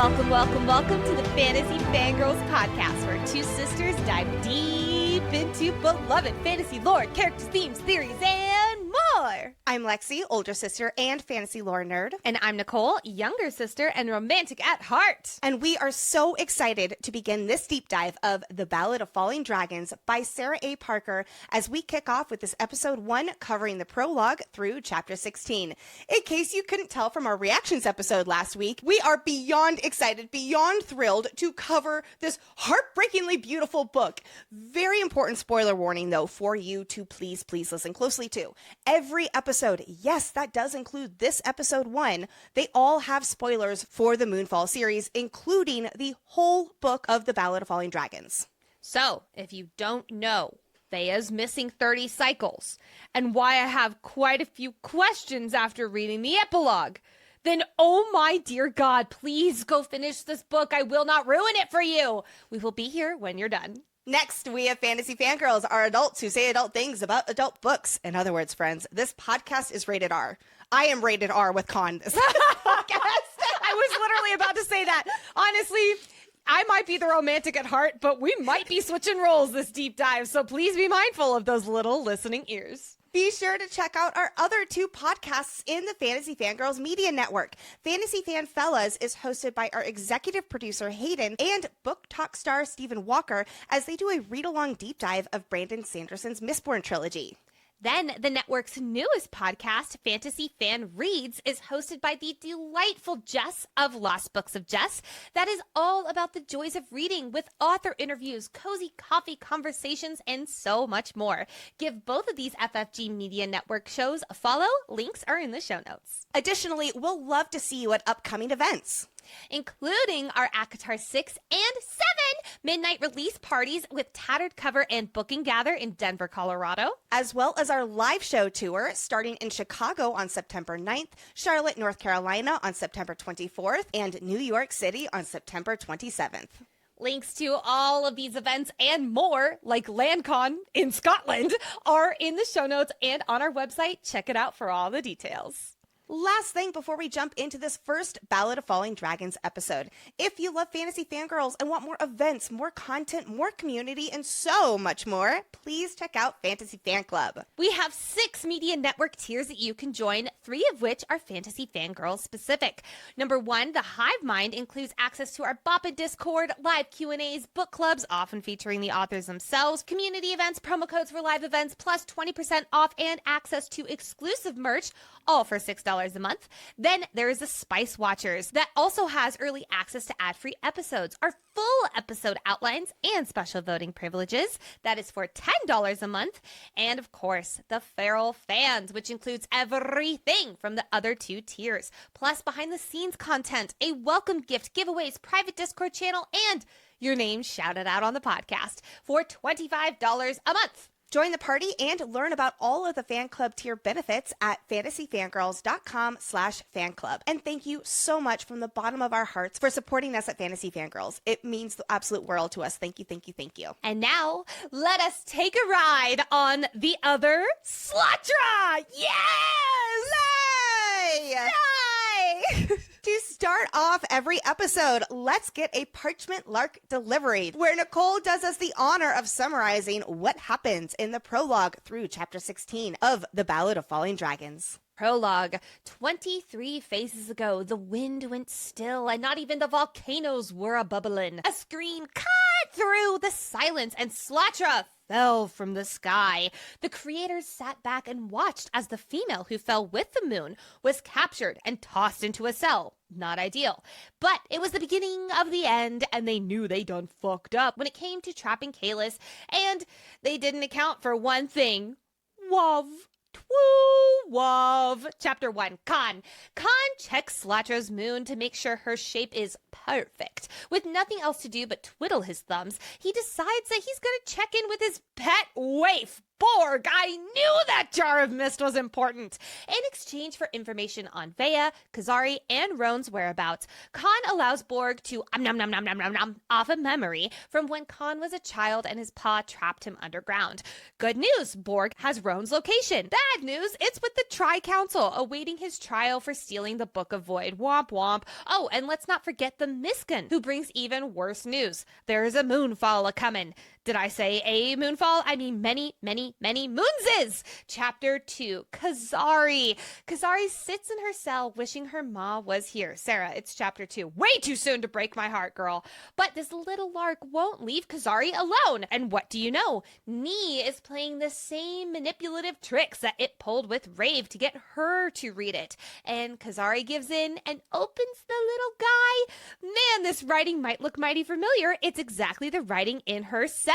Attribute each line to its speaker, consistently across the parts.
Speaker 1: Welcome to the Fantasy Fangirls podcast, where two sisters dive deep into beloved fantasy lore, characters, themes, theories, and more.
Speaker 2: I'm Lexi, older sister and fantasy lore nerd.
Speaker 1: And I'm Nicole, younger sister and romantic at heart.
Speaker 2: And we are so excited to begin this deep dive of The Ballad of Falling Dragons by Sarah A. Parker as we kick off with this episode 1 covering the prologue through chapter 16. In case you couldn't tell from our reactions episode last week, we are beyond excited, beyond thrilled to cover this heartbreakingly beautiful book. Very important spoiler warning, though, for you to please listen closely to. Every episode, yes, that does include this episode 1, they all have spoilers for the Moonfall series, including the whole book of The Ballad of Falling Dragons.
Speaker 1: So, if you don't know Veya's missing 30 cycles, and why I have quite a few questions after reading the epilogue, then oh my dear God, please go finish this book. I will not ruin it for you. We will be here when you're done.
Speaker 2: Next, we have Fantasy Fangirls, our adults who say adult things about adult books. In other words, friends, this podcast is rated R. I am rated R with Kaan this podcast.
Speaker 1: I was literally about to say that. Honestly, I might be the romantic at heart, but we might be switching roles this deep dive, so please be mindful of those little listening ears.
Speaker 2: Be sure to check out our other 2 podcasts in the Fantasy Fangirls Media Network. Fantasy FanFellas is hosted by our executive producer Hayden and Book Talk star Stephen Walker as they do a read-along deep dive of Brandon Sanderson's Mistborn trilogy.
Speaker 1: Then the network's newest podcast, Fantasy FanReads, is hosted by the delightful Jess of Lost Books of Jess. That is all about the joys of reading with author interviews, cozy coffee conversations, and so much more. Give both of these FFG Media Network shows a follow. Links are in the show notes.
Speaker 2: Additionally, we'll love to see you at upcoming events,
Speaker 1: including our ACOTAR 6 and 7 midnight release parties with Tattered Cover and Book and Gather in Denver, Colorado,
Speaker 2: as well as our live show tour starting in Chicago on September 9th, Charlotte, North Carolina on September 24th, and New York City on September 27th.
Speaker 1: Links to all of these events and more, like LandCon in Scotland, are in the show notes and on our website. Check it out for all the details.
Speaker 2: Last thing before we jump into this first Ballad of Falling Dragons episode. If you love Fantasy Fangirls and want more events, more content, more community, and so much more, please check out Fantasy Fan Club.
Speaker 1: We have 6 media network tiers that you can join, 3 of which are Fantasy Fangirls specific. Number 1, the Hive Mind, includes access to our Boppa Discord, live Q&As, book clubs, often featuring the authors themselves, community events, promo codes for live events, plus 20% off and access to exclusive merch, all for $6 a month. Then there is the Spice Watchers that also has early access to ad-free episodes, our full episode outlines, and special voting privileges. That is for $10 a month. And of course, the Feral Fans, which includes everything from the other 2 tiers, plus behind the scenes content, a welcome gift, giveaways, private Discord channel, and your name shouted out on the podcast for $25 a month.
Speaker 2: Join the party and learn about all of the fan club tier benefits at fantasyfangirls.com/fanclub. And thank you so much from the bottom of our hearts for supporting us at Fantasy Fangirls. It means the absolute world to us. Thank you, thank you, thank you.
Speaker 1: And now, let us take a ride on the other Slatra! Yes!
Speaker 2: Yay! Yay! To start off every episode, let's get a Parchment Lark delivery, where Nicole does us the honor of summarizing what happens in the prologue through chapter 16 of The Ballad of Falling Dragons.
Speaker 1: Prologue. 23 phases ago, the wind went still, and not even the volcanoes were a-bubbling. A scream cut through the silence, and Slatra fell from the sky. The creators sat back and watched as the female who fell with the moon was captured and tossed into a cell. Not ideal. But it was the beginning of the end, and they knew they done fucked up when it came to trapping Kalis, and they didn't account for one thing. Wav. Wav. Chapter 1, Kaan. Kaan checks Slatra's moon to make sure her shape is perfect. With nothing else to do but twiddle his thumbs, he decides that he's going to check in with his pet waif, Borg! I knew that jar of mist was important! In exchange for information on Veya, Kyzari, and Roan's whereabouts, Kaan allows Borg to nom off a memory from when Kaan was a child and his paw trapped him underground. Good news, Borg has Roan's location. Bad news, it's with the Tri-Council, awaiting his trial for stealing the Book of Voyd. Womp womp. Oh, and let's not forget the Miskin, who brings even worse news. There's a moonfall a-comin'. Did I say a moonfall? I mean many moonses! Chapter 2, Kyzari. Kyzari sits in her cell wishing her ma was here. Sarah, it's chapter 2. Way too soon to break my heart, girl. But this little lark won't leave Kyzari alone. And what do you know? Nee is playing the same manipulative tricks that it pulled with Raeve to get her to read it. And Kyzari gives in and opens the little guy. Man, this writing might look mighty familiar. It's exactly the writing in her cell.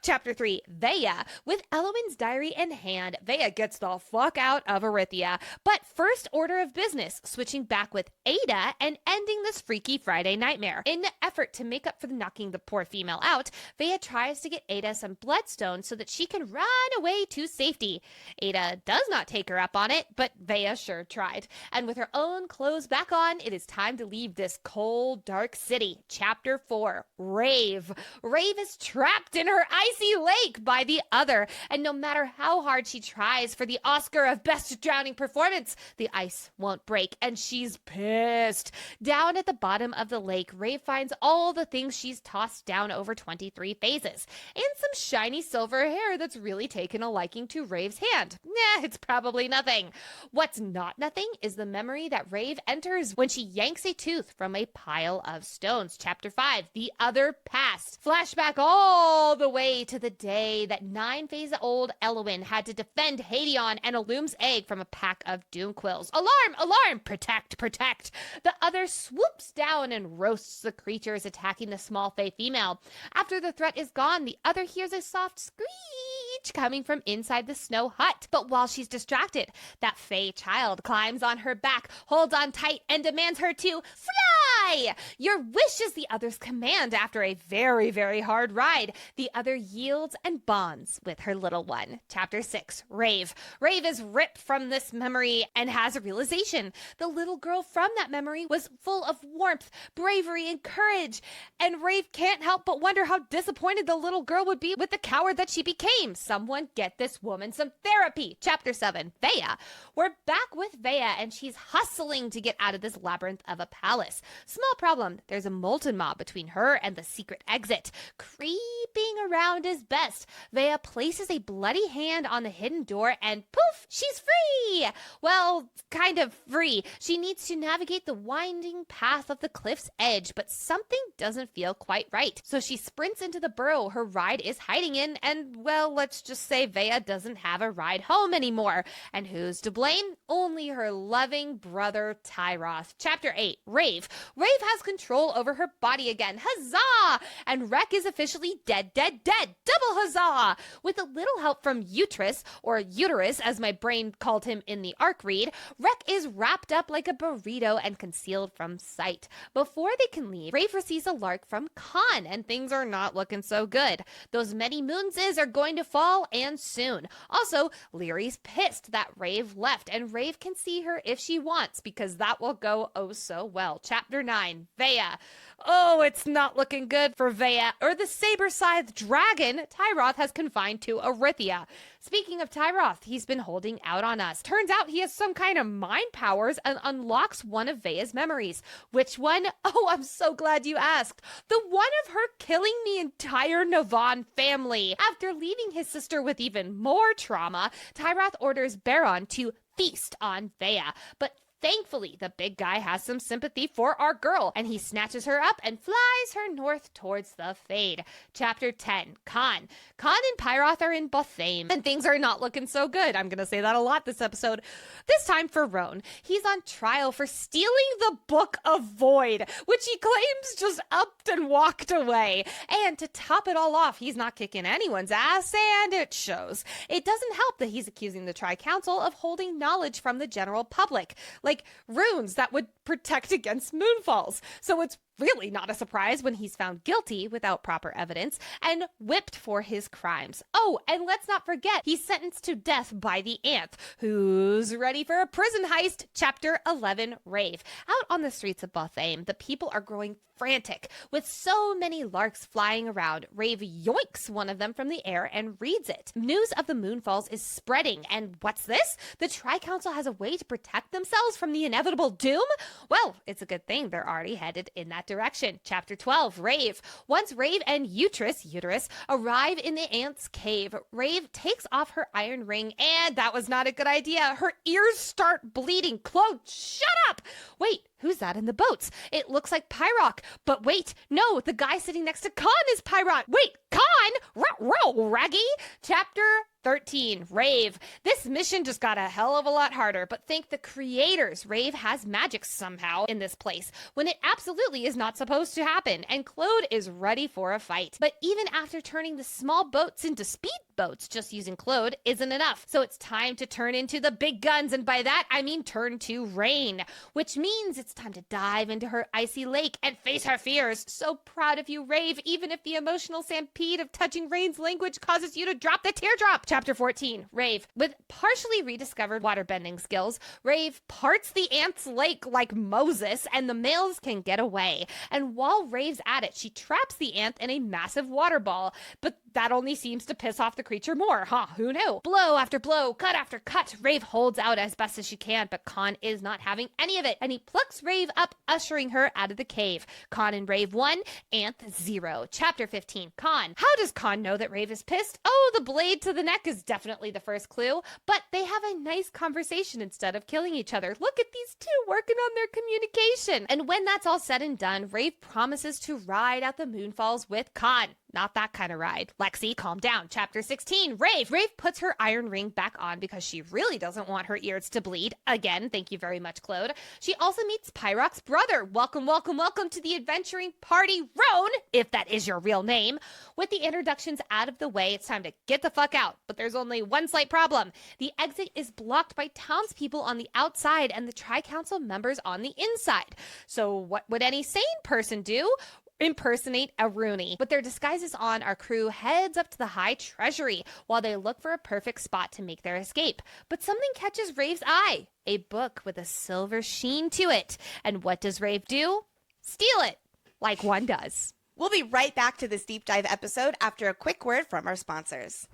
Speaker 1: Chapter 3, Veya. With Elluin's diary in hand, Veya gets the fuck out of Arithia. But first order of business, switching back with Ada and ending this freaky Friday nightmare. In the effort to make up for knocking the poor female out, Veya tries to get Ada some bloodstone so that she can run away to safety. Ada does not take her up on it, but Veya sure tried. And with her own clothes back on, it is time to leave this cold, dark city. Chapter 4, Raeve. Raeve is trapped in her icy lake by the other, and no matter how hard she tries for the Oscar of Best Drowning Performance, the ice won't break, and she's pissed. Down at the bottom of the lake, Raeve finds all the things she's tossed down over 23 phases, and some shiny silver hair that's really taken a liking to Rave's hand. Nah, it's probably nothing. What's not nothing is the memory that Raeve enters when she yanks a tooth from a pile of stones. Chapter 5, The Other Past. Flashback all the way to the day that 9-phase-old Elluin had to defend Hadeon and Illum's egg from a pack of doomquills. Alarm! Alarm! Protect! Protect! The other swoops down and roasts the creatures attacking the small Fae female. After the threat is gone, the other hears a soft screech coming from inside the snow hut. But while she's distracted, that Fae child climbs on her back, holds on tight, and demands her to fly! Your wish is the other's command after a very hard ride. The other yields and bonds with her little one. Chapter 6, Raeve. Raeve is ripped from this memory and has a realization. The little girl from that memory was full of warmth, bravery, and courage. And Raeve can't help but wonder how disappointed the little girl would be with the coward that she became. Someone get this woman some therapy. Chapter 7, Veya. We're back with Veya, and she's hustling to get out of this labyrinth of a palace. Small problem, there's a molten mob between her and the secret exit. Creeping around is best. Veya places a bloody hand on the hidden door and poof, she's free! Well, kind of free. She needs to navigate the winding path of the cliff's edge, but something doesn't feel quite right. So she sprints into the burrow her ride is hiding in, and well, let's just say Veya doesn't have a ride home anymore. And who's to blame? Only her loving brother Tyroth. Chapter 8, Raeve. Raeve has control over her body again. Huzzah! And Rek is officially dead. Double huzzah! With a little help from Uterus, or Uterus as my brain called him in the arc read, Rek is wrapped up like a burrito and concealed from sight. Before they can leave, Raeve receives a lark from Kaan, and things are not looking so good. Those many moonses are going to fall, and soon. Also, Lyri's pissed that Raeve left, and Raeve can see her if she wants, because that will go oh so well. Chapter 9, Veya. Oh, it's not looking good for Veya, or the saber-scythed dragon Tyroth has confined to Arithia. Speaking of Tyroth, he's been holding out on us. Turns out he has some kind of mind powers and unlocks one of Veya's memories. Which one? Oh, I'm so glad you asked. The one of her killing the entire Navan family. After leaving his sister with even more trauma, Tyroth orders Baron to feast on Veya, but thankfully, the big guy has some sympathy for our girl, and he snatches her up and flies her north towards the Fade. Chapter 10, Kaan. Kaan and Pyroth are in Bothame, and things are not looking so good. I'm going to say that a lot this episode. This time for Roan. He's on trial for stealing the Book of Voyd, which he claims just upped and walked away. And to top it all off, he's not kicking anyone's ass, and it shows. It doesn't help that he's accusing the Tri-Council of holding knowledge from the general public, like runes that would protect against moonfalls. So it's really not a surprise when he's found guilty without proper evidence and whipped for his crimes. Oh, and let's not forget, he's sentenced to death by the Anth. Who's ready for a prison heist? Chapter 11, Raeve. Out on the streets of Bothame, the people are growing frantic. With so many larks flying around, Raeve yoinks one of them from the air and reads it. News of the Moonfalls is spreading, and what's this? The Tri-Council has a way to protect themselves from the inevitable doom? Well, it's a good thing they're already headed in that direction. Chapter 12, Raeve. Once Raeve and uterus, arrive in the Ant's cave, Raeve takes off her iron ring, and that was not a good idea. Her ears start bleeding. Claude, shut up! Wait, who's that in the boats? It looks like Pyrock. But wait, no, the guy sitting next to Kaan is Pyrock. Wait, Kaan? Row, Raggy? Chapter 13, Raeve. This mission just got a hell of a lot harder, but thank the creators, Raeve has magic somehow in this place, when it absolutely is not supposed to happen, and Claude is ready for a fight. But even after turning the small boats into speed boats, just using Claude isn't enough. So it's time to turn into the big guns, and by that I mean turn to rain, which means it's time to dive into her icy lake and face her fears. So proud of you, Raeve, even if the emotional stampede of touching Rain's language causes you to drop the teardrop. Chapter 14, Raeve. With partially rediscovered waterbending skills, Raeve parts the Ant's lake like Moses, and the males can get away. And while Rave's at it, she traps the Ant in a massive water ball, but that only seems to piss off the creature more, huh? Who knew? Blow after blow, cut after cut, Raeve holds out as best as she can, but Kaan is not having any of it, and he plucks Raeve up, ushering her out of the cave. Kaan and Raeve 1, Anth 0. Chapter 15, Kaan. How does Kaan know that Raeve is pissed? Oh, the blade to the neck is definitely the first clue, but they have a nice conversation instead of killing each other. Look at these two working on their communication. And when that's all said and done, Raeve promises to ride out the Moonfalls with Kaan. Not that kind of ride. Lexi, calm down. Chapter 16, Raeve. Raeve puts her iron ring back on because she really doesn't want her ears to bleed. Again, thank you very much, Claude. She also meets Pyrock's brother. Welcome, welcome, welcome to the adventuring party, Roan, if that is your real name. With the introductions out of the way, it's time to get the fuck out. But there's only one slight problem. The exit is blocked by townspeople on the outside and the Tri-Council members on the inside. So what would any sane person do? Impersonate a Rooney. With their disguises on, our crew heads up to the High Treasury while they look for a perfect spot to make their escape. But something catches Rave's eye. A book with a silver sheen to it. And what does Raeve do? Steal it, like one does.
Speaker 2: We'll be right back to this deep dive episode after a quick word from our sponsors.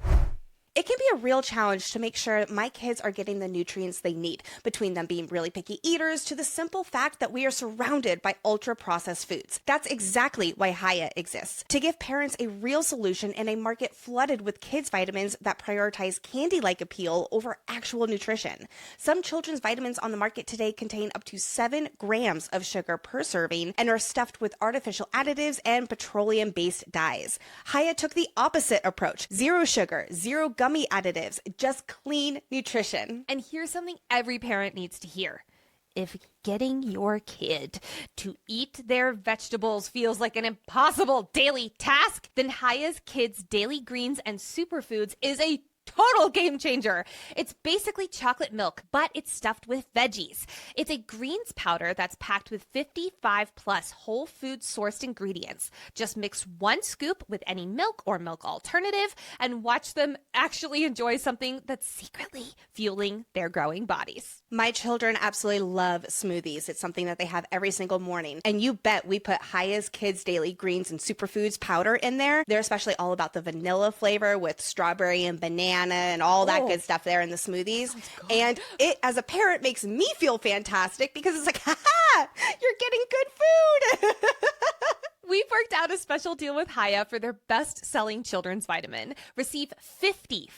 Speaker 2: It can be a real challenge to make sure my kids are getting the nutrients they need, between them being really picky eaters to the simple fact that we are surrounded by ultra-processed foods. That's exactly why Veya exists, to give parents a real solution in a market flooded with kids' vitamins that prioritize candy-like appeal over actual nutrition. Some children's vitamins on the market today contain up to 7 grams of sugar per serving and are stuffed with artificial additives and petroleum-based dyes. Veya took the opposite approach: zero sugar, zero gummy additives, just clean nutrition.
Speaker 1: And here's something every parent needs to hear. If getting your kid to eat their vegetables feels like an impossible daily task, then Veya's Kids Daily Greens and Superfoods is a total game changer. It's basically chocolate milk, but it's stuffed with veggies. It's a greens powder that's packed with 55 plus whole food sourced ingredients. Just mix 1 scoop with any milk or milk alternative and watch them actually enjoy something that's secretly fueling their growing bodies.
Speaker 2: My children absolutely love smoothies. It's something that they have every single morning. And you bet we put Veya's Kids Daily Greens and Superfoods powder in there. They're especially all about the vanilla flavor with strawberry and banana and all that good stuff there in the smoothies. And it, as a parent, makes me feel fantastic because it's like, ha-ha, you're getting good food.
Speaker 1: We've worked out a special deal with Veya for their best-selling children's vitamin. Receive 50%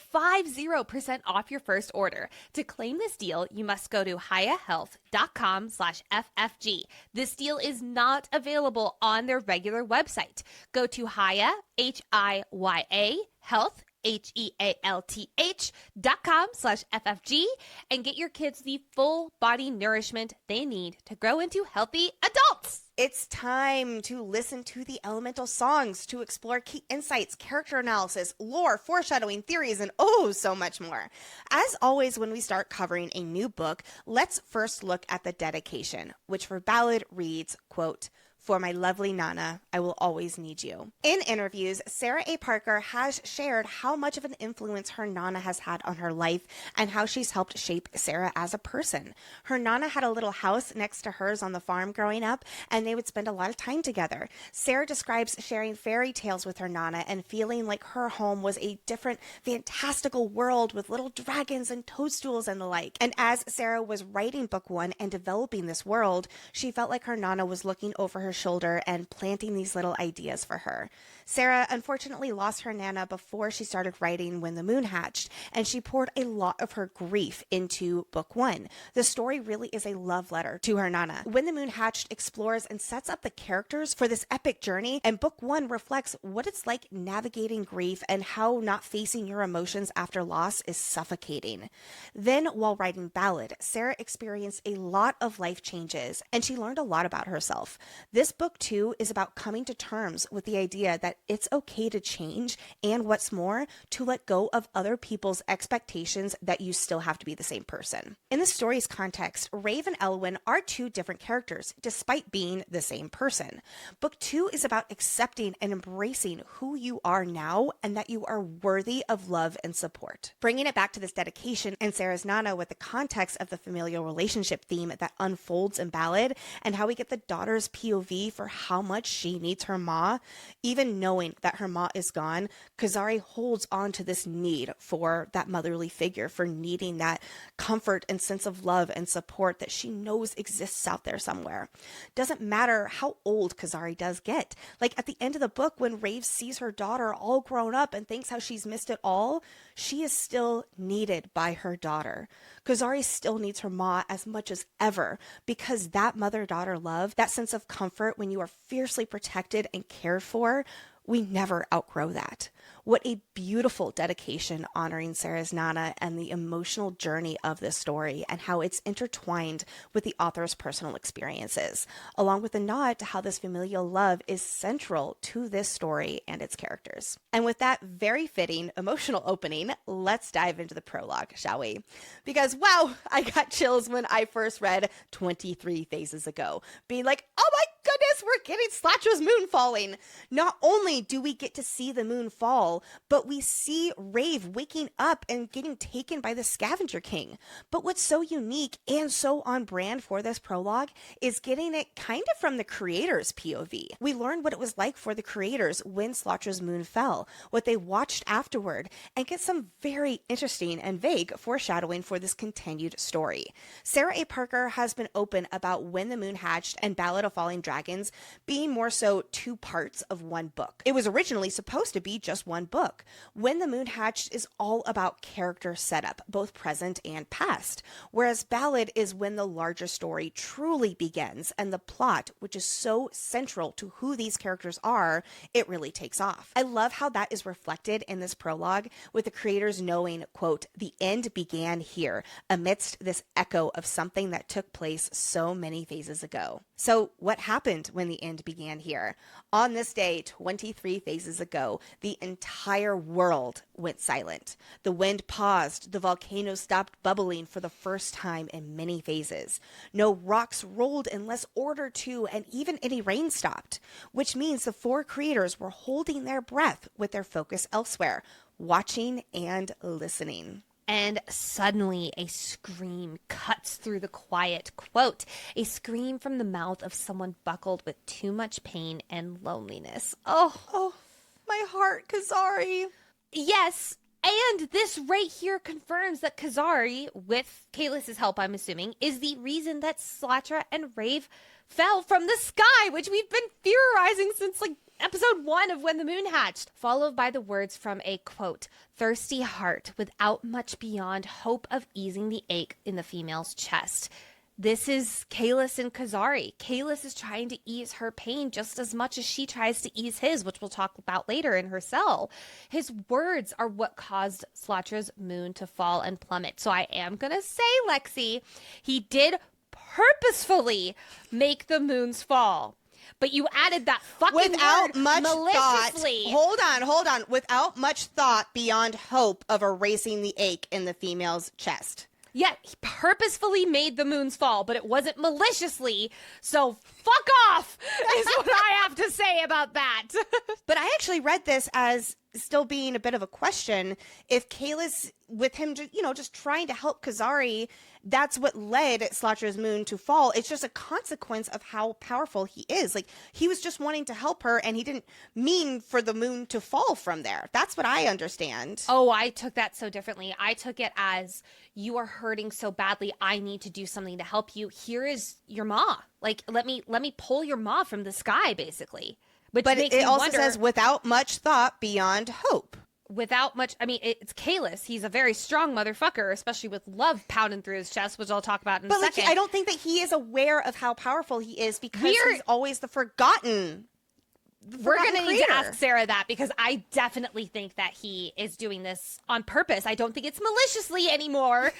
Speaker 1: off your first order. To claim this deal, you must go to HeyaHealth.com/FFG. This deal is not available on their regular website. Go to Veya, Hiya, Health, HealthCom/FFG and get your kids the full body nourishment they need to grow into healthy adults.
Speaker 2: It's time to listen to the elemental songs to explore key insights, character analysis, lore, foreshadowing, theories, and oh, so much more. As always, when we start covering a new book, let's first look at the dedication, which for Ballad reads, quote, For my lovely Nana, I will always need you. In interviews, Sarah A. Parker has shared how much of an influence her Nana has had on her life and how she's helped shape Sarah as a person. Her Nana had a little house next to hers on the farm growing up, and they would spend a lot of time together. Sarah describes sharing fairy tales with her Nana and feeling like her home was a different, fantastical world with little dragons and toadstools and the like. And as Sarah was writing book one and developing this world, she felt like her Nana was looking over her shoulder and planting these little ideas for her. Sarah unfortunately lost her Nana before she started writing When the Moon Hatched, and she poured a lot of her grief into book one. The story really is a love letter to her Nana. When the Moon Hatched explores and sets up the characters for this epic journey, and book one reflects what it's like navigating grief and how not facing your emotions after loss is suffocating. Then, while writing Ballad, Sarah experienced a lot of life changes, and she learned a lot about herself. This book, too, is about coming to terms with the idea that it's okay to change, and what's more, to let go of other people's expectations that you still have to be the same person. In the story's context, Raeve and Elluin are two different characters, despite being the same person. Book two is about accepting and embracing who you are now and that you are worthy of love and support. Bringing it back to this dedication and Sarah's Nana with the context of the familial relationship theme that unfolds in Ballad and how we get the daughter's POV for how much she needs her ma, even knowing that her ma is gone, Kyzari holds on to this need for that motherly figure, for needing that comfort and sense of love and support that she knows exists out there somewhere. Doesn't matter how old Kyzari does get. Like at the end of the book, when Raeve sees her daughter all grown up and thinks how she's missed it all, she is still needed by her daughter. Kyzari still needs her ma as much as ever because that mother-daughter love, that sense of comfort when you are fiercely protected and cared for, we never outgrow that. What a beautiful dedication honoring Sarah's Nana and the emotional journey of this story and how it's intertwined with the author's personal experiences, along with a nod to how this familial love is central to this story and its characters. And with that very fitting emotional opening, let's dive into the prologue, shall we? Because wow, I got chills when I first read 23 Phases Ago, being like, oh my goodness, we're getting Slatra's moon falling. Not only do we get to see the moon fall, but we see Raeve waking up and getting taken by the Scavenger King. But what's so unique and so on brand for this prologue is getting it kind of from the creator's POV. We learn what it was like for the creators when Slatra's moon fell, what they watched afterward, and get some very interesting and vague foreshadowing for this continued story. Sarah A. Parker has been open about When the Moon Hatched and Ballad of Falling Dragons being more so two parts of one book. It was originally supposed to be just one book. When the Moon Hatched is all about character setup, both present and past, whereas Ballad is when the larger story truly begins and the plot, which is so central to who these characters are, it really takes off. I love how that is reflected in this prologue, with the creators knowing, quote, the end began here, amidst this echo of something that took place so many phases ago. So what happened when the end began here? On this day, 23 phases ago, the entire world went silent. The wind paused, the volcano stopped bubbling for the first time in many phases. No rocks rolled unless ordered to, and even any rain stopped, which means the four creators were holding their breath with their focus elsewhere, watching and listening.
Speaker 1: And suddenly a scream cuts through the quiet. Quote, a scream from the mouth of someone buckled with too much pain and loneliness. Oh,
Speaker 2: my heart, Kyzari.
Speaker 1: Yes, and this right here confirms that Kyzari, with Kaelus's help, I'm assuming, is the reason that Slatra and Raeve fell from the sky, which we've been theorizing since episode 1 of When the Moon Hatched, followed by the words from a, quote, thirsty heart without much beyond hope of easing the ache in the female's chest. This is Kaelus and Kyzari. Kaelus is trying to ease her pain just as much as she tries to ease his, which we'll talk about later in her cell. His words are what caused Slatra's moon to fall and plummet. So I am going to say, Lexi, he did purposefully make the moons fall. But you added that fucking
Speaker 2: without
Speaker 1: word
Speaker 2: much
Speaker 1: maliciously.
Speaker 2: Thought. Hold on. Without much thought beyond hope of erasing the ache in the female's chest.
Speaker 1: Yeah, he purposefully made the moons fall, but it wasn't maliciously. So fuck off, is what I have to say about that.
Speaker 2: But I actually read this as still being a bit of a question. If Kalis, with him, just trying to help Kyzari, that's what led Slatra's moon to fall. It's just a consequence of how powerful he is. Like, he was just wanting to help her, and he didn't mean for the moon to fall from there. That's what I understand.
Speaker 1: Oh, I took that so differently. I took it as, you are hurting so badly, I need to do something to help you. Here is your ma. Like, let me pull your ma from the sky, basically. But it also says, without much thought, beyond hope. Without much, I mean, it's Kalis. He's a very strong motherfucker, especially with love pounding through his chest, which I'll talk about in a second.
Speaker 2: But I don't think that he is aware of how powerful he is, because he's always the forgotten.
Speaker 1: We're going to need to ask Sarah that, because I definitely think that he is doing this on purpose. I don't think it's maliciously anymore.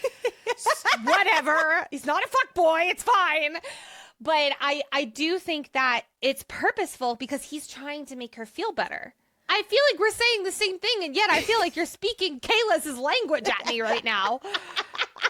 Speaker 1: Whatever. He's not a fuckboy. It's fine. But I do think that it's purposeful, because he's trying to make her feel better. I feel like we're saying the same thing, and yet I feel like you're speaking Kalis' language at me right now.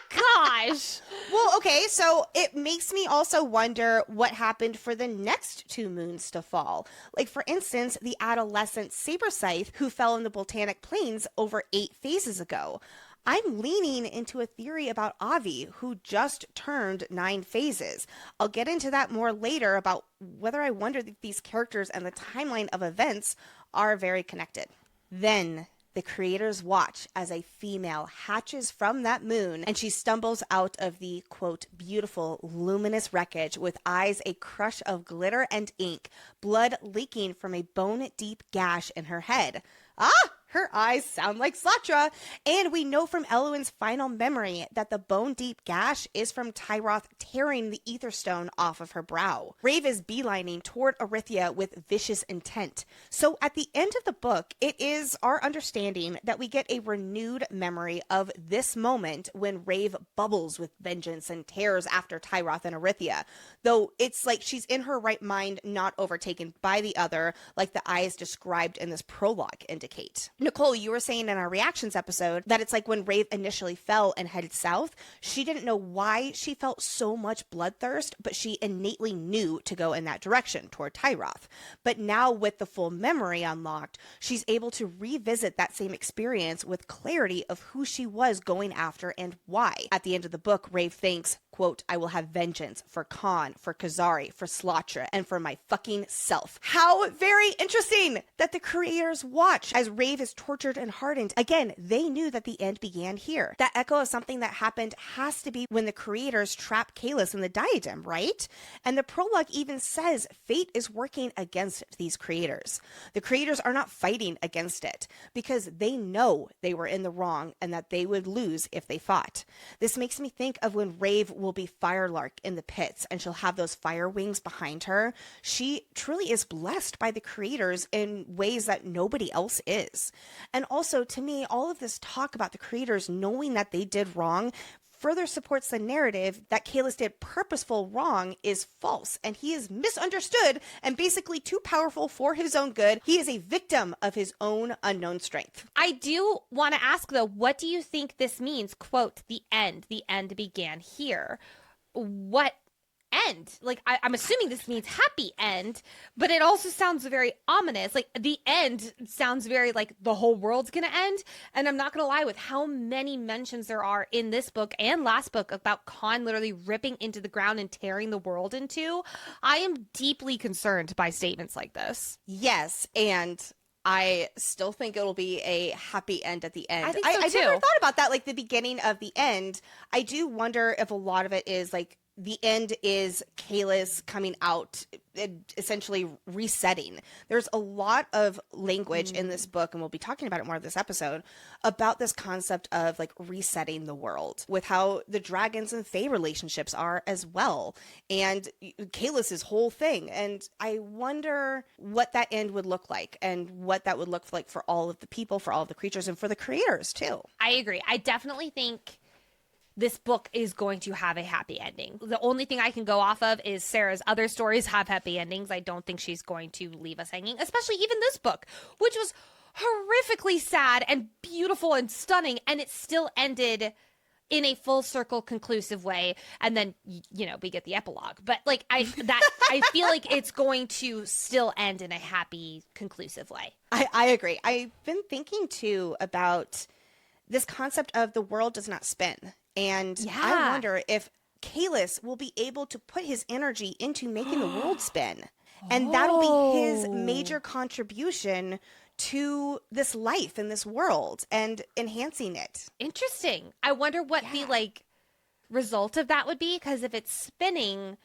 Speaker 1: Gosh.
Speaker 2: Well, okay, so it makes me also wonder what happened for the next two moons to fall. Like, for instance, the adolescent Saber Scythe who fell in the Botanic Plains over 8 phases ago. I'm leaning into a theory about Avi, who just turned 9 phases. I'll get into that more later about whether I wonder if these characters and the timeline of events are very connected. Then the creators watch as a female hatches from that moon, and she stumbles out of the, quote, beautiful, luminous wreckage with eyes a crush of glitter and ink, blood leaking from a bone-deep gash in her head. Ah! Her eyes sound like Slatra. And we know from Elluin's final memory that the bone-deep gash is from Tyroth tearing the ether stone off of her brow. Raeve is beelining toward Arithia with vicious intent. So at the end of the book, it is our understanding that we get a renewed memory of this moment when Raeve bubbles with vengeance and tears after Tyroth and Arithia. Though it's like she's in her right mind, not overtaken by the other, like the eyes described in this prologue indicate. Nicole, you were saying in our reactions episode that it's like when Raeve initially fell and headed south, she didn't know why she felt so much bloodthirst, but she innately knew to go in that direction toward Tyroth. But now with the full memory unlocked, she's able to revisit that same experience with clarity of who she was going after and why. At the end of the book, Raeve thinks, quote, I will have vengeance for Kaan, for Kyzari, for Slatra, and for my fucking self. How very interesting that the creators watch as Raeve is tortured and hardened. Again, they knew that the end began here. That echo of something that happened has to be when the creators trap Kalis in the diadem, right? And the prologue even says fate is working against these creators. The creators are not fighting against it because they know they were in the wrong and that they would lose if they fought. This makes me think of when Raeve will be Firelark in the pits and she'll have those fire wings behind her. She truly is blessed by the creators in ways that nobody else is. And also, to me, all of this talk about the creators knowing that they did wrong further supports the narrative that Kalis did purposeful wrong is false, and he is misunderstood and basically too powerful for his own good. He is a victim of his own unknown strength.
Speaker 1: I do want to ask, though, what do you think this means? Quote, the end began here. What end? Like, I'm assuming this means happy end, but it also sounds very ominous. Like, the end sounds very like the whole world's gonna end. And I'm not gonna lie, with how many mentions there are in this book and last book about Kaan literally ripping into the ground and tearing the world in two, I am deeply concerned by statements like this.
Speaker 2: Yes, and I still think it'll be a happy end at the end.
Speaker 1: I think so, too.
Speaker 2: I never thought about that, like the beginning of the end. I do wonder if a lot of it is like the end is Kalis coming out, essentially resetting. There's a lot of language in this book, and we'll be talking about it more this episode, about this concept of like resetting the world with how the dragons and Fae relationships are as well. And Kalis' whole thing. And I wonder what that end would look like and what that would look like for all of the people, for all of the creatures, and for the creators too.
Speaker 1: I agree. I definitely think this book is going to have a happy ending. The only thing I can go off of is Sarah's other stories have happy endings. I don't think she's going to leave us hanging, especially even this book, which was horrifically sad and beautiful and stunning, and it still ended in a full circle conclusive way, and then we get the epilogue. But like I feel like it's going to still end in a happy conclusive way.
Speaker 2: I agree. I've been thinking too about this concept of the world does not spin, and I wonder if Kalis will be able to put his energy into making the world spin, and that'll be his major contribution to this life in this world and enhancing it.
Speaker 1: Interesting. I wonder what the like result of that would be, because if it's spinning,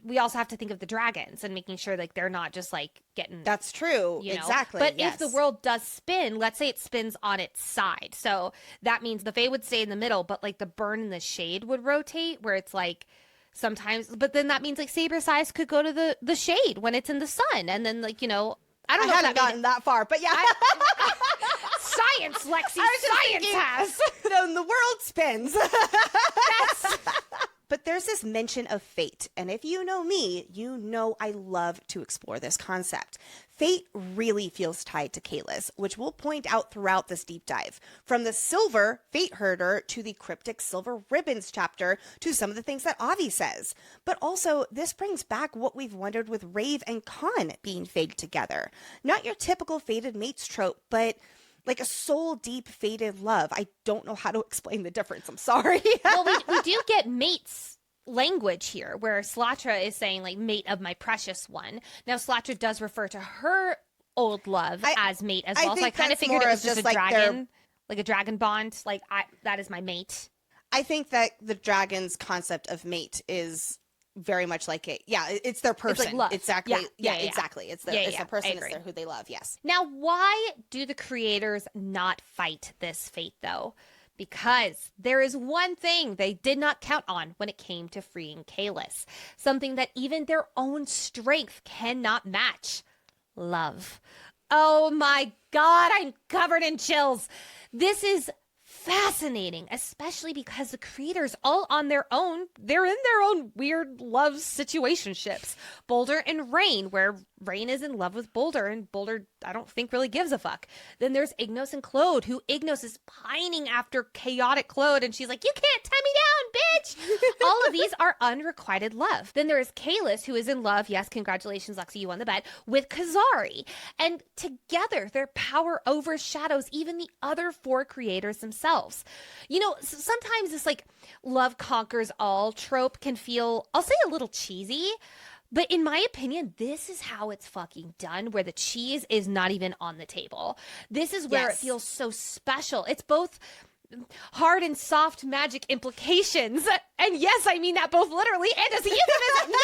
Speaker 1: we also have to think of the dragons and making sure like they're not just like getting.
Speaker 2: That's true. Exactly.
Speaker 1: But if the world does spin, let's say it spins on its side, so that means the Fae would stay in the middle, but like the burn and the shade would rotate, where it's like sometimes. But then that means like Saber Size could go to the shade when it's in the sun, and then like I don't know.
Speaker 2: I haven't gotten that far, but yeah.
Speaker 1: Science, Lexi. Science has.
Speaker 2: Then the world spins. But there's this mention of fate, and if you know me, you know I love to explore this concept. Fate really feels tied to Kalis, which we'll point out throughout this deep dive. From the silver fate herder to the cryptic silver ribbons chapter to some of the things that Avi says. But also, this brings back what we've wondered with Raeve and Kaan being fated together. Not your typical fated mates trope, but like a soul-deep fated love. I don't know how to explain the difference. I'm sorry.
Speaker 1: Well, we do get mates language here, where Slatra is saying like mate of my precious one. Now Slatra does refer to her old love as mate as well. So I kind of figured it was just a like dragon, like a dragon bond. Like that is my mate.
Speaker 2: I think that the dragon's concept of mate is very much like it's their person.
Speaker 1: It's like love.
Speaker 2: Exactly. Exactly. It's the person. It's who they love. Yes.
Speaker 1: Now, why do the creators not fight this fate though? Because there is one thing they did not count on when it came to freeing Kalis. Something that even their own strength cannot match. Love. Oh my God, I'm covered in chills. This is fascinating, especially because the creators all on their own, they're in their own weird love situationships. Boulder and Rain, where Rain is in love with Boulder, and Boulder, I don't think, really gives a fuck. Then there's Ignos and Claude, who Ignos is pining after chaotic Claude, and she's like, you can't tie me down, bitch! All of these are unrequited love. Then there is Kalis, who is in love, yes, congratulations, Lexi, you won the bet, with Kyzari. And together, their power overshadows even the other four creators themselves. Sometimes this like love conquers all trope can feel, I'll say, a little cheesy. But in my opinion, this is how it's fucking done, where the cheese is not even on the table. This is where it feels so special. It's both hard and soft magic implications. And yes, I mean that both literally and as a euphemism.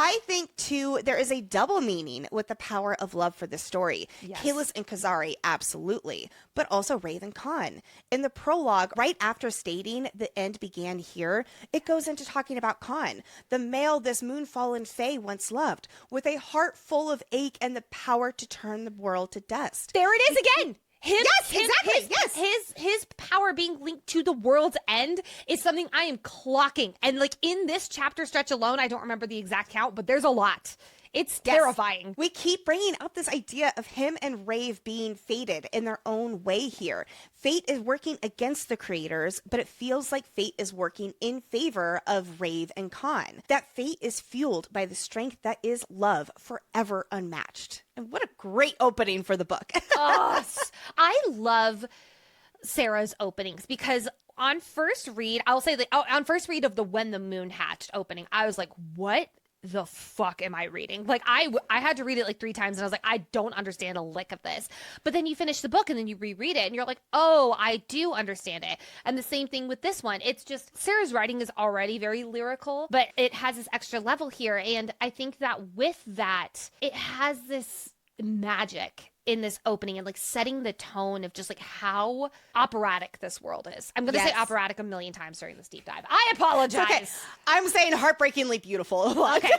Speaker 2: I think, too, there is a double meaning with the power of love for this story. Yes. Kalis and Kyzari, absolutely, but also Raeve and Kaan. In the prologue, right after stating the end began here, it goes into talking about Kaan, the male this moonfallen fae once loved, with a heart full of ache and the power to turn the world to dust.
Speaker 1: There it is again.
Speaker 2: His
Speaker 1: power being linked to the world's end is something I am clocking. And like in this chapter stretch alone, I don't remember the exact count, but there's a lot. It's terrifying.
Speaker 2: We keep bringing up this idea of him and Raeve being fated in their own way here. Fate is working against the creators, but it feels like fate is working in favor of Raeve and Kaan. That fate is fueled by the strength that is love, forever unmatched. And what a great opening for the book.
Speaker 1: I love Sarah's openings because on first read, I'll say that on first read of the When the Moon Hatched opening, I was like, what the fuck am I reading? Like I had to read it like 3 times and I was like, I don't understand a lick of this. But then you finish the book and then you reread it and you're like, oh, I do understand it. And the same thing with this one. It's just Sarah's writing is already very lyrical, but it has this extra level here. And I think that with that, it has this magic in this opening and like setting the tone of just like how operatic this world is. I'm going to say operatic a million times during this deep dive. I apologize.
Speaker 2: Okay. I'm saying heartbreakingly beautiful.
Speaker 1: Okay.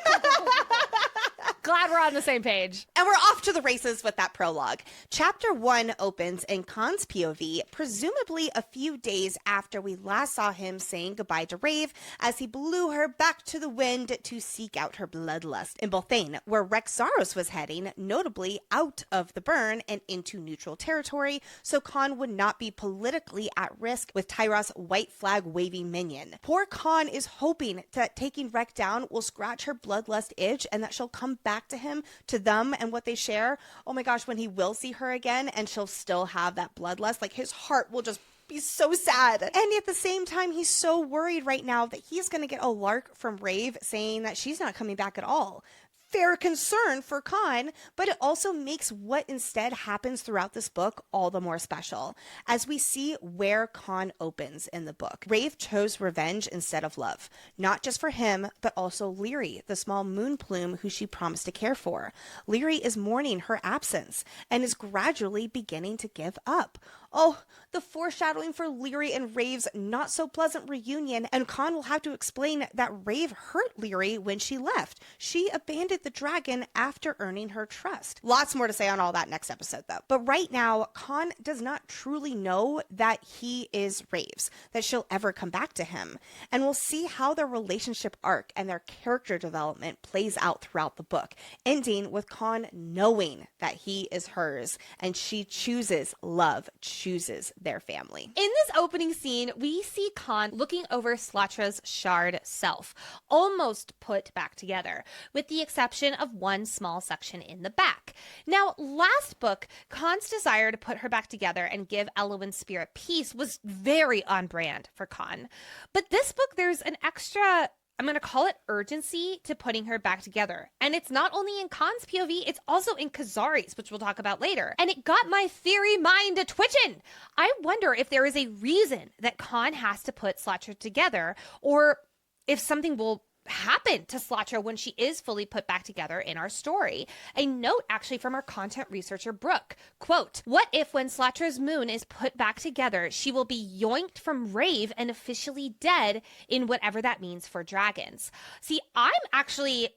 Speaker 1: Glad we're on the same page.
Speaker 2: And we're off to the races with that prologue. Chapter 1 opens in Kaan's POV, presumably a few days after we last saw him saying goodbye to Raeve as he blew her back to the wind to seek out her bloodlust in Beltane, where Rexxaros was heading, notably out of the burn and into neutral territory, so Kaan would not be politically at risk with Tyros' white flag waving minion. Poor Kaan is hoping that taking Rex down will scratch her bloodlust itch and that she'll come back to him, to them and what they share. Oh my gosh, when he will see her again and she'll still have that bloodlust, like his heart will just be so sad. And at the same time, he's so worried right now that he's going to get a lark from Raeve saying that she's not coming back at all. Fair concern for Kaan, but it also makes what instead happens throughout this book all the more special, as we see where Kaan opens in the book. Raeve chose revenge instead of love, not just for him, but also Lyri, the small moon plume who she promised to care for. Lyri is mourning her absence and is gradually beginning to give up. Oh, the foreshadowing for Lyri and Rave's not so pleasant reunion, and Kaan will have to explain that Raeve hurt Lyri when she left. She abandoned the dragon after earning her trust. Lots more to say on all that next episode, though. But right now, Kaan does not truly know that he is Rave's, that she'll ever come back to him. And we'll see how their relationship arc and their character development plays out throughout the book, ending with Kaan knowing that he is hers, and she chooses love, chooses their family.
Speaker 1: In this opening scene, we see Kaan looking over Slatra's shard self, almost put back together, with the exception of one small section in the back. Now, last book, Kaan's desire to put her back together and give Elluin's spirit peace was very on brand for Kaan. But this book, there's an extra, I'm going to call it urgency to putting her back together. And it's not only in Kaan's POV, it's also in Kyzari's, which we'll talk about later. And it got my theory mind a twitching. I wonder if there is a reason that Kaan has to put Slatra together, or if something will happen to Slatra when she is fully put back together in our story. A note actually from our content researcher Brooke, quote, "What if when Slatra's moon is put back together, she will be yoinked from Raeve and officially dead in whatever that means for dragons?" See, I'm actually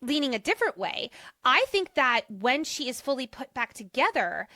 Speaker 1: leaning a different way. I think that when she is fully put back together,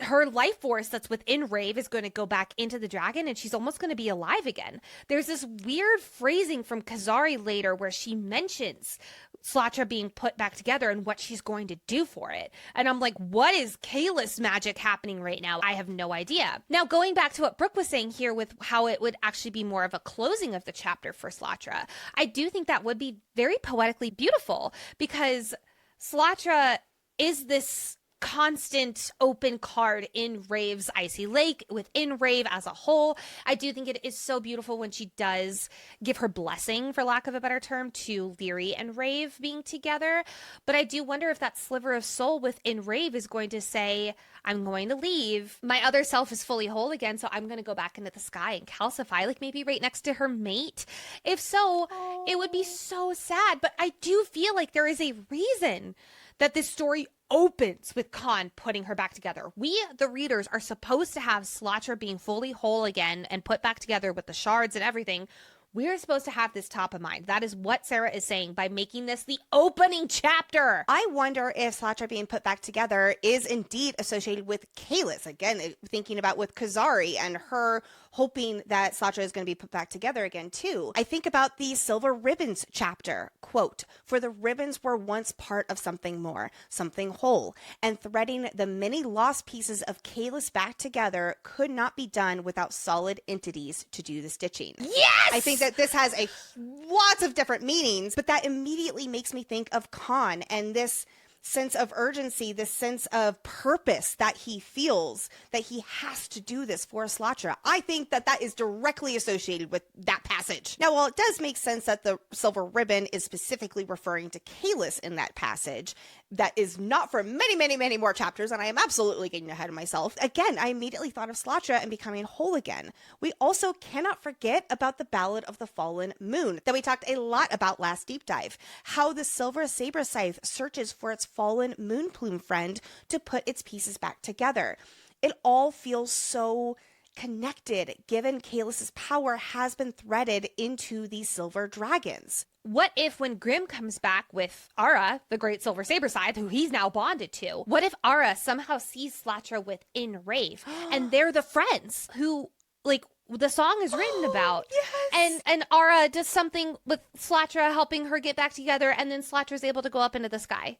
Speaker 1: her life force that's within Raeve is going to go back into the dragon and she's almost going to be alive again. There's this weird phrasing from Kyzari later where she mentions Slatra being put back together and what she's going to do for it. And I'm like, what is Kalis magic happening right now? I have no idea. Now, going back to what Brooke was saying here with how it would actually be more of a closing of the chapter for Slatra, I do think that would be very poetically beautiful because Slatra is this constant open card in Rave's icy lake, within Raeve as a whole. I do think it is so beautiful when she does give her blessing, for lack of a better term, to Lyri and Raeve being together. But I do wonder if that sliver of soul within Raeve is going to say, I'm going to leave. My other self is fully whole again, so I'm going to go back into the sky and calcify, like maybe right next to her mate. If so, it would be so sad. But I do feel like there is a reason that this story opens with Kaan putting her back together. We, the readers, are supposed to have Slatra being fully whole again and put back together with the shards and everything. We're supposed to have this top of mind. That is what Sarah is saying by making this the opening chapter.
Speaker 2: I wonder if Slatra being put back together is indeed associated with Kalis. Again, thinking about with Kyzari and her hoping that Slatra is going to be put back together again too. I think about the Silver Ribbons chapter, quote, "For the ribbons were once part of something more, something whole, and threading the many lost pieces of Kalis back together could not be done without solid entities to do the stitching."
Speaker 1: Yes!
Speaker 2: I think that this has lots of different meanings, but that immediately makes me think of Kaan and this sense of urgency, this sense of purpose that he feels that he has to do this for Slatra. I think that that is directly associated with that passage. Now, while it does make sense that the silver ribbon is specifically referring to Kalis in that passage, that is not for many, many, many more chapters, and I am absolutely getting ahead of myself. Again, I immediately thought of Slatra and becoming whole again. We also cannot forget about the Ballad of the Fallen Moon that we talked a lot about last deep dive. How the silver saber scythe searches for its fallen moon plume friend to put its pieces back together. It all feels so connected, given Kalis's power has been threaded into these silver dragons.
Speaker 1: What if when Grimm comes back with Ara, the great Silver Saber Scythe, who he's now bonded to, what if Ara somehow sees Slatra within Raeve and they're the friends who, like, the song is written about?
Speaker 2: Yes.
Speaker 1: And Ara does something with Slatra helping her get back together, and then Slatra's able to go up into the sky.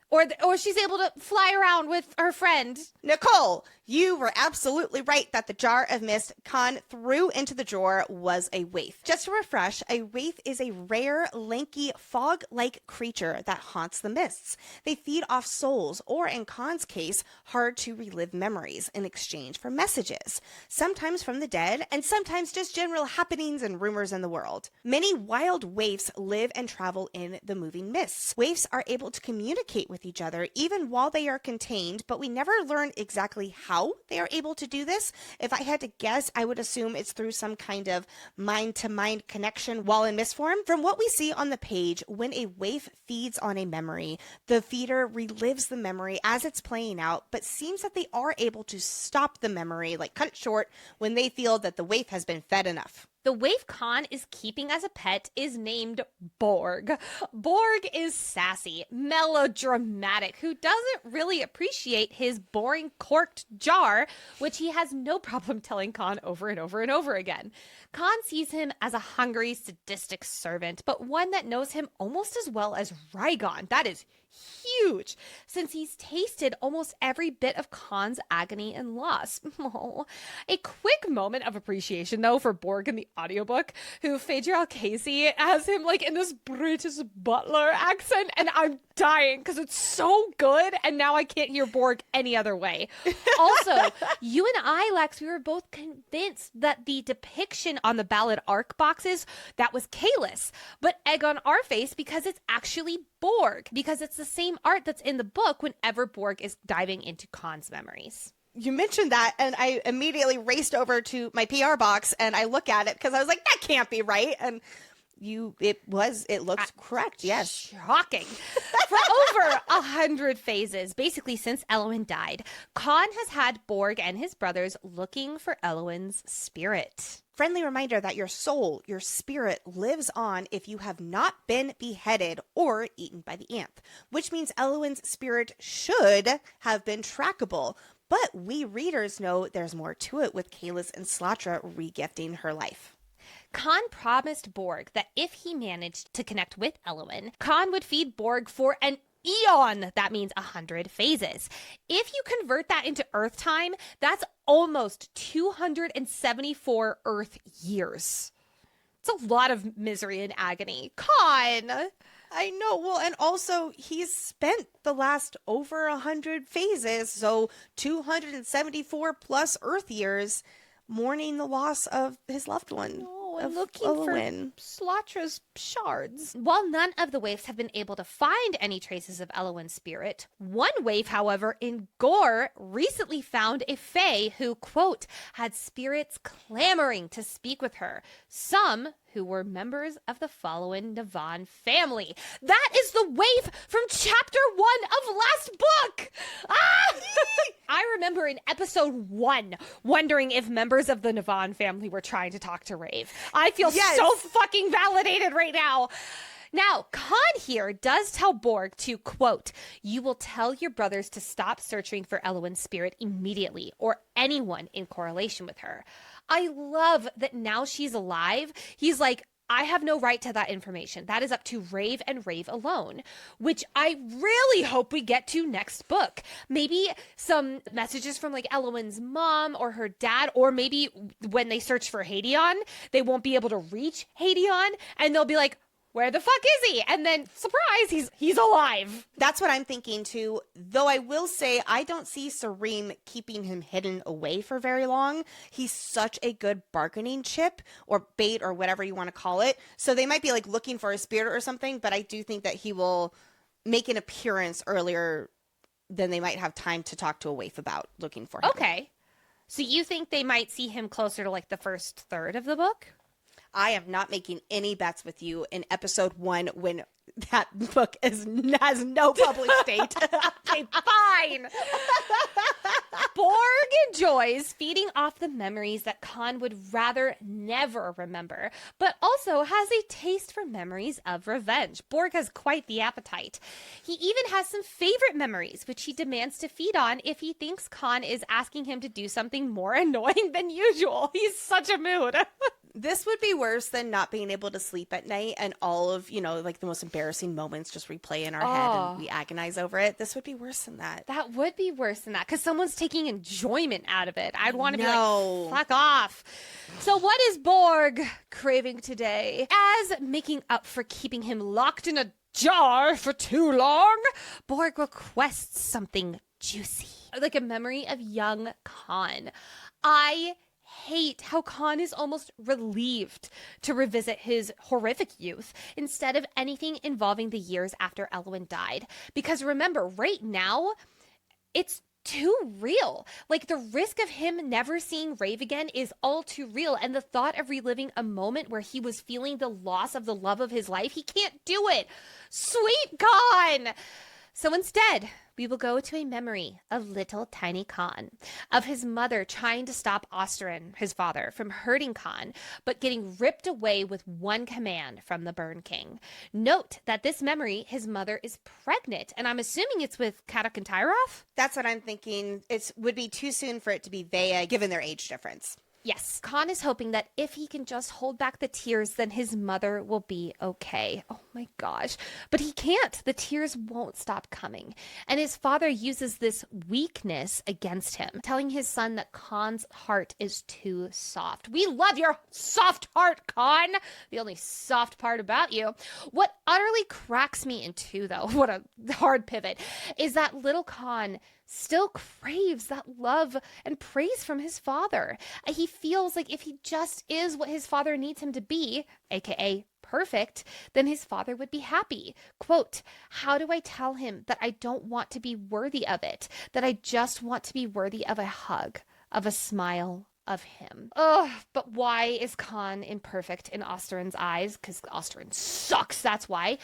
Speaker 1: Or she's able to fly around with her friend.
Speaker 2: Nicole, you were absolutely right that the jar of mist Kaan threw into the drawer was a waif. Just to refresh, a waif is a rare, lanky, fog-like creature that haunts the mists. They feed off souls, or in Kaan's case, hard to relive memories in exchange for messages, sometimes from the dead, and sometimes just general happenings and rumors in the world. Many wild waifs live and travel in the moving mists. Waifs are able to communicate with each other even while they are contained, but we never learn exactly how they are able to do this. If I had to guess, I would assume it's through some kind of mind-to-mind connection while in mist form. From what we see on the page, when a waif feeds on a memory, the feeder relives the memory as it's playing out, but seems that they are able to stop the memory, like cut it short, when they feel that the waif has been fed enough.
Speaker 1: The waif Kaan is keeping as a pet is named Borg. Borg is sassy, melodramatic, who doesn't really appreciate his boring corked jar, which he has no problem telling Kaan over and over and over again. Kaan sees him as a hungry, sadistic servant, but one that knows him almost as well as Rygon. That is huge, since he's tasted almost every bit of Kaan's agony and loss. Oh. A quick moment of appreciation, though, for Borg in the audiobook, who Phaedra Casey has him like in this British butler accent, and I'm dying because it's so good, and now I can't hear Borg any other way. Also, you and I, Lex, we were both convinced that the depiction on the Ballad arc boxes, that was Kalis, but egg on our face because it's actually Borg, because it's the same art that's in the book whenever Borg is diving into Kaan's memories.
Speaker 2: You mentioned that, and I immediately raced over to my PR box, and I look at it because I was like, that can't be right. And it looked correct. Yes.
Speaker 1: Shocking. For over 100 phases, basically since Elluin died, Kaan has had Borg and his brothers looking for Elluin's spirit.
Speaker 2: Friendly reminder that your soul, your spirit, lives on if you have not been beheaded or eaten by the Anth, which means Elluin's spirit should have been trackable. But we readers know there's more to it with Kalis and Slatra regifting her life.
Speaker 1: Kaan promised Borg that if he managed to connect with Elluin, Kaan would feed Borg for an eon. That means 100 phases. If you convert that into Earth time, that's almost 274 Earth years. It's a lot of misery and agony. Kaan!
Speaker 2: I know. Well, and also he's spent the last over 100 phases, so 274 plus Earth years, mourning the loss of his loved one.
Speaker 1: And looking
Speaker 2: Elluin.
Speaker 1: for Slatra's shards. While none of the waifs have been able to find any traces of Elluin's spirit, one waif, however, in Gore, recently found a fae who, quote, had spirits clamoring to speak with her. Some who were members of the following Navan family. That is the waif from chapter 1 of last book! Ah! I remember in episode 1 wondering if members of the Navan family were trying to talk to Raeve. I feel so fucking validated right now. Now, Kaan here does tell Borg to, quote, you will tell your brothers to stop searching for Elluin's spirit immediately, or anyone in correlation with her. I love that now she's alive. He's like, I have no right to that information. That is up to Raeve and Raeve alone, which I really hope we get to next book. Maybe some messages from like Elluin's mom or her dad, or maybe when they search for Hadeon, they won't be able to reach Hadeon, and they'll be like, where the fuck is he? And then, surprise, he's alive.
Speaker 2: That's what I'm thinking too. Though I will say, I don't see Serene keeping him hidden away for very long. He's such a good bargaining chip or bait or whatever you want to call it. So they might be like looking for a spirit or something, but I do think that he will make an appearance earlier than they might have time to talk to a waif about looking for him.
Speaker 1: Okay. So you think they might see him closer to like the first third of the book?
Speaker 2: I am not making any bets with you in episode 1 when that book has no published date.
Speaker 1: Okay, fine. Borg enjoys feeding off the memories that Kaan would rather never remember, but also has a taste for memories of revenge. Borg has quite the appetite. He even has some favorite memories, which he demands to feed on if he thinks Kaan is asking him to do something more annoying than usual. He's such a mood.
Speaker 2: This would be worse than not being able to sleep at night and all of, like the most embarrassing moments just replay in our head and we agonize over it. This would be worse than that.
Speaker 1: That would be worse than that because someone's taking enjoyment out of it. I'd want to be
Speaker 2: No.
Speaker 1: like, fuck off. So what is Borg craving today? As making up for keeping him locked in a jar for too long, Borg requests something juicy, like a memory of young Kaan. I hate how Kaan is almost relieved to revisit his horrific youth instead of anything involving the years after Elluin died. Because remember, right now, it's too real. Like, the risk of him never seeing Raeve again is all too real. And the thought of reliving a moment where he was feeling the loss of the love of his life, he can't do it. Sweet Kaan! So instead, we will go to a memory of little tiny Kaan, of his mother trying to stop Osterin, his father, from hurting Kaan, but getting ripped away with one command from the Burn King. Note that this memory, his mother is pregnant, and I'm assuming it's with Karak and Tyroth?
Speaker 2: That's what I'm thinking. It would be too soon for it to be Veya, given their age difference.
Speaker 1: Yes, Kaan is hoping that if he can just hold back the tears, then his mother will be okay. Oh my gosh. But he can't. The tears won't stop coming. And his father uses this weakness against him, telling his son that Kaan's heart is too soft. We love your soft heart, Kaan. The only soft part about you. What utterly cracks me in two, though, what a hard pivot, is that little Kaan still craves that love and praise from his father. He feels like if he just is what his father needs him to be, aka perfect, then his father would be happy. Quote, how do I tell him that I don't want to be worthy of it, that I just want to be worthy of a hug, of a smile, of him? Ugh, but why is Kaan imperfect in Osterin's eyes? Because Osterin sucks, that's why.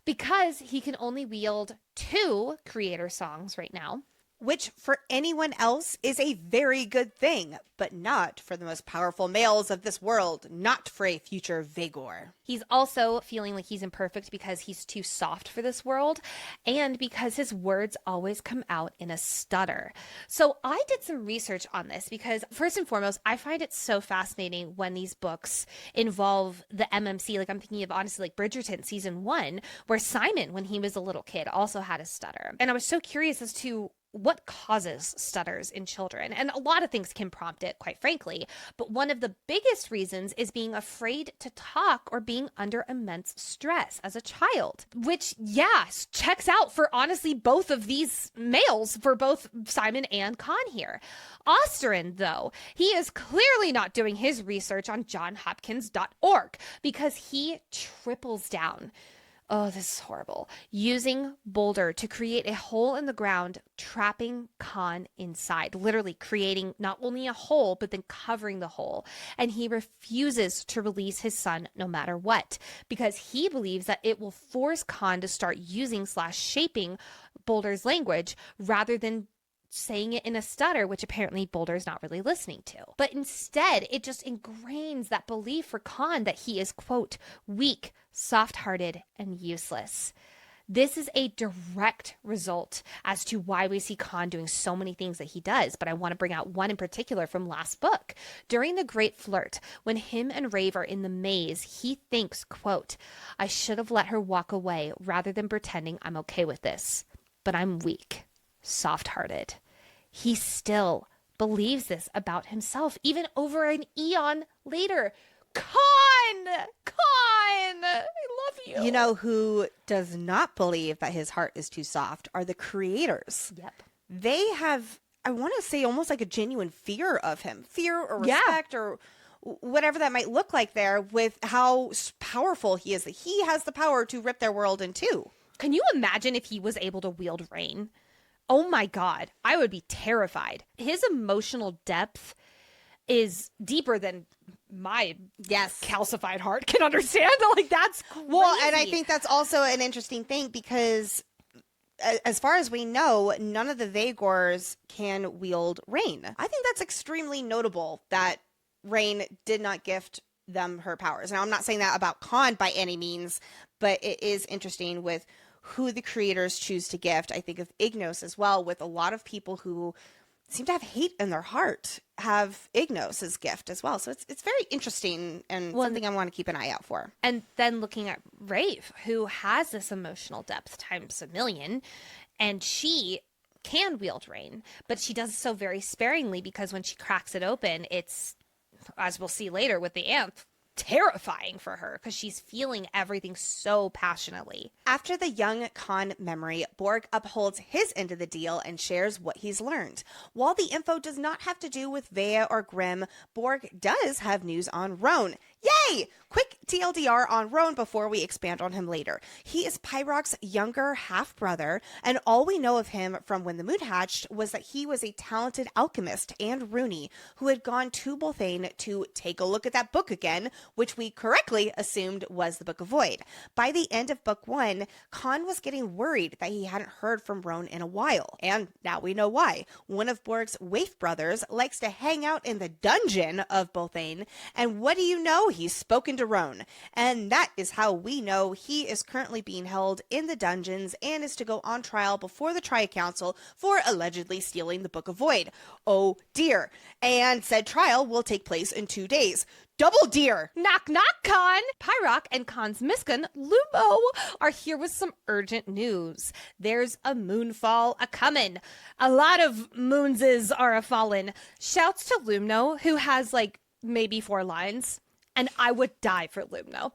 Speaker 1: Because he can only wield 2 creator songs right now.
Speaker 2: Which, for anyone else, is a very good thing, but not for the most powerful males of this world, not for a future Vhagar.
Speaker 1: He's also feeling like he's imperfect because he's too soft for this world, and because his words always come out in a stutter. So I did some research on this because, first and foremost, I find it so fascinating when these books involve the MMC. Like, I'm thinking of, honestly, like Bridgerton season 1, where Simon, when he was a little kid, also had a stutter. And I was so curious as to what causes stutters in children. And a lot of things can prompt it, quite frankly. But one of the biggest reasons is being afraid to talk or being under immense stress as a child. Which, yes, checks out for honestly both of these males, for both Simon and Kaan here. Osterin, though, he is clearly not doing his research on johnhopkins.org because he triples down. Oh, this is horrible. Using Boulder to create a hole in the ground, trapping Kaan inside, literally creating not only a hole, but then covering the hole. And he refuses to release his son no matter what, because he believes that it will force Kaan to start using / shaping Boulder's language rather than saying it in a stutter, which apparently Boulder's not really listening to. But instead, it just ingrains that belief for Kaan that he is, quote, weak, soft-hearted, and useless. This is a direct result as to why we see Kaan doing so many things that he does, but I want to bring out one in particular from last book. During the Great Flirt, when him and Raeve are in the maze, he thinks, quote, I should have let her walk away rather than pretending I'm okay with this, but I'm weak, soft-hearted. He still believes this about himself, even over an eon later. Kaan! Kaan! I love you.
Speaker 2: You know who does not believe that his heart is too soft are the creators.
Speaker 1: Yep.
Speaker 2: They have, I want to say, almost like a genuine fear of him. Fear or respect or whatever that might look like there with how powerful he is. That he has the power to rip their world in two.
Speaker 1: Can you imagine if he was able to wield rain? Oh my God, I would be terrified. His emotional depth is deeper than my
Speaker 2: Yes.
Speaker 1: calcified heart can understand. Like, that's crazy.
Speaker 2: Well, and I think that's also an interesting thing because as far as we know, none of the Vhaegors can wield rain. I think that's extremely notable that Rain did not gift them her powers. Now, I'm not saying that about Kaan by any means, but it is interesting with who the creators choose to gift. I think of Ignos as well, with a lot of people who seem to have hate in their heart have Ignos' gift as well. So it's very interesting and something I want to keep an eye out for.
Speaker 1: And then looking at Raeve, who has this emotional depth times a million, and she can wield rain, but she does so very sparingly because when she cracks it open, it's, as we'll see later with the Amph, terrifying for her because she's feeling everything so passionately.
Speaker 2: After the young Kaan memory, Borg upholds his end of the deal and shares what he's learned. While the info does not have to do with Veya or Grimm, Borg does have news on Roan. Yay! Quick TLDR on Roan before we expand on him later. He is Pyrock's younger half-brother, and all we know of him from when the moon hatched was that he was a talented alchemist and Rooney who had gone to Bolthane to take a look at that book again, which we correctly assumed was the Book of Voyd. By the end of book 1, Kaan was getting worried that he hadn't heard from Roan in a while, and now we know why. One of Borg's waif brothers likes to hang out in the dungeon of Bolthane, and what do you know? He's spoken to Roan, and that is how we know he is currently being held in the dungeons and is to go on trial before the Tri-Council for allegedly stealing the Book of Voyd. Oh dear. And said trial will take place in 2 days. Double dear.
Speaker 1: Knock, knock, Kaan. Pyrock and Kaan's Miskin, Lumo, are here with some urgent news. There's a moonfall a-comin'. A lot of moonses are a-fallen. Shouts to Lumno, who has, like, maybe 4 lines. And I would die for Lumno.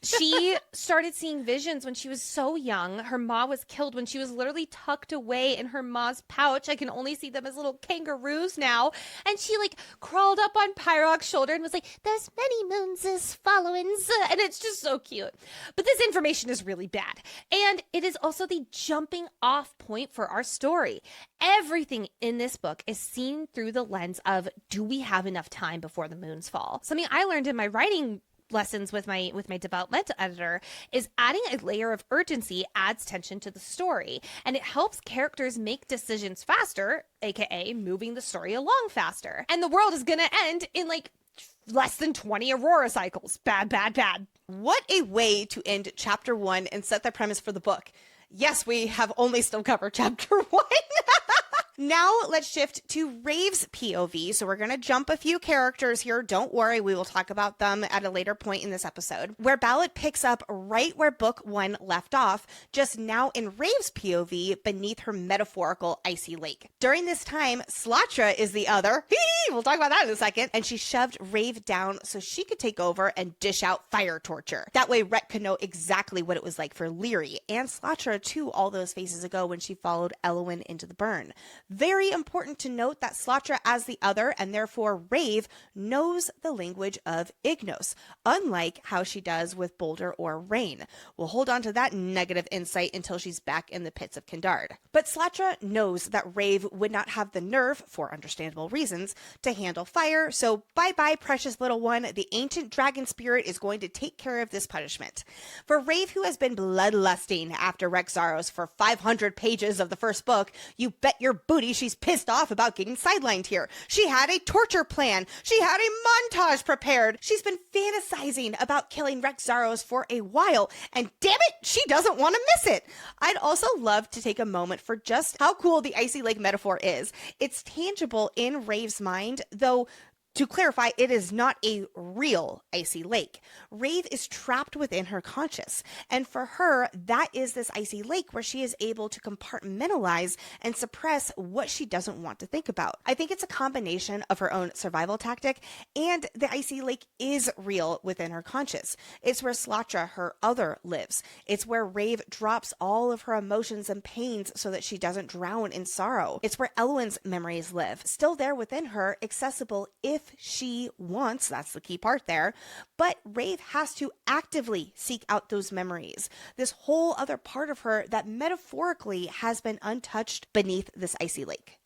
Speaker 1: She started seeing visions when she was so young. Her ma was killed when she was literally tucked away in her ma's pouch. I can only see them as little kangaroos now. And she, like, crawled up on Pyrock's shoulder and was like, there's many moons' followings. And it's just so cute. But this information is really bad. And it is also the jumping off point for our story. Everything in this book is seen through the lens of, do we have enough time before the moons fall? Something I learned in my writing lessons with my developmental editor is adding a layer of urgency adds tension to the story, and it helps characters make decisions faster, aka moving the story along faster. And the world is gonna end in like less than 20 Aurora cycles. Bad, bad, bad.
Speaker 2: What a way to end chapter 1 and set the premise for the book. Yes, we have only still covered chapter 1. Now let's shift to Rave's POV. So we're going to jump a few characters here. Don't worry, we will talk about them at a later point in this episode, where Ballad picks up right where book 1 left off, just now in Rave's POV beneath her metaphorical icy lake. During this time, Slatra is the other. We'll talk about that in a second. And she shoved Raeve down so she could take over and dish out fire torture. That way Rhett could know exactly what it was like for Lyri and Slatra too all those phases ago when she followed Elluin into the burn. Very important to note that Slatra as the other, and therefore Raeve, knows the language of Ignos, unlike how she does with Boulder or Rain. We'll hold on to that negative insight until she's back in the pits of Kindard. But Slatra knows that Raeve would not have the nerve, for understandable reasons, to handle fire, so bye-bye, precious little one. The ancient dragon spirit is going to take care of this punishment. For Raeve, who has been bloodlusting after Rexaros for 500 pages of the first book, you bet your booty she's pissed off about getting sidelined here. She had a torture plan. She had a montage prepared. She's been fantasizing about killing Rexaros for a while, and damn it, she doesn't want to miss it. I'd also love to take a moment for just how cool the icy lake metaphor is. It's tangible in Rave's mind, though to clarify, it is not a real icy lake. Raeve is trapped within her conscious, and for her, that is this icy lake where she is able to compartmentalize and suppress what she doesn't want to think about. I think it's a combination of her own survival tactic, and the icy lake is real within her conscious. It's where Slatra, her other, lives. It's where Raeve drops all of her emotions and pains so that she doesn't drown in sorrow. It's where Elluin's memories live, still there within her, accessible if she wants. That's the key part there. But Raeve has to actively seek out those memories. This whole other part of her that metaphorically has been untouched beneath this icy lake.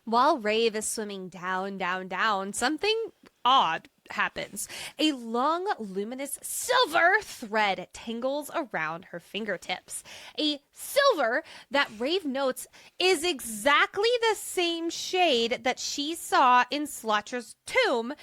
Speaker 1: While Raeve is swimming down, down, down, something odd happens. A long, luminous silver thread tangles around her fingertips. A silver that Raeve notes is exactly the same shade that she saw in Slotra's tomb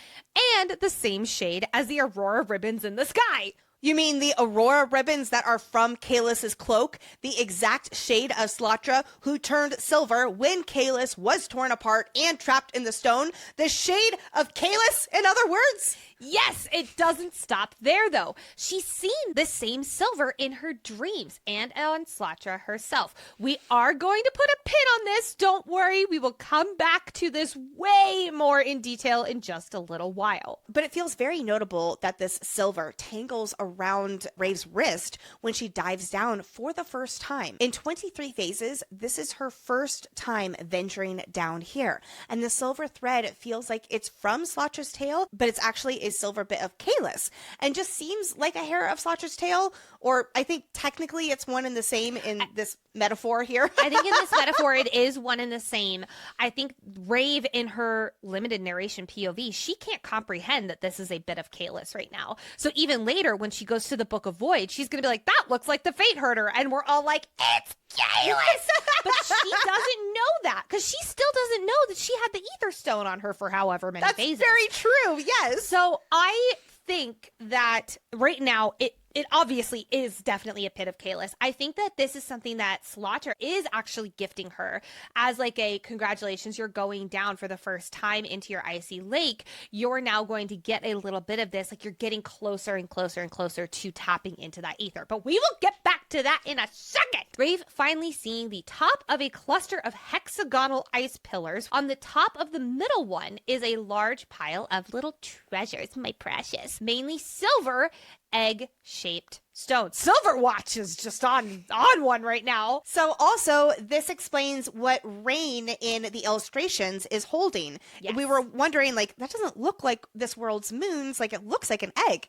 Speaker 1: and the same shade as the aurora ribbons in the sky.
Speaker 2: You mean the aurora ribbons that are from Kaelus's cloak, the exact shade of Slotra, who turned silver when Kaelus was torn apart and trapped in the stone? The shade of Kaelus, in other words?
Speaker 1: Yes, it doesn't stop there, though. She's seen the same silver in her dreams and on Slotra herself. We are going to put a pin on this. Don't worry. We will come back to this way more in detail in just a little while.
Speaker 2: But it feels very notable that this silver tangles around Rave's wrist when she dives down for the first time. In 23 phases, this is her first time venturing down here. And the silver thread feels like it's from Slotra's tail, but it's actually a silver bit of Kaelus, and just seems like a hair of Slotra's tail, or I think technically it's one and the same in this metaphor here.
Speaker 1: I think in this metaphor it is one and the same. I think Raeve, in her limited narration POV, she can't comprehend that this is a bit of Kaelus right now. So even later when she goes to the Book of Voyd, she's going to be like, that looks like the Fate Herder, and we're all like, it's Kaelus! But she doesn't know that, because she still doesn't know that she had the Ether Stone on her for however many phases.
Speaker 2: That's very true, yes.
Speaker 1: So I think that right now it obviously is definitely a pit of Kaelus. I think that this is something that Slotra is actually gifting her as like a congratulations, you're going down for the first time into your icy lake. You're now going to get a little bit of this, like you're getting closer and closer and closer to tapping into that ether. But we will get back to that in a second. Raeve finally seeing the top of a cluster of hexagonal ice pillars. On the top of the middle one is a large pile of little treasures, my precious, mainly silver egg-shaped stones. Silver Watch is just on one right now.
Speaker 2: So also, this explains what Rain in the illustrations is holding.
Speaker 1: Yes.
Speaker 2: We were wondering, like, that doesn't look like this world's moons. Like, it looks like an egg.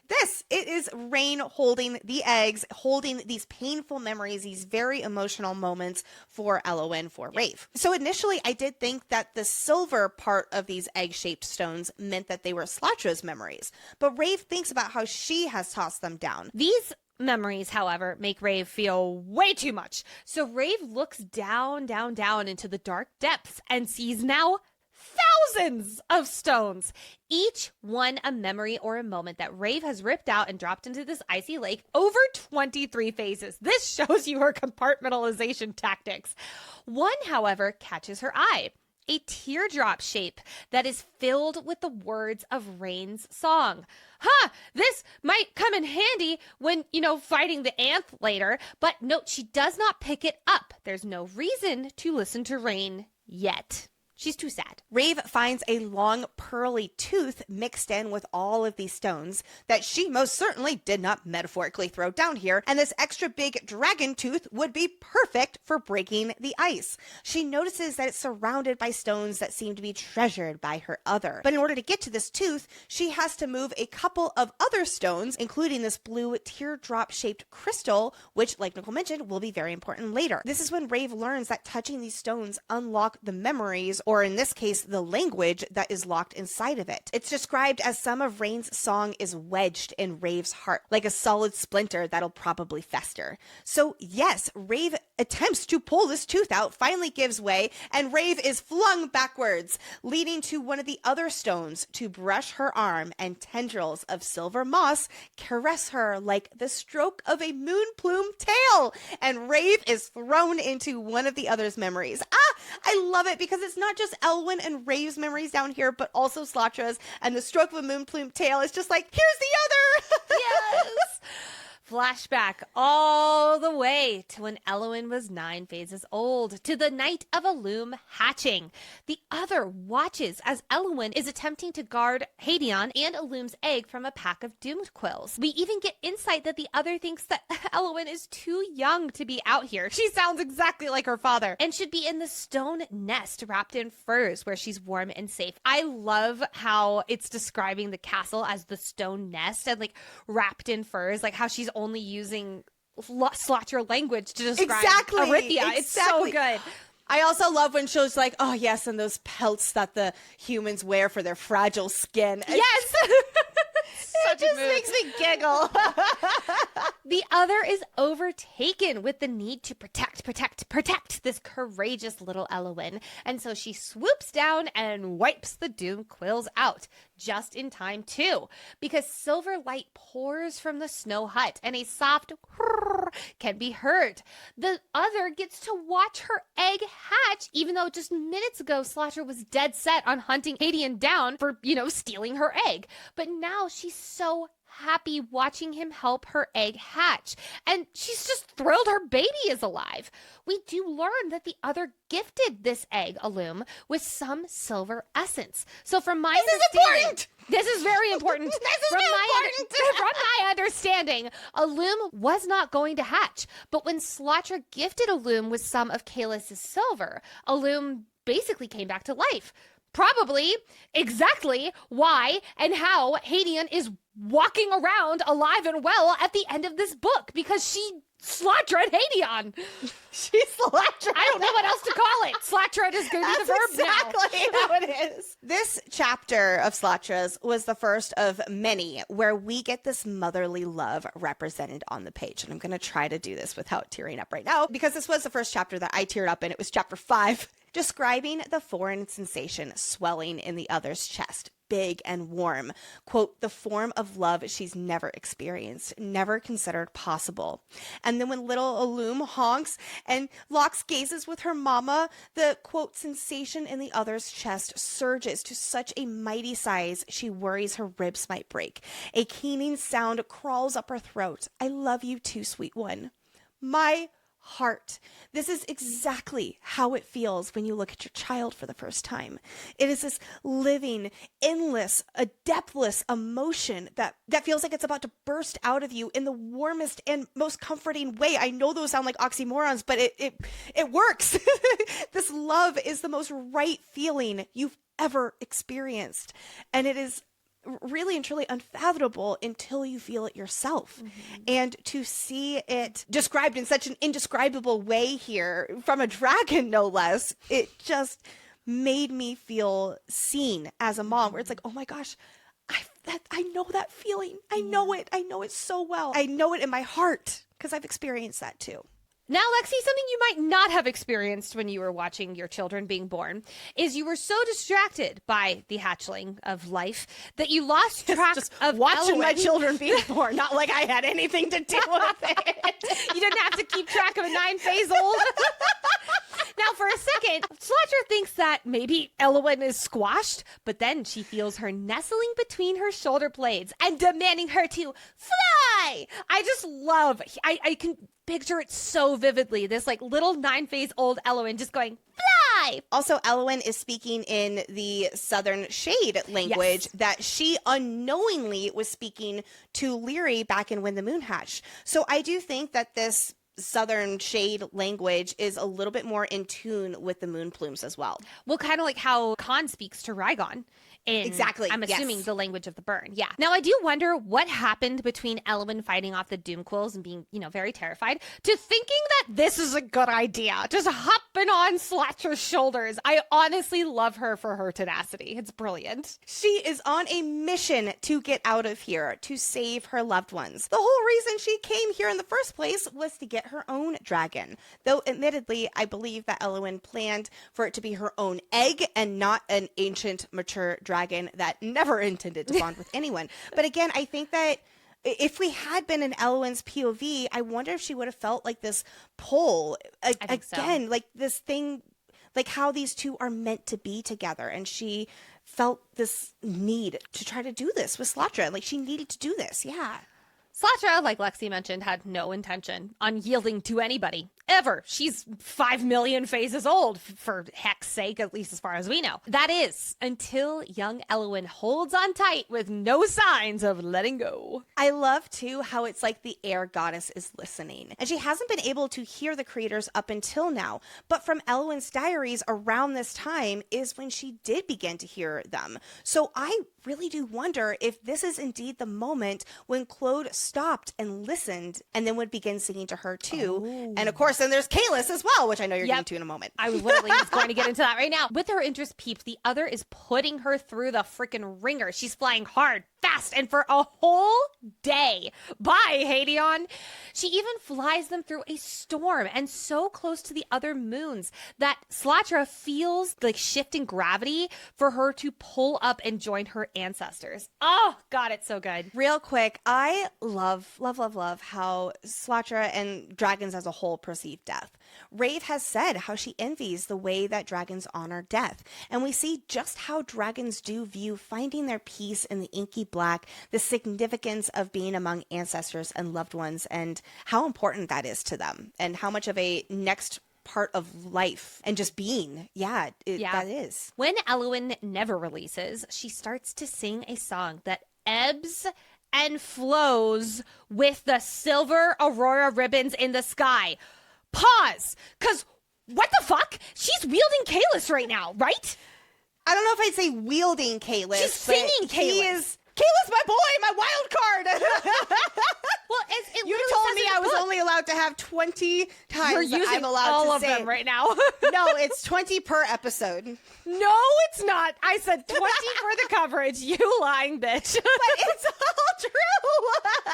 Speaker 2: It is Rain holding the eggs, holding these painful memories, these very emotional moments for Elluin, for Raeve. So initially, I did think that the silver part of these egg-shaped stones meant that they were Slotra's memories. But Raeve thinks about how she has tossed them down.
Speaker 1: These memories, however, make Raeve feel way too much. So Raeve looks down into the dark depths and sees now thousands of stones, each one a memory or a moment that Raeve has ripped out and dropped into this icy lake over 23 phases. This shows you her compartmentalization tactics. One, however, catches her eye. A teardrop shape that is filled with the words of Rain's song. This might come in handy when, fighting the Anth later, but note she does not pick it up. There's no reason to listen to Rain yet. She's too sad.
Speaker 2: Raeve finds a long pearly tooth mixed in with all of these stones that she most certainly did not metaphorically throw down here, and this extra big dragon tooth would be perfect for breaking the ice. She notices that it's surrounded by stones that seem to be treasured by her other. But in order to get to this tooth, she has to move a couple of other stones, including this blue teardrop-shaped crystal, which, like Nicole mentioned, will be very important later. This is when Raeve learns that touching these stones unlock the memories, or in this case, the language that is locked inside of it. It's described as some of Rain's song is wedged in Rave's heart, like a solid splinter that'll probably fester. So yes, Raeve attempts to pull this tooth out, finally gives way, and Raeve is flung backwards, leading to one of the other stones to brush her arm, and tendrils of silver moss caress her like the stroke of a moon plume tail, and Raeve is thrown into one of the other's memories. I love it because it's not just Elluin and Rave's memories down here, but also Slotra's, and the stroke of a moon plume tail is just like, here's the other!
Speaker 1: Yes! Flashback all the way to when Elluin was 9 phases old, to the night of Elluin hatching. The other watches as Elluin is attempting to guard Hadeon and Elluin's egg from a pack of doomed quills. We even get insight that the other thinks that Elluin is too young to be out here. She sounds exactly like her father, and should be in the stone nest wrapped in furs where she's warm and safe. I love how it's describing the castle as the stone nest and like wrapped in furs, like how she's only using Slotra language to describe Arithia. It's so good.
Speaker 2: I also love when shows like, oh yes, and those pelts that the humans wear for their fragile skin.
Speaker 1: Yes! Such
Speaker 2: it
Speaker 1: a
Speaker 2: just
Speaker 1: mood.
Speaker 2: makes me giggle.
Speaker 1: The other is overtaken with the need to protect this courageous little Elluin. And so she swoops down and wipes the doom quills out. Just in time, too, because silver light pours from the snow hut and a soft whirr can be heard. The other gets to watch her egg hatch, even though just minutes ago Slatra was dead set on hunting Hadian down for, stealing her egg. But now she's so happy watching him help her egg hatch. And she's just thrilled her baby is alive. We do learn that the other gifted this egg, Elluin, with some silver essence. So from my understanding... This is very important. From my understanding, Elluin was not going to hatch. But when Slatra gifted Elluin with some of Kaelus's silver, Elluin basically came back to life. Probably exactly why and how Hadian is walking around alive and well at the end of this book, because she Slatra Hadian.
Speaker 2: She's Slatra.
Speaker 1: I don't know what else to call it. Slatra is going to be the verb
Speaker 2: exactly
Speaker 1: now.
Speaker 2: how it is. This chapter of Slatra's was the first of many where we get this motherly love represented on the page. And I'm going to try to do this without tearing up right now, because this was the first chapter that I teared up in. It was chapter 5, describing the foreign sensation swelling in the other's chest. Big and warm. Quote, the form of love she's never experienced, never considered possible. And then when little Elluin honks and locks gazes with her mama, the, quote, sensation in the other's chest surges to such a mighty size she worries her ribs might break. A keening sound crawls up her throat. I love you too, sweet one. My heart. This is exactly how it feels when you look at your child for the first time. It is this living, endless, a depthless emotion that feels like it's about to burst out of you in the warmest and most comforting way. I know those sound like oxymorons, but it works. This love is the most right feeling you've ever experienced. And it is really and truly unfathomable until you feel it yourself. Mm-hmm. And to see it described in such an indescribable way here from a dragon, no less, it just made me feel seen as a mom, where it's like, oh my gosh, I know that feeling. I know it. I know it so well. I know it in my heart because I've experienced that too.
Speaker 1: Now, Lexi, something you might not have experienced when you were watching your children being born is you were so distracted by the hatchling of life that you lost track of
Speaker 2: watching
Speaker 1: Elluin.
Speaker 2: my children being born. Not like I had anything to do with it.
Speaker 1: You didn't have to keep track of a 9-phase-old. Now, for a second, Slatra thinks that maybe Elluin is squashed, but then she feels her nestling between her shoulder blades and demanding her to fly. I just love, I can picture it so vividly. This like little 9-phase-old Elluin just going, fly.
Speaker 2: Also, Elluin is speaking in the Southern Shade language that she unknowingly was speaking to Lyri back in When the Moon Hatched. So I do think that this Southern Shade language is a little bit more in tune with the moon plumes as well.
Speaker 1: Well, kind of like how Kaan speaks to Raygon.
Speaker 2: Exactly.
Speaker 1: I'm assuming the language of the burn. Yeah. Now, I do wonder what happened between Elluin fighting off the doom quills and being, very terrified, to thinking that this is a good idea. Just hopping on Slatra's shoulders. I honestly love her for her tenacity. It's brilliant.
Speaker 2: She is on a mission to get out of here, to save her loved ones. The whole reason she came here in the first place was to get her own dragon. Though, admittedly, I believe that Elluin planned for it to be her own egg and not an ancient, mature dragon that never intended to bond with anyone. But again, I think that if we had been in Elluin's POV, I wonder if she would have felt like this pull again, like this thing, like how these two are meant to be together. And she felt this need to try to do this with Slatra. Like she needed to do this. Yeah.
Speaker 1: Slatra, like Lexi mentioned, had no intention on yielding to anybody, ever. She's 5 million phases old, for heck's sake, at least as far as we know. That is, until young Elluin holds on tight with no signs of letting go.
Speaker 2: I love, too, how it's like the air goddess is listening. And she hasn't been able to hear the creators up until now, but from Elluin's diaries around this time is when she did begin to hear them. So I really do wonder if this is indeed the moment when Claude stopped and listened and then would begin singing to her too. Oh. And of course, then there's Kaelus as well, which I know you're getting to in a moment.
Speaker 1: I was literally just going to get into that right now. With her interest peaked, the other is putting her through the freaking ringer. She's flying hard, fast, fast and for a whole day. Bye, Hadeon. She even flies them through a storm and so close to the other moons that Slatra feels like shifting gravity for her to pull up and join her ancestors. Oh, God, it's so good.
Speaker 2: Real quick, I love how Slatra and dragons as a whole perceive death. Raeve has said how she envies the way that dragons honor death, and we see just how dragons do view finding their peace in the inky black, the significance of being among ancestors and loved ones, and how important that is to them, and how much of a next part of life and just being. That is.
Speaker 1: When Elluin never releases, she starts to sing a song that ebbs and flows with the silver aurora ribbons in the sky. Pause, because what the fuck? She's wielding Kalis right now, right?
Speaker 2: I don't know if I'd say wielding Kalis.
Speaker 1: She's singing Kalis.
Speaker 2: Kalis, my boy, my wild card.
Speaker 1: Well, it
Speaker 2: you told me I was only allowed to have 20 times.
Speaker 1: You're using
Speaker 2: I'm allowed
Speaker 1: all
Speaker 2: to
Speaker 1: of
Speaker 2: say
Speaker 1: them right now.
Speaker 2: No, it's 20 per episode.
Speaker 1: No, it's not. I said 20 for the coverage. You lying bitch.
Speaker 2: But it's all true.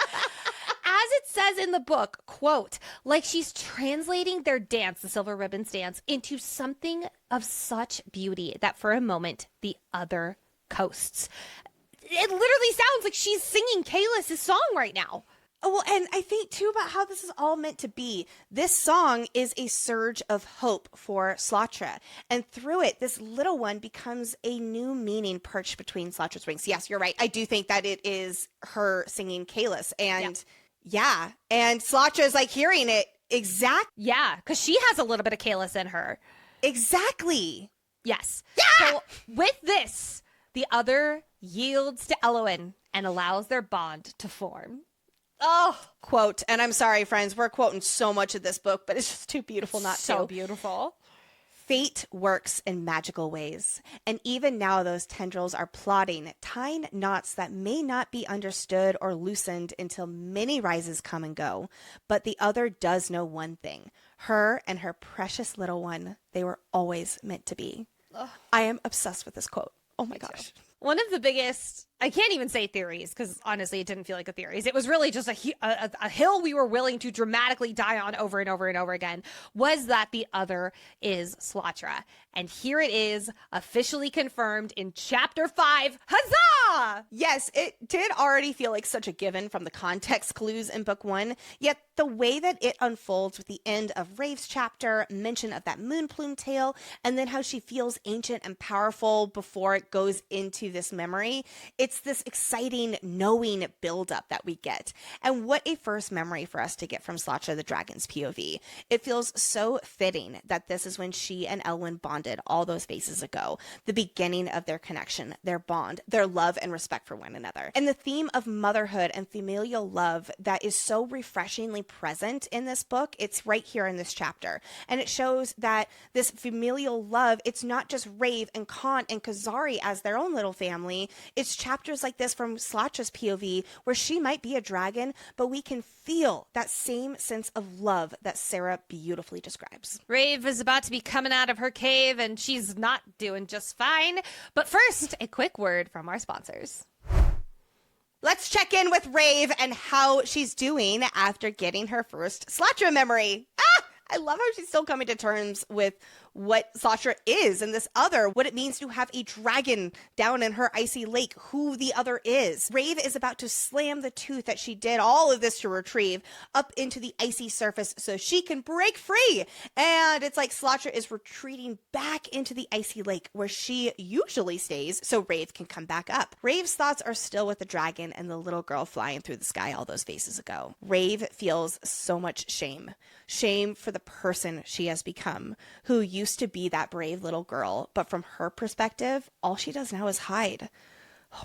Speaker 1: As it says in the book, quote, like she's translating their dance, the Silver Ribbons dance, into something of such beauty that for a moment the other coasts. It literally sounds like she's singing Kalis' song right now.
Speaker 2: Oh, well, and I think, too, about how this is all meant to be. This song is a surge of hope for Slatra. And through it, this little one becomes a new meaning perched between Slatra's wings. Yes, you're right. I do think that it is her singing Kalis. And and Slatra is like hearing it
Speaker 1: Yeah, because she has a little bit of Kalis in her.
Speaker 2: Exactly.
Speaker 1: Yes. Yeah! So with this, the other yields to Elluin and allows their bond to form.
Speaker 2: Oh, quote, and I'm sorry, friends, we're quoting so much of this book, but it's just too beautiful not to.
Speaker 1: So beautiful.
Speaker 2: Fate works in magical ways, and even now those tendrils are plotting, tying knots that may not be understood or loosened until many rises come and go. But the other does know one thing. Her and her precious little one, they were always meant to be. Ugh. I am obsessed with this quote. Oh my gosh.
Speaker 1: One of the biggest, I can't even say theories, because honestly, it didn't feel like a theory. It was really just a hill we were willing to dramatically die on over and over and over again, was that the other is Slatra. And here it is, officially confirmed in Chapter 5. Huzzah!
Speaker 2: Yes, it did already feel like such a given from the context clues in Book 1, yet the way that it unfolds with the end of Rave's chapter, mention of that moon plume tale, and then how she feels ancient and powerful before it goes into this memory, it's this exciting knowing buildup that we get. And what a first memory for us to get from Slatra the Dragon's POV. It feels so fitting that this is when she and Elluin bonded all those phases ago, the beginning of their connection, their bond, their love and respect for one another. And the theme of motherhood and familial love that is so refreshingly present in this book, it's right here in this chapter. And it shows that this familial love, it's not just Raeve and Kaan and Kyzari as their own little family. It's chapters like this from Slatra's POV where she might be a dragon, but we can feel that same sense of love that Sarah beautifully describes.
Speaker 1: Raeve is about to be coming out of her cave and she's not doing just fine. But first, a quick word from our sponsors.
Speaker 2: Let's check in with Raeve and how she's doing after getting her first Slatra memory. I love how she's still coming to terms with what Slatra is and this other, what it means to have a dragon down in her icy lake, who the other is. Raeve is about to slam the tooth that she did all of this to retrieve up into the icy surface so she can break free. And it's like Slatra is retreating back into the icy lake where she usually stays so Raeve can come back up. Rave's thoughts are still with the dragon and the little girl flying through the sky all those phases ago. Raeve feels so much shame. Shame for the person she has become, who used to be that brave little girl, but from her perspective, all she does now is hide.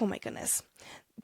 Speaker 2: Oh my goodness.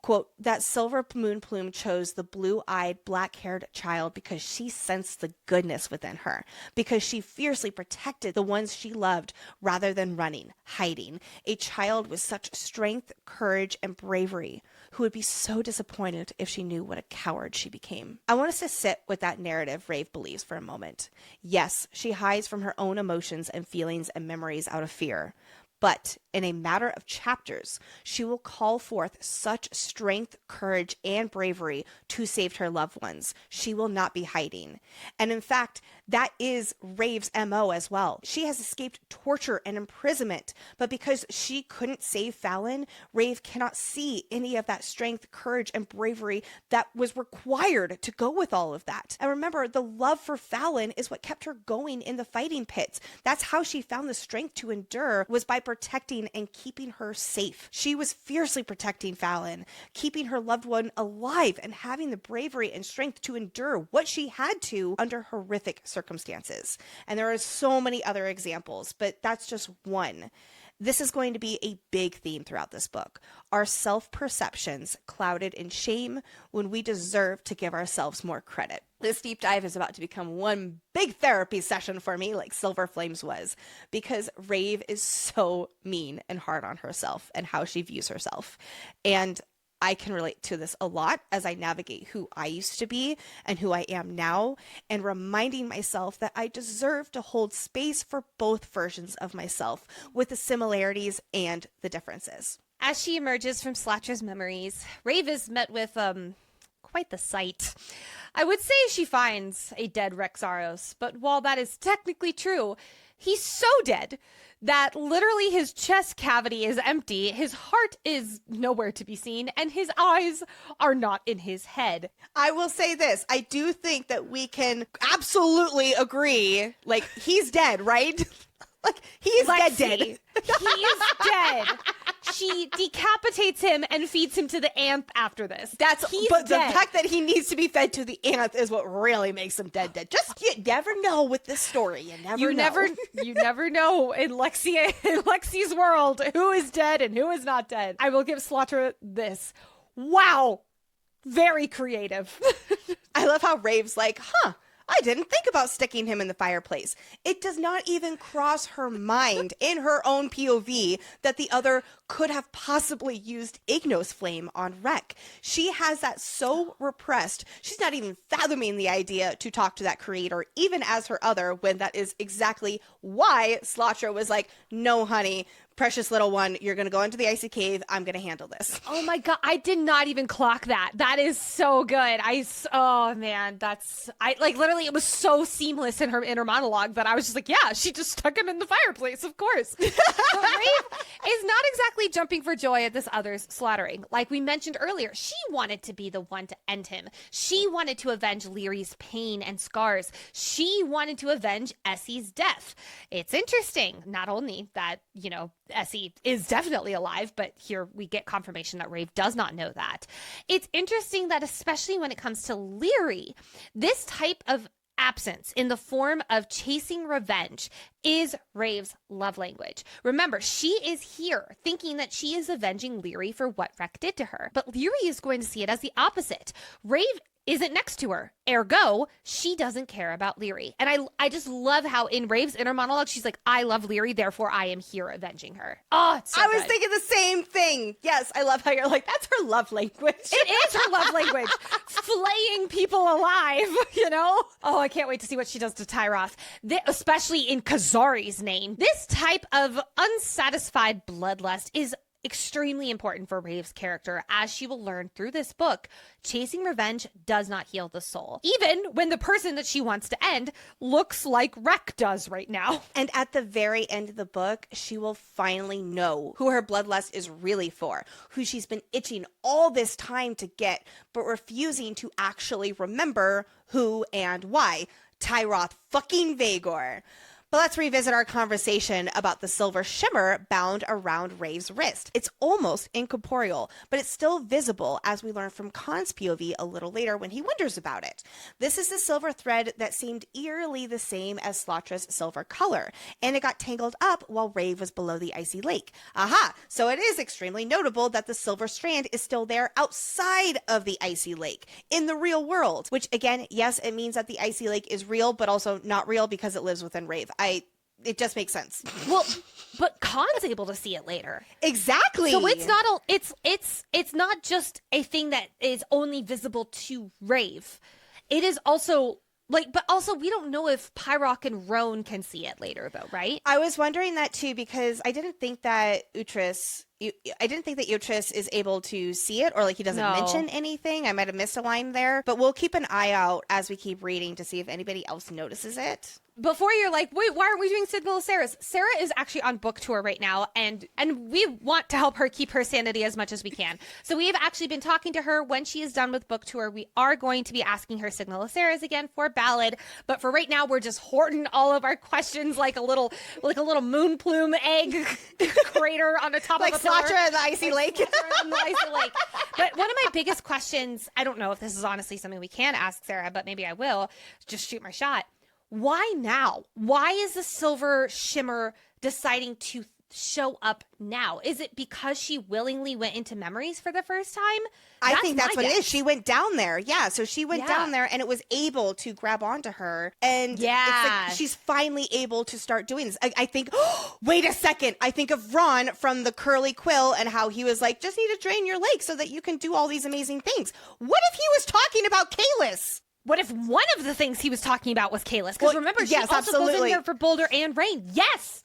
Speaker 2: Quote, that silver moon plume chose the blue-eyed, black-haired child because she sensed the goodness within her, because she fiercely protected the ones she loved rather than running, hiding. A child with such strength, courage, and bravery who would be so disappointed if she knew what a coward she became. I want us to sit with that narrative Raeve believes for a moment. Yes, she hides from her own emotions and feelings and memories out of fear. But in a matter of chapters, she will call forth such strength, courage, and bravery to save her loved ones. She will not be hiding. And in fact, that is Rave's MO as well. She has escaped torture and imprisonment, but because she couldn't save Fallon, Raeve cannot see any of that strength, courage, and bravery that was required to go with all of that. And remember, the love for Fallon is what kept her going in the fighting pits. That's how she found the strength to endure, was by protecting and keeping her safe. She was fiercely protecting Fallon, keeping her loved one alive, and having the bravery and strength to endure what she had to under horrific circumstances. And there are so many other examples, but that's just one. This is going to be a big theme throughout this book. Our self-perceptions clouded in shame when we deserve to give ourselves more credit. This deep dive is about to become one big therapy session for me, like Silver Flames was, because Raeve is so mean and hard on herself and how she views herself. And I can relate to this a lot as I navigate who I used to be and who I am now, and reminding myself that I deserve to hold space for both versions of myself with the similarities and the differences.
Speaker 1: As she emerges from Slatra's memories, Raeve is met with quite the sight. I would say she finds a dead Rexaros, but while that is technically true, he's so dead that literally his chest cavity is empty, his heart is nowhere to be seen, and his eyes are not in his head.
Speaker 2: I will say this. I do think that we can absolutely agree, like, he's dead, right? Like, he is dead.
Speaker 1: He is dead. She decapitates him and feeds him to the ant after this.
Speaker 2: But the fact that he needs to be fed to the ant is what really makes him dead. Just, you never know with this story. You never know in Lexi's world who is dead and who is not dead. I will give Slatra this. Wow. Very creative. I love how Rave's like, I didn't think about sticking him in the fireplace. It does not even cross her mind in her own POV that the other could have possibly used Ignos flame on Rek. She has that so repressed. She's not even fathoming the idea to talk to that creator, even as her other, when that is exactly why Slatra was like, no, honey, precious little one, you're going to go into the icy cave. I'm going to handle this.
Speaker 1: Oh my God. I did not even clock that. That is so good. Oh man, literally it was so seamless in her inner monologue that I was just like, yeah, she just stuck him in the fireplace, of course. But Raeve is not exactly jumping for joy at this other's slaughtering. Like we mentioned earlier, she wanted to be the one to end him. She wanted to avenge Lyri's pain and scars. She wanted to avenge Essie's death. It's interesting, not only that, Essie is definitely alive, but here we get confirmation that Raeve does not know that. It's interesting that especially when it comes to Lyri, this type of absence in the form of chasing revenge is Rave's love language. Remember, she is here thinking that she is avenging Lyri for what Rek did to her, but Lyri is going to see it as the opposite. Raeve isn't next to her. Ergo, she doesn't care about Lyri. And I just love how in Rave's inner monologue, she's like, I love Lyri, therefore I am here avenging her. Oh, it's so
Speaker 2: I was
Speaker 1: good.
Speaker 2: thinking the same thing. Yes, I love how you're like, that's her love language.
Speaker 1: It is her love language. Flaying people alive, Oh, I can't wait to see what she does to Tyroth, especially in Kyzari's name. This type of unsatisfied bloodlust is extremely important for Rave's character, as she will learn through this book. Chasing revenge does not heal the soul, even when the person that she wants to end looks like Rek does right now.
Speaker 2: And at the very end of the book, she will finally know who her bloodlust is really for, who she's been itching all this time to get, but refusing to actually remember who and why. Tyroth fucking Vhagar. But let's revisit our conversation about the silver shimmer bound around Rave's wrist. It's almost incorporeal, but it's still visible, as we learn from Kaan's POV a little later when he wonders about it. This is the silver thread that seemed eerily the same as Slatra's silver color, and it got tangled up while Raeve was below the icy lake. Aha! So it is extremely notable that the silver strand is still there outside of the icy lake, in the real world, which again, yes, it means that the icy lake is real, but also not real because it lives within Raeve. It just makes sense.
Speaker 1: Well, but Kaan's able to see it later.
Speaker 2: Exactly.
Speaker 1: So it's not just a thing that is only visible to Raeve. It is also But also we don't know if Pyrock and Roan can see it later though, right?
Speaker 2: I was wondering that too, because I didn't think that Utris is able to see it, or like he doesn't mention anything. I might have missed a line there, but we'll keep an eye out as we keep reading to see if anybody else notices it.
Speaker 1: Before you're like, wait, why aren't we doing Signal of Sarah's? Sarah is actually on book tour right now, and we want to help her keep her sanity as much as we can. So we have actually been talking to her. When she is done with book tour, we are going to be asking her Signal of Sarah's again for Ballad. But for right now, we're just hoarding all of our questions like a little moon plume egg crater on the top of a pillar.
Speaker 2: Like Slatra in the Icy Lake.
Speaker 1: But one of my biggest questions, I don't know if this is honestly something we can ask Sarah, but maybe I will just shoot my shot. Why now? Why is the Silver Shimmer deciding to show up now? Is it because she willingly went into memories for the first time?
Speaker 2: I think that's what it is. She went down there. Yeah. So she went down there and it was able to grab onto her. And it's like she's finally able to start doing this. I think, wait a second. I think of Ron from the Curly Quill and how he was like, just need to drain your lake so that you can do all these amazing things. What if he was talking about Kalis?
Speaker 1: What if one of the things he was talking about was Kalis? Because remember, she also goes in there for Boulder and Rain. Yes.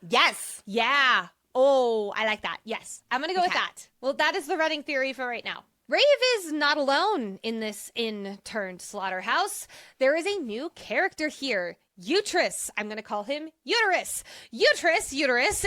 Speaker 2: Yes.
Speaker 1: Yeah. Oh, I like that. Yes. I'm going to go with that. Well, that is the running theory for right now. Raeve is not alone in this in-turned slaughterhouse. There is a new character here. Utris. I'm going to call him Uterus. Uterus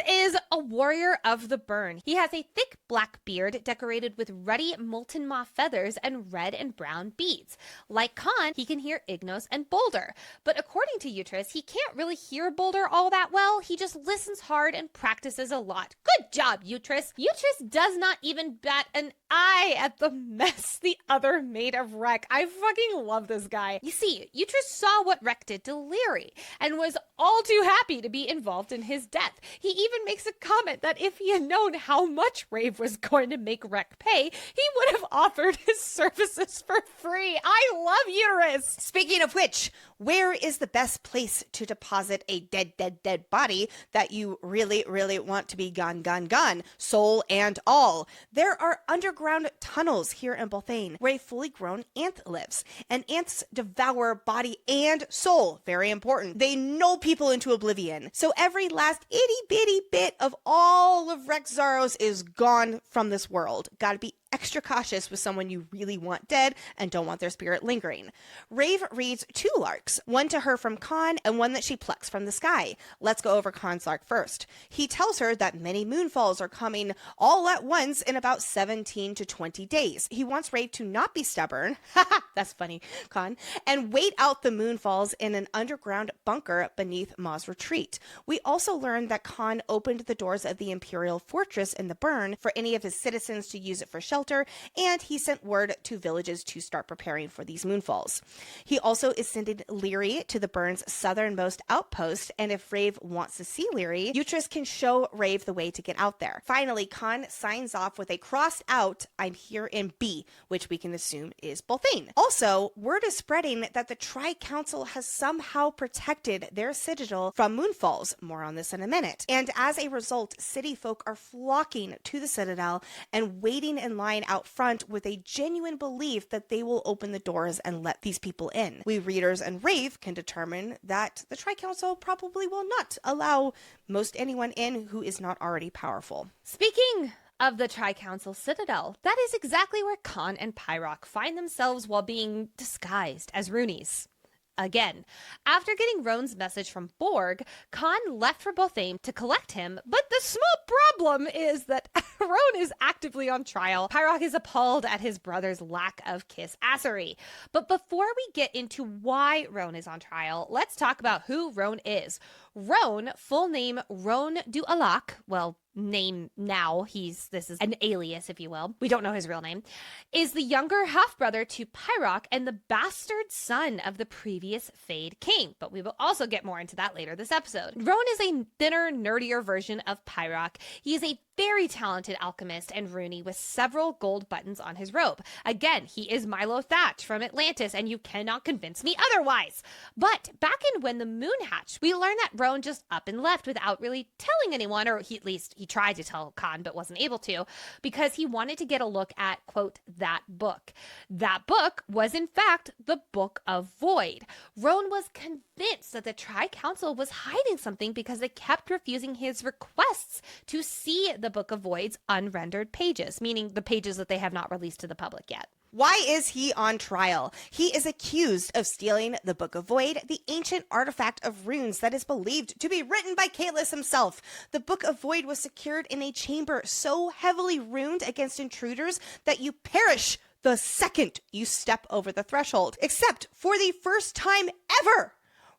Speaker 1: is a warrior of the burn. He has a thick black beard decorated with ruddy molten maw feathers and red and brown beads. Like Kaan, he can hear Ignos and Boulder. But according to Utris, he can't really hear Boulder all that well. He just listens hard and practices a lot. Good job, Utris. Utris does not even bat an eye at the mess the other made of Rek. I fucking love this guy. You see, Utris saw what Rek did to Lyri and was all too happy to be involved in his death. He even makes a comment that if he had known how much Raeve was going to make Rek pay, he would have offered his services for free. I love Uterus.
Speaker 2: Speaking of which, where is the best place to deposit a dead body that you really, really want to be gone, soul and all? There are underground tunnels here in Beltane where a fully grown ant lives, and ants devour body and soul. Very important. They know people into oblivion. So every last itty bitty bit of all of Rex Zaros is gone from this world. Gotta be extra cautious with someone you really want dead and don't want their spirit lingering. Raeve reads 2 larks, one to her from Kaan and one that she plucks from the sky. Let's go over Kaan's lark first. He tells her that many moonfalls are coming all at once in about 17 to 20 days. He wants Raeve to not be stubborn, that's funny, Kaan, and wait out the moonfalls in an underground bunker beneath Ma's retreat. We also learned that Kaan opened the doors of the Imperial Fortress in the Burn for any of his citizens to use it for shelter, and he sent word to villages to start preparing for these moonfalls. He also is sending Lyri to the Burn's southernmost outpost, and if Raeve wants to see Lyri, Utris can show Raeve the way to get out there. Finally, Kaan signs off with a crossed out, I'm here in B, which we can assume is Beltane. Also, word is spreading that the Tri-Council has somehow protected their citadel from moonfalls. More on this in a minute. And as a result, city folk are flocking to the citadel and waiting in line out front with a genuine belief that they will open the doors and let these people in. We readers and Raeve can determine that the Tri-Council probably will not allow most anyone in who is not already powerful.
Speaker 1: Speaking of the Tri-Council Citadel, that is exactly where Kaan and Pyrock find themselves while being disguised as Roonies. Again, after getting Roan's message from Borg, Kaan left for Beltane to collect him, but the small problem is that Roan is actively on trial. Pyrock is appalled at his brother's lack of Kyzari. But before we get into why Roan is on trial, let's talk about who Roan is. Roan, full name Roan du Alak, well, name now, this is an alias, if you will. We don't know his real name, is the younger half-brother to Pyrock and the bastard son of the previous Fade King. But we will also get more into that later this episode. Roan is a thinner, nerdier version of Pyrock. He is a very talented alchemist and Rooney with several gold buttons on his robe. Again, he is Milo Thatch from Atlantis, and you cannot convince me otherwise. But back in When the Moon Hatched, we learned that Roan just up and left without really telling anyone, or at least he tried to tell Kaan but wasn't able to, because he wanted to get a look at, quote, that book. That book was, in fact, the Book of Voyd. Roan was convinced that the Tri-Council was hiding something because they kept refusing his requests to see the Book of Voyd's unrendered pages, meaning the pages that they have not released to the public yet.
Speaker 2: Why is he on trial? He is accused of stealing the Book of Voyd, the ancient artifact of runes that is believed to be written by Kalis himself. The Book of Voyd was secured in a chamber so heavily runed against intruders that you perish the second you step over the threshold. Except for the first time ever,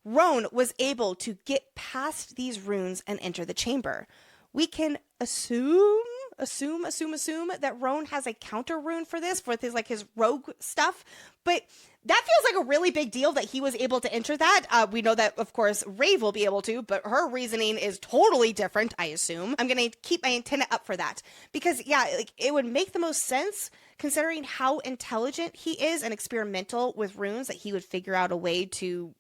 Speaker 2: Roan was able to get past these runes and enter the chamber. We can assume that Roan has a counter rune for this, for his rogue stuff, but that feels like a really big deal that he was able to enter that. We know that, of course, Raeve will be able to, but her reasoning is totally different, I assume. I'm going to keep my antenna up for that, because, yeah, it would make the most sense, considering how intelligent he is and experimental with runes, that he would figure out a way to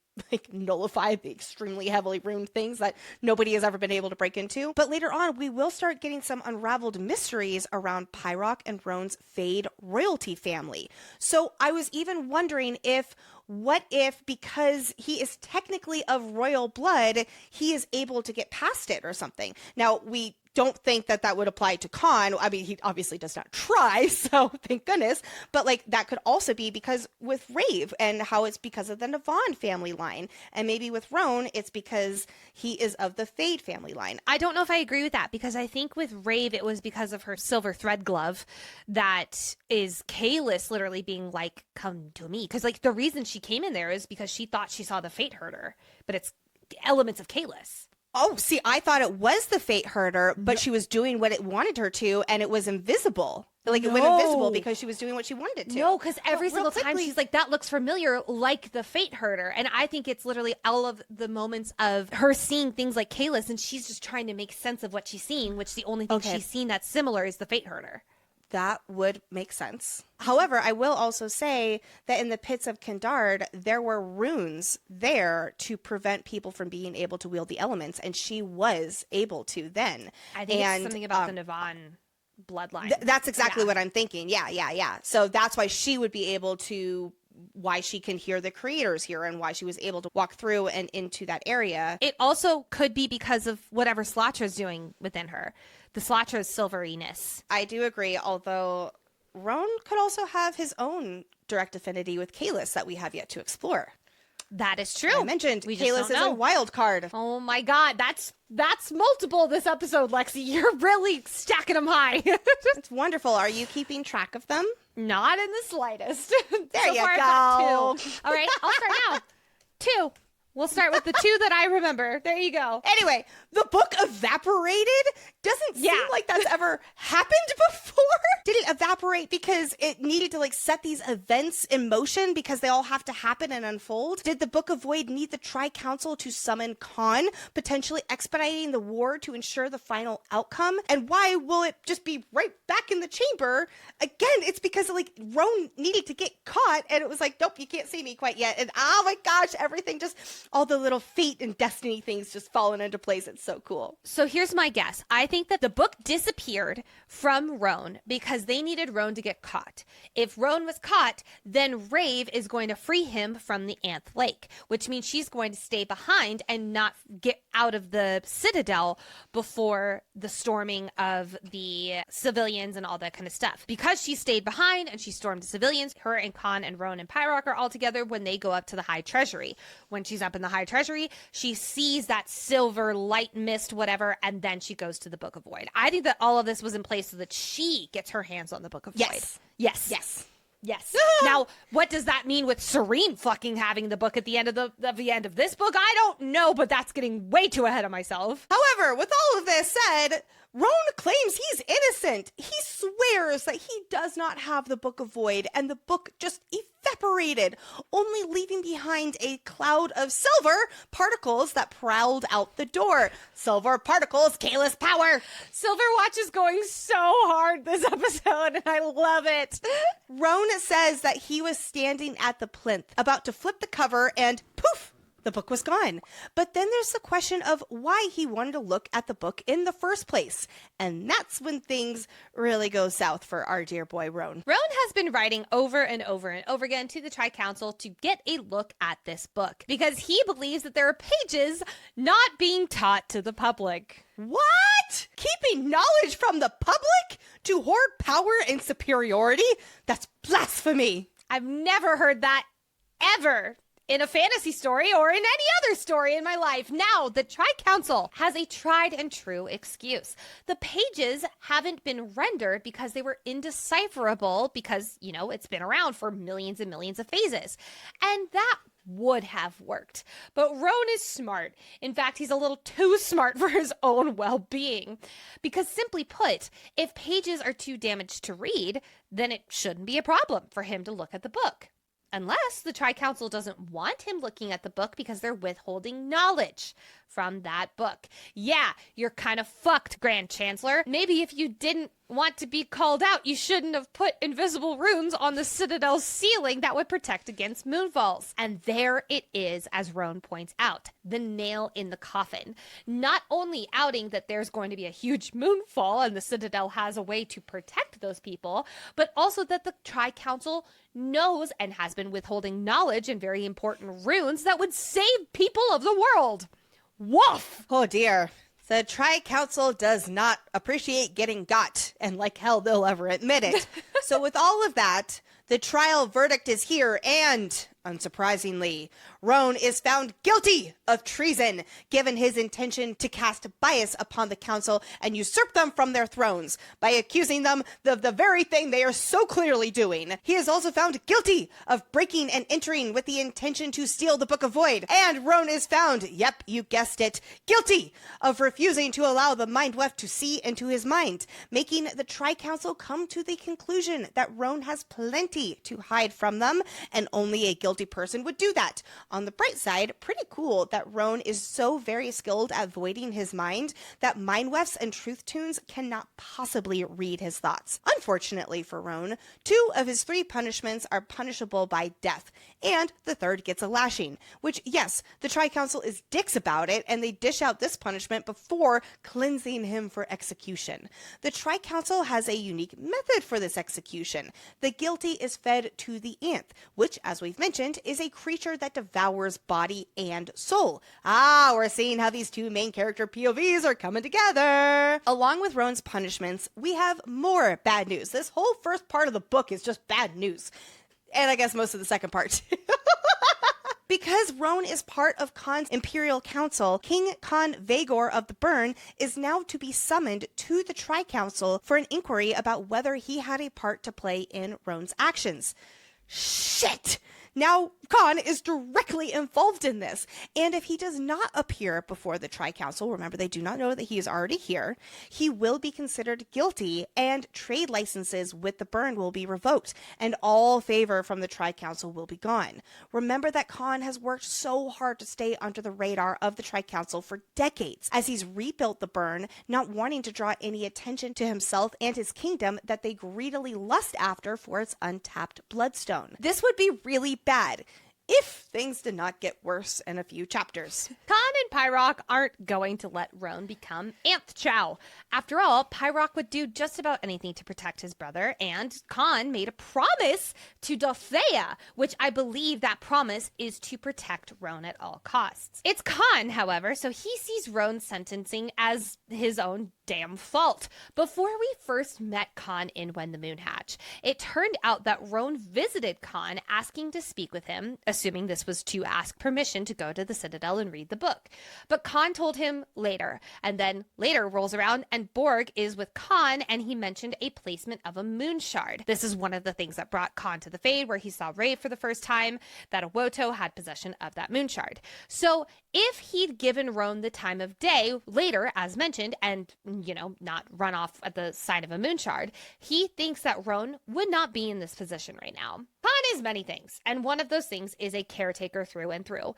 Speaker 2: nullify the extremely heavily runed things that nobody has ever been able to break into. But later on, we will start getting some unraveled mysteries around Pyrock and Roan's Fade royalty family. So I was even wondering what if, because he is technically of royal blood, he is able to get past it or something. Now, we don't think that would apply to Kaan. I mean, he obviously does not try, so thank goodness. But that could also be because with Raeve, and how it's because of the Navon family line. And maybe with Roan, it's because he is of the Fade family line.
Speaker 1: I don't know if I agree with that, because I think with Raeve, it was because of her silver thread glove that is Kalis literally being like, come to me. Because the reason she came in there is because she thought she saw the Fate Herder, but it's elements of Kalis.
Speaker 2: Oh, see, I thought it was the Fate Herder, but she was doing what it wanted her to, and it was invisible. It went invisible because she was doing what she wanted it to.
Speaker 1: No, because every single time she's like, that looks familiar, like the Fate Herder. And I think it's literally all of the moments of her seeing things like Kalis, and she's just trying to make sense of what she's seeing, which the only thing she's seen that's similar is the Fate Herder.
Speaker 2: That would make sense. However, I will also say that in the pits of Kendard, there were runes there to prevent people from being able to wield the elements, and she was able to then.
Speaker 1: I think it's something about the Navon bloodline.
Speaker 2: That's exactly what I'm thinking. Yeah. So that's why she would be able to, why she can hear the creators here, and why she was able to walk through and into that area.
Speaker 1: It also could be because of whatever Slatra's doing within her. The Slatra's silveriness.
Speaker 2: I do agree, although Roan could also have his own direct affinity with Kalis that we have yet to explore.
Speaker 1: That is true.
Speaker 2: I mentioned Kalis is a wild card.
Speaker 1: Oh my god, that's multiple this episode, Lexi. You're really stacking them high.
Speaker 2: It's wonderful. Are you keeping track of them?
Speaker 1: Not in the slightest.
Speaker 2: There
Speaker 1: so
Speaker 2: you
Speaker 1: far
Speaker 2: go.
Speaker 1: I've got 2. All right, I'll start now. 2. We'll start with the 2 that I remember. There you go.
Speaker 2: Anyway, the book evaporated? Doesn't seem like that's ever happened before. Did it evaporate because it needed to set these events in motion because they all have to happen and unfold? Did the Book of Voyd need the Tri-Council to summon Kaan, potentially expediting the war to ensure the final outcome? And why will it just be right back in the chamber? Again, it's because Roan needed to get caught, and it was nope, you can't see me quite yet. And oh my gosh, everything just, all the little fate and destiny things just falling into place. It's so cool.
Speaker 1: So here's my guess. I think that the book disappeared from Roan because they needed Roan to get caught. If Roan was caught, then Raeve is going to free him from the Anth Lake, which means she's going to stay behind and not get out of the Citadel before the storming of the civilians and all that kind of stuff. Because she stayed behind and she stormed the civilians, her and Kaan and Roan and Pyrock are all together when they go up to the High Treasury. When she's up in the High Treasury, she sees that silver light mist, whatever, and then she goes to the Book of Voyd. I think that all of this was in place so that she gets her hands on the Book of Voyd. Yes. Now, what does that mean with Serene fucking having the book at the end of the end of this book? I don't know, but that's getting way too ahead of myself.
Speaker 2: However, with all of this said, Roan claims he's innocent. He swears that he does not have the Book of Voyd, and the book just evaporated, only leaving behind a cloud of silver particles that prowled out the door. Silver particles, Kalis power.
Speaker 1: Silverwatch is going so hard this episode, and I love it.
Speaker 2: Roan says that he was standing at the plinth, about to flip the cover, and poof! the book was gone. But then there's the question of why he wanted to look at the book in the first place. And that's when things really go south for our dear boy Roan.
Speaker 1: Roan has been writing over and over and over again to the Tri-Council to get a look at this book because he believes that there are pages not being taught to the public.
Speaker 2: What? Keeping knowledge from the public to hoard power and superiority? That's blasphemy.
Speaker 1: I've never heard that ever in a fantasy story or in any other story in my life. Now, the Tri-Council has a tried and true excuse. The pages haven't been rendered because they were indecipherable because, it's been around for millions and millions of phases. And that would have worked. But Roan is smart. In fact, he's a little too smart for his own well-being. Because simply put, if pages are too damaged to read, then it shouldn't be a problem for him to look at the book. Unless the Tri-Council doesn't want him looking at the book because they're withholding knowledge from that book. Yeah, you're kind of fucked, Grand Chancellor. Maybe if you didn't want to be called out, you shouldn't have put invisible runes on the Citadel's ceiling that would protect against moonfalls. And there it is, as Roan points out, the nail in the coffin. Not only outing that there's going to be a huge moonfall and the Citadel has a way to protect those people, but also that the Tri-Council knows and has been withholding knowledge and very important runes that would save people of the world. Woof!
Speaker 2: Oh dear. The Tri-Council does not appreciate getting got, and like hell they'll ever admit it. So with all of that, the trial verdict is here, and, unsurprisingly, Roan is found guilty of treason, given his intention to cast bias upon the council and usurp them from their thrones by accusing them of the very thing they are so clearly doing. He is also found guilty of breaking and entering with the intention to steal the Book of Voyd. And Roan is found, yep, you guessed it, guilty of refusing to allow the Mind Weft to see into his mind, making the Tri-Council come to the conclusion that Roan has plenty to hide from them, and only a guilty person would do that. On the bright side, pretty cool that Roan is so very skilled at voiding his mind that Mind Wefts and Truth Tunes cannot possibly read his thoughts. Unfortunately for Roan, 2 of his 3 punishments are punishable by death, and the third gets a lashing, which, yes, the Tri-Council is dicks about it, and they dish out this punishment before cleansing him for execution. The Tri-Council has a unique method for this execution. The guilty is fed to the Nth, which, as we've mentioned, is a creature that devours body and soul. Ah, we're seeing how these 2 main character POVs are coming together. Along with Roan's punishments, we have more bad news. This whole first part of the book is just bad news. And I guess most of the second part. Because Roan is part of Kaan's Imperial Council, King Kaan Vhagar of the Burn is now to be summoned to the Tri-Council for an inquiry about whether he had a part to play in Roan's actions. Shit! Now, Kaan is directly involved in this, and if he does not appear before the Tri-Council, remember they do not know that he is already here, he will be considered guilty, and trade licenses with the Burn will be revoked, and all favor from the Tri-Council will be gone. Remember that Kaan has worked so hard to stay under the radar of the Tri-Council for decades, as he's rebuilt the Burn, not wanting to draw any attention to himself and his kingdom that they greedily lust after for its untapped bloodstone. This would be really bad if things did not get worse in a few chapters.
Speaker 1: Kaan and Pyrock aren't going to let Roan become Nth Chow. After all, Pyrock would do just about anything to protect his brother, and Kaan made a promise to Veya, which I believe that promise is to protect Roan at all costs. It's Kaan, however, so he sees Roan's sentencing as his own damn fault. Before we first met Kaan in When the Moon Hatch, it turned out that Roan visited Kaan asking to speak with him, assuming this was to ask permission to go to the Citadel and read the book. But Kaan told him later, and then later rolls around and Borg is with Kaan and he mentioned a placement of a moon shard. This is one of the things that brought Kaan to the Fade, where he saw Raeve for the first time, that Awoto had possession of that moon shard. So if he'd given Roan the time of day later, as mentioned, and, not run off at the sight of a moon shard, he thinks that Roan would not be in this position right now. Kaan is many things, and one of those things is a caretaker through and through.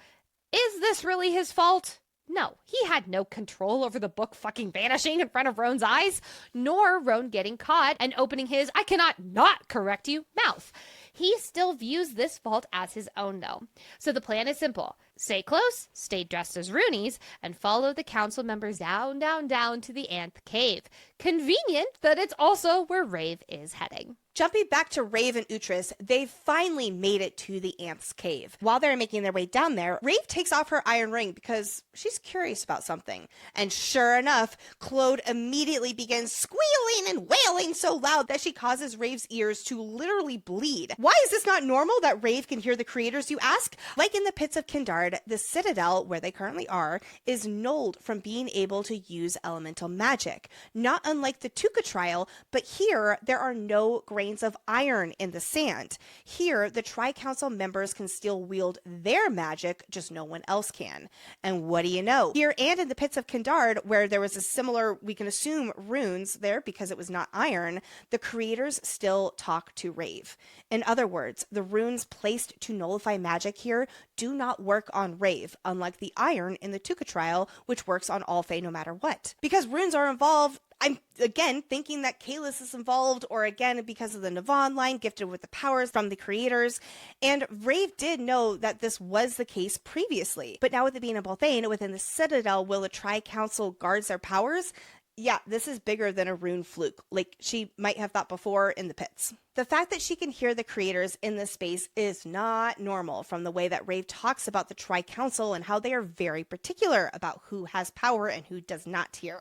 Speaker 1: Is this really his fault? No, he had no control over the book fucking vanishing in front of Roan's eyes, nor Roan getting caught and opening his "I cannot not correct you" mouth. He still views this fault as his own, though. So the plan is simple. Stay close, stay dressed as Roonies, and follow the council members down, down, down to the Nth Cave. Convenient that it's also where Raeve is heading.
Speaker 2: Jumping back to Raeve and Uhtred, they've finally made it to the Ant's Cave. While they're making their way down there, Raeve takes off her iron ring because she's curious about something. And sure enough, Claude immediately begins squealing and wailing so loud that she causes Rave's ears to literally bleed. Why is this not normal that Raeve can hear the creators, you ask? Like in the pits of Kindard, the Citadel, where they currently are, is nulled from being able to use elemental magic. Not unlike the Tuca trial, but here there are no grains of iron in the sand. Here, the Tri-Council members can still wield their magic, just no one else can. And what do you know? Here and in the pits of Kindard, where there was a similar, we can assume, runes there because it was not iron, the creators still talk to Raeve. In other words, the runes placed to nullify magic here do not work on Raeve, unlike the iron in the Tuca trial, which works on all Fae no matter what. Because runes are involved, I'm, again, thinking that Kalis is involved, or again, because of the Navon line, gifted with the powers from the creators. And Raeve did know that this was the case previously. But now with it being in Beltane, within the Citadel, will the Tri-Council guards their powers? Yeah, this is bigger than a rune fluke, like she might have thought before in the pits. The fact that she can hear the creators in this space is not normal from the way that Raeve talks about the Tri-Council and how they are very particular about who has power and who does not here.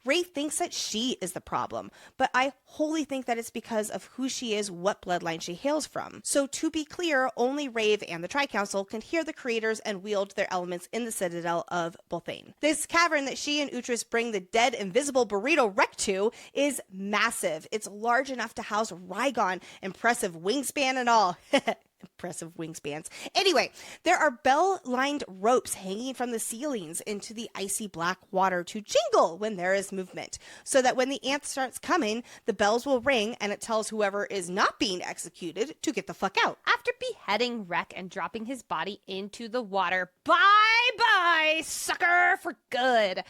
Speaker 2: Raeve thinks that she is the problem, but I wholly think that it's because of who she is, what bloodline she hails from. So to be clear, only Raeve and the Tri-Council can hear the creators and wield their elements in the Citadel of Beltane. This cavern that she and Uhtred bring the dead invisible burrito wreck to is massive. It's large enough to house Rhaegon, impressive wingspan and all. Impressive wingspans. Anyway, there are bell-lined ropes hanging from the ceilings into the icy black water to jingle when there is movement, so that when the ant starts coming, the bells will ring and it tells whoever is not being executed to get the fuck out.
Speaker 1: After beheading Wreck and dropping his body into the water, bye-bye, sucker, for good.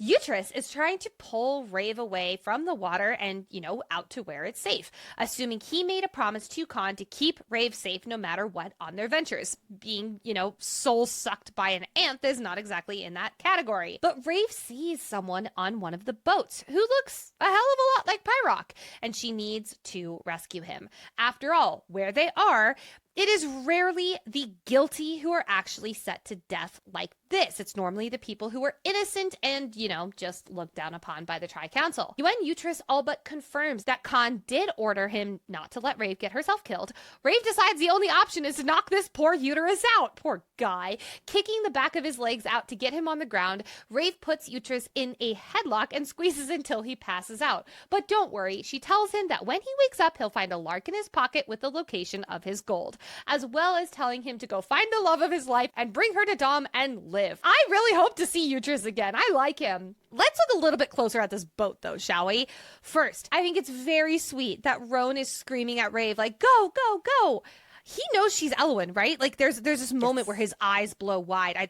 Speaker 1: Uhtred is trying to pull Raeve away from the water and, out to where it's safe, assuming he made a promise to Kaan to keep Raeve safe no matter what on their ventures. Being, soul-sucked by an ant is not exactly in that category. But Raeve sees someone on one of the boats who looks a hell of a lot like Pyrock, and she needs to rescue him. After all, where they are, it is rarely the guilty who are actually set to death like this. It's normally the people who are innocent and, just looked down upon by the Tri-Council. When Uhtred all but confirms that Kaan did order him not to let Raeve get herself killed, Raeve decides the only option is to knock this poor uterus out. Poor guy. Kicking the back of his legs out to get him on the ground, Raeve puts Uhtred in a headlock and squeezes until he passes out. But don't worry, she tells him that when he wakes up, he'll find a lark in his pocket with the location of his gold, as well as telling him to go find the love of his life and bring her to Dom and live. I really hope to see Uhtred again. I like him. Let's look a little bit closer at this boat, though, shall we? First, I think it's very sweet that Roan is screaming at Raeve, like, go, go, go. He knows she's Elluin, right? Like, there's this moment where his eyes blow wide. I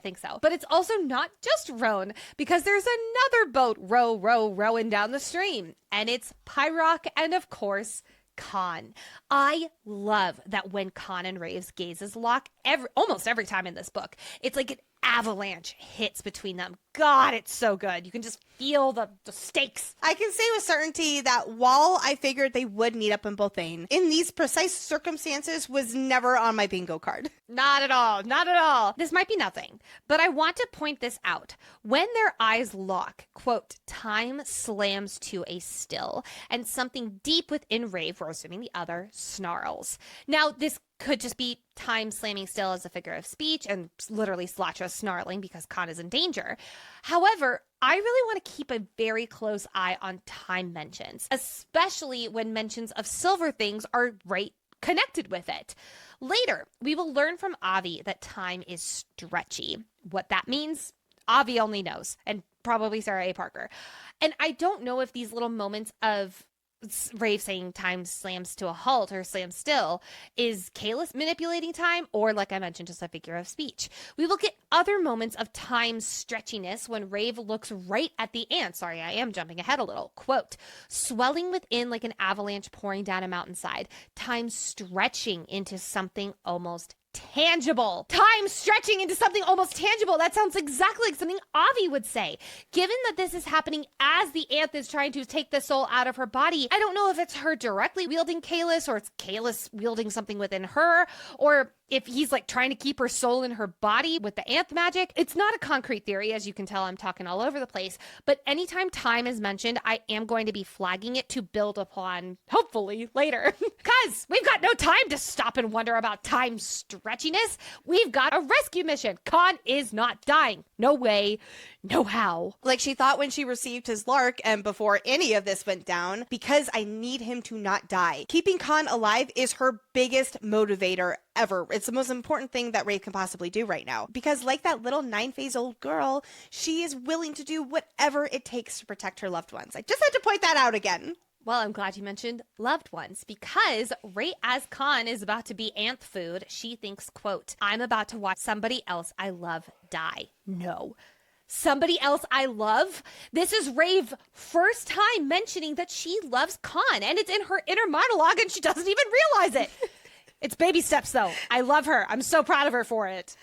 Speaker 1: think so. But it's also not just Roan, because there's another boat rowing down the stream. And it's Pyrock and, of course, Kaan. I love that when Kaan and Raeve's gazes lock, almost every time in this book, it's like an avalanche hits between them. God, it's so good. You can just feel the stakes.
Speaker 2: I can say with certainty that while I figured they would meet up in Beltane, in these precise circumstances was never on my bingo card.
Speaker 1: Not at all. Not at all. This might be nothing, but I want to point this out. When their eyes lock, quote, time slams to a still, and something deep within Raeve, we're assuming the other, snarls. Now, this could just be time slamming still as a figure of speech and literally Slatra snarling because Kaan is in danger. However, I really want to keep a very close eye on time mentions, especially when mentions of silver things are right connected with it. Later, we will learn from Avi that time is stretchy. What that means, Avi only knows, and probably Sarah A. Parker. And I don't know if these little moments of Raeve saying time slams to a halt or slams still is Kalis manipulating time, or like I mentioned, just a figure of speech. We will get other moments of time stretchiness when Raeve looks right at the ant. Sorry, I am jumping ahead a little. Quote, swelling within like an avalanche pouring down a mountainside, time stretching into something almost tangible. Time stretching into something almost tangible. That sounds exactly like something Avi would say. Given that this is happening as the Anth is trying to take the soul out of her body, I don't know if it's her directly wielding Kalis or it's Kalis wielding something within her, or if he's like trying to keep her soul in her body with the Anth magic. It's not a concrete theory, as you can tell I'm talking all over the place, but anytime time is mentioned, I am going to be flagging it to build upon, hopefully, later. Because we've got no time to stop and wonder about time stretchiness. We've got a rescue mission. Kaan is not dying. No way, no how.
Speaker 2: Like she thought when she received his lark and before any of this went down, because I need him to not die. Keeping Kaan alive is her biggest motivator ever. It's the most important thing that Raeve can possibly do right now. Because like that little 9-phase-old girl, she is willing to do whatever it takes to protect her loved ones. I just had to point that out again.
Speaker 1: Well, I'm glad you mentioned loved ones, because right as Kaan is about to be Anth food, she thinks, quote, I'm about to watch somebody else I love die. No. Somebody else I love? This is Rave's first time mentioning that she loves Kaan, and it's in her inner monologue and she doesn't even realize it. It's baby steps, though. I love her. I'm so proud of her for it.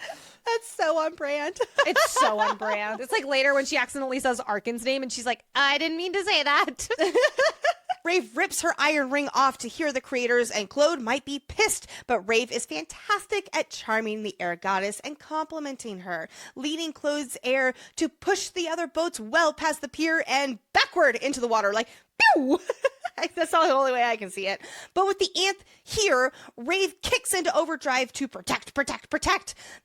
Speaker 2: That's so on brand.
Speaker 1: It's so on brand. It's like later when she accidentally says Arkin's name and she's like, I didn't mean to say that.
Speaker 2: Raeve rips her iron ring off to hear the creators, and Claude might be pissed, but Raeve is fantastic at charming the air goddess and complimenting her, leading Claude's air to push the other boats well past the pier and backward into the water, like, pew! That's the only way I can see it. But with the Anth here, Raeve kicks into overdrive to protect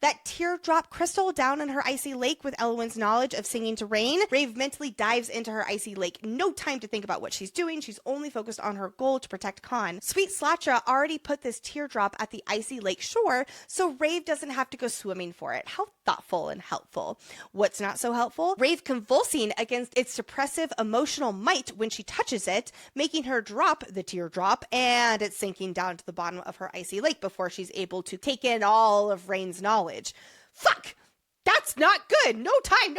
Speaker 2: that teardrop crystal down in her icy lake with Elluin's knowledge of singing to rain. Raeve mentally dives into her icy lake. No time to think about what she's doing. She's only focused on her goal to protect Kaan. Sweet Slatra already put this teardrop at the icy lake shore, so Raeve doesn't have to go swimming for it. How thoughtful and helpful. What's not so helpful? Raeve convulsing against its suppressive emotional might when she touches it, making her drop the teardrop, and it's sinking down to the bottom of her icy lake before she's able to take in all of Rain's knowledge. Fuck! That's not good. No time.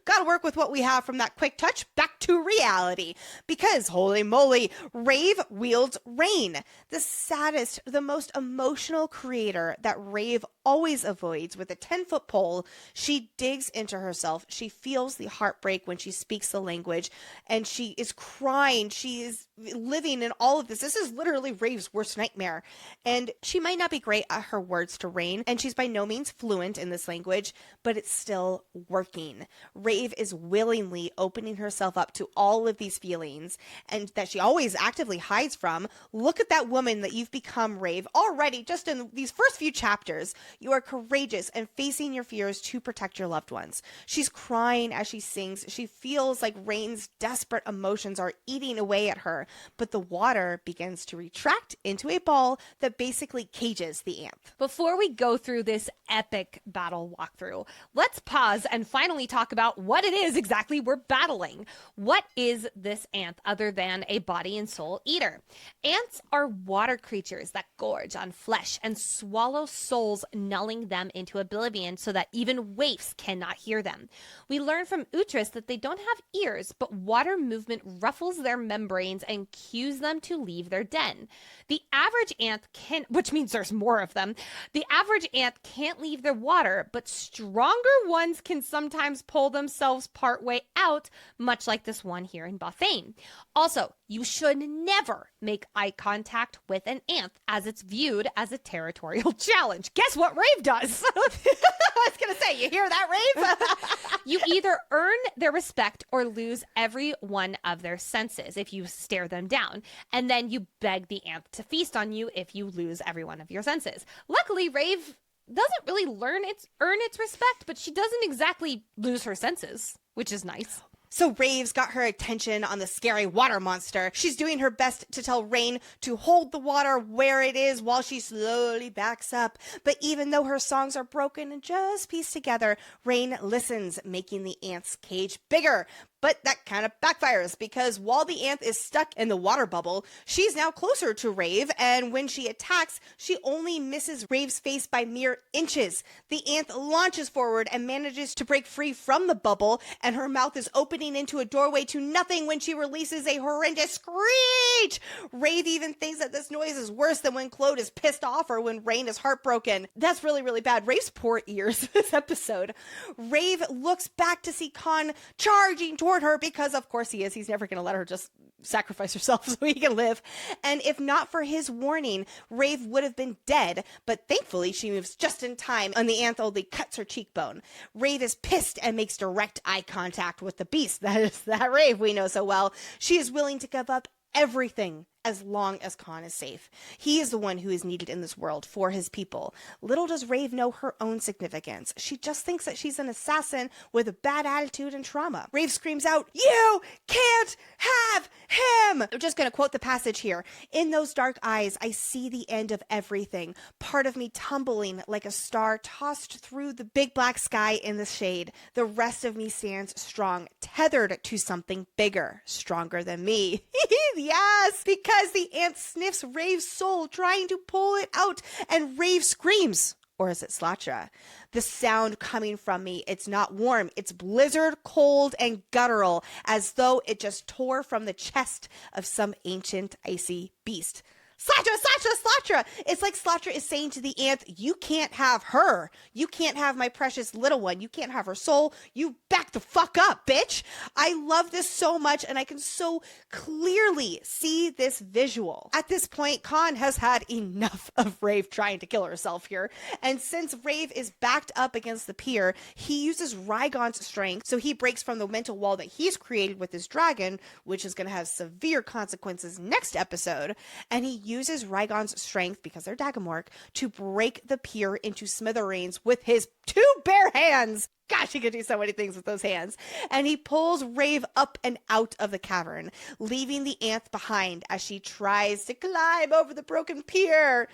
Speaker 2: Gotta work with what we have from that quick touch back to reality. Because, holy moly, Raeve wields rain. The saddest, the most emotional creator that Raeve always avoids with a 10-foot pole. She digs into herself. She feels the heartbreak when she speaks the language, and she is crying. She is living in all of this. This is literally Rave's worst nightmare. And she might not be great at her words to Rain, and she's by no means fluent in this language, but it's still working. Raeve is willingly opening herself up to all of these feelings, and that she always actively hides from. Look at that woman that you've become, Raeve. Already, just in these first few chapters, you are courageous and facing your fears to protect your loved ones. She's crying as she sings. She feels like Rain's desperate emotions are eating away at her, but the water begins to retract into a ball that basically cages the Anth.
Speaker 1: Before we go through this epic battle walkthrough, let's pause and finally talk about what it is exactly we're battling. What is this Anth other than a body and soul eater? Ants are water creatures that gorge on flesh and swallow souls, nulling them into oblivion so that even waifs cannot hear them. We learn from Utris that they don't have ears, but water movement ruffles their membranes and cues them to leave their den. The average Anth can, which means there's more of them, the average Anth can't leave their water, but stronger ones can sometimes pull themselves partway out, much like this one here in Bethane. Also, you should never make eye contact with an Anth, as it's viewed as a territorial challenge. Guess what Raeve does?
Speaker 2: I was going to say, you hear that, Raeve?
Speaker 1: You either earn their respect or lose every one of their senses if you stare them down, and then you beg the Anth to feast on you if you lose every one of your senses. Luckily, Raeve doesn't really earn its respect, but she doesn't exactly lose her senses, which is nice.
Speaker 2: So Rave's got her attention on the scary water monster. She's doing her best to tell Rain to hold the water where it is while she slowly backs up. But even though her songs are broken and just pieced together, Rain listens, making the Ant's cage bigger. But that kind of backfires because while the Anth is stuck in the water bubble, she's now closer to Raeve, and when she attacks, she only misses Rave's face by mere inches. The Anth launches forward and manages to break free from the bubble, and her mouth is opening into a doorway to nothing when she releases a horrendous screech. Raeve even thinks that this noise is worse than when Claude is pissed off or when Rain is heartbroken. That's really, really bad. Rave's poor ears this episode. Raeve looks back to see Kaan charging toward her because of course he is. He's never going to let her just sacrifice herself so he can live. And if not for his warning, Raeve would have been dead. But thankfully she moves just in time and the Anth only cuts her cheekbone. Raeve is pissed and makes direct eye contact with the beast. That is that Raeve we know so well. She is willing to give up everything as long as Kaan is safe. He is the one who is needed in this world for his people. Little does Raeve know her own significance. She just thinks that she's an assassin with a bad attitude and trauma. Raeve screams out, "You can't have him!" I'm just going to quote the passage here. "In those dark eyes, I see the end of everything. Part of me tumbling like a star tossed through the big black sky in the shade. The rest of me stands strong, tethered to something bigger, stronger than me." Yes, because the Anth sniffs Rave's soul, trying to pull it out, and Raeve screams. Or is it Slatra? "The sound coming from me, it's not warm, it's blizzard, cold, and guttural, as though it just tore from the chest of some ancient icy beast." Slatra, Slatra, Slatra! It's like Slatra is saying to the Anth, you can't have her. You can't have my precious little one. You can't have her soul. You back the fuck up, bitch. I love this so much, and I can so clearly see this visual. At this point, Kaan has had enough of Raeve trying to kill herself here. And since Raeve is backed up against the pier, he uses Rygon's strength, so he breaks from the mental wall that he's created with his dragon, which is going to have severe consequences next episode, and he uses Rygon's strength, because they're Dagamork, to break the pier into smithereens with his two bare hands. Gosh, he could do so many things with those hands. And he pulls Raeve up and out of the cavern, leaving the Anth behind as she tries to climb over the broken pier.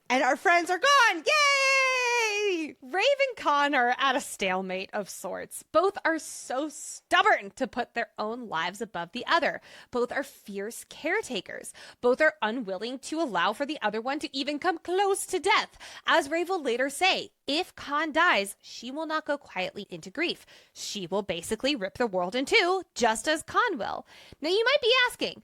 Speaker 2: And our friends are gone. Yay!
Speaker 1: Raeve and Kaan are at a stalemate of sorts. Both are so stubborn to put their own lives above the other. Both are fierce caretakers. Both are unwilling to allow for the other one to even come close to death. As Raeve will later say, if Kaan dies, she will not go quietly into grief. She will basically rip the world in two, just as Kaan will. Now you might be asking,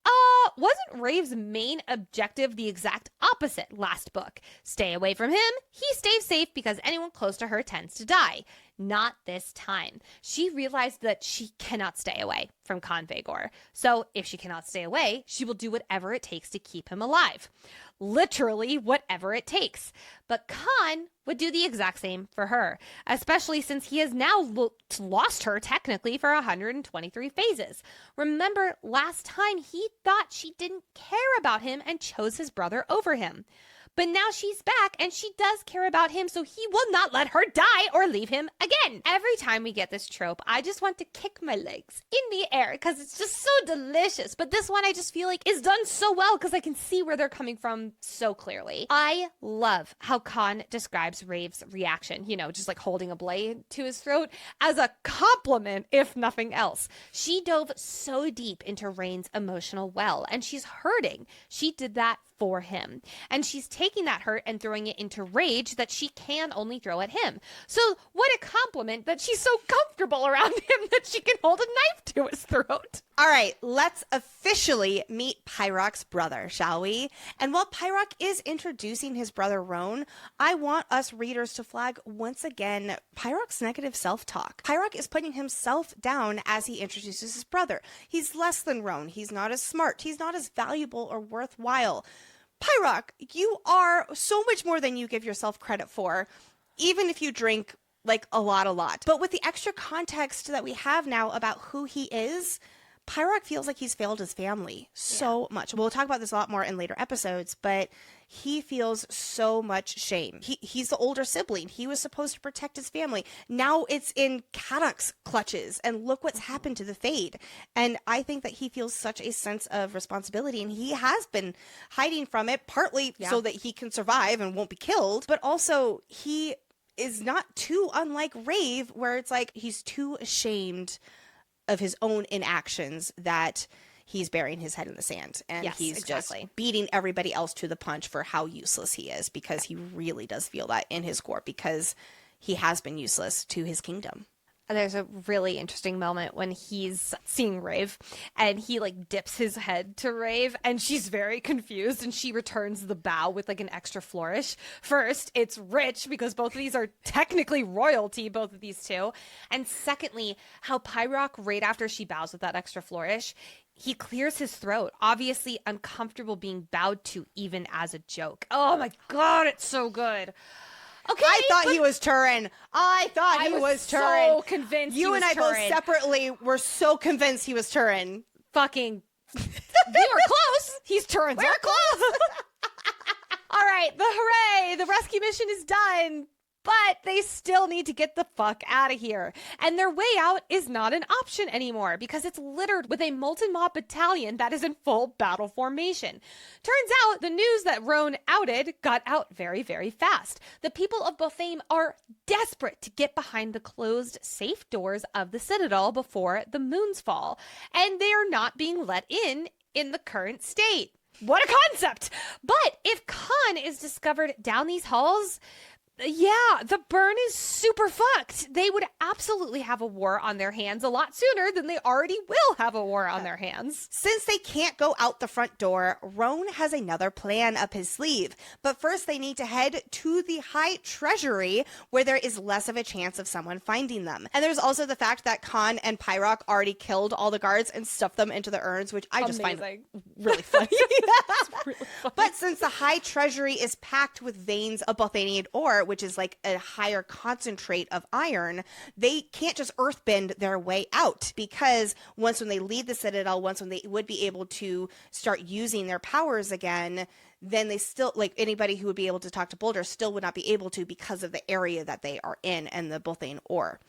Speaker 1: wasn't Rave's main objective the exact opposite last book? Stay away from him, he stays safe because anyone close to her tends to die. Not this time. She realized that she cannot stay away from Kaan Vhagar. So if she cannot stay away, she will do whatever it takes to keep him alive. Literally whatever it takes. But Kaan would do the exact same for her, especially since he has now lost her technically for 123 phases. Remember, last time he thought she didn't care about him and chose his brother over him. But now she's back and she does care about him, so he will not let her die or leave him again. Every time we get this trope, I just want to kick my legs in the air because it's just so delicious. But this one I just feel like is done so well because I can see where they're coming from so clearly. I love how Kaan describes Rave's reaction, just like holding a blade to his throat, as a compliment, if nothing else. She dove so deep into Rain's emotional well, and she's hurting. She did that for him. And she's taking that hurt and throwing it into rage that she can only throw at him. So what a compliment that she's so comfortable around him that she can hold a knife to his throat.
Speaker 2: All right, let's officially meet Pyroc's brother, shall we? And while Pyroc is introducing his brother Roan, I want us readers to flag once again Pyroc's negative self-talk. Pyroc is putting himself down as he introduces his brother. He's less than Roan. He's not as smart. He's not as valuable or worthwhile. Pyroc, you are so much more than you give yourself credit for, even if you drink like a lot. But with the extra context that we have now about who he is, Pyroc feels like he's failed his family so much. We'll talk about this a lot more in later episodes, but he feels so much shame. He's the older sibling. He was supposed to protect his family. Now it's in Kadoc's clutches, and look what's happened to the Fade. And I think that he feels such a sense of responsibility, and he has been hiding from it, partly so that he can survive and won't be killed, but also he is not too unlike Raeve, where it's like he's too ashamed of his own inactions that he's burying his head in the sand, and he's just beating everybody else to the punch for how useless he is, because he really does feel that in his core, because he has been useless to his kingdom.
Speaker 1: There's a really interesting moment when he's seeing Raeve, and he like dips his head to Raeve, and she's very confused, and she returns the bow with like an extra flourish. First, it's rich because both of these are technically royalty, both of these two. And secondly, how Pyrock, right after she bows with that extra flourish, he clears his throat, obviously uncomfortable being bowed to even as a joke. Oh my God, it's so good. Okay,
Speaker 2: I thought he was Turin. I thought he was Turin.
Speaker 1: So convinced
Speaker 2: you
Speaker 1: he was
Speaker 2: and I
Speaker 1: Turin.
Speaker 2: both separately were so convinced he was Turin.
Speaker 1: Fucking, we were close. He's Turin. We're close. All right, the hooray! The rescue mission is done. But they still need to get the fuck out of here. And their way out is not an option anymore because it's littered with a molten mob battalion that is in full battle formation. Turns out the news that Roan outed got out very, very fast. The people of Bothame are desperate to get behind the closed, safe doors of the Citadel before the moons fall. And they are not being let in the current state. What a concept! But if Kaan is discovered down these halls, yeah, the burn is super fucked. They would absolutely have a war on their hands a lot sooner than they already will have a war on their hands.
Speaker 2: Since they can't go out the front door, Roan has another plan up his sleeve. But first they need to head to the High Treasury, where there is less of a chance of someone finding them. And there's also the fact that Kaan and Pyrock already killed all the guards and stuffed them into the urns, which I just find really funny.
Speaker 1: Really funny.
Speaker 2: But since the High Treasury is packed with veins of Bothanian ore, which is like a higher concentrate of iron, they can't just earthbend their way out, because once when they leave the Citadel, once when they would be able to start using their powers again, then they still, like anybody who would be able to talk to Boulder still would not be able to because of the area that they are in and the Bothane ore.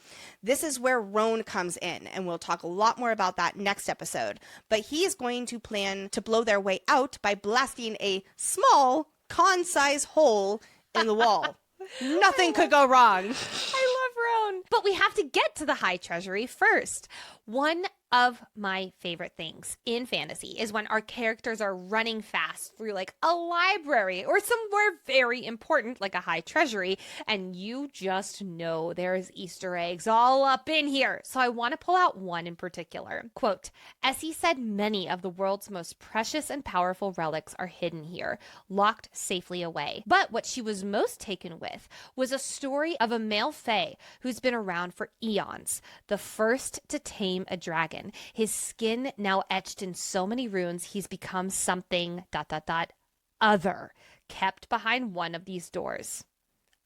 Speaker 2: This is where Roan comes in, and we'll talk a lot more about that next episode. But he is going to plan to blow their way out by blasting a small, Kaan-size hole in the wall. Nothing could go wrong.
Speaker 1: I love Roan. But we have to get to the High Treasury first. One of my favorite things in fantasy is when our characters are running fast through like a library or somewhere very important like a high treasury, and you just know there's Easter eggs all up in here. So I want to pull out one in particular. Quote, Essie said many of the world's most precious and powerful relics are hidden here, locked safely away. But what she was most taken with was a story of a male fae who's been around for eons, the first to tame a dragon. His skin now etched in so many runes, he's become something ... other, kept behind one of these doors.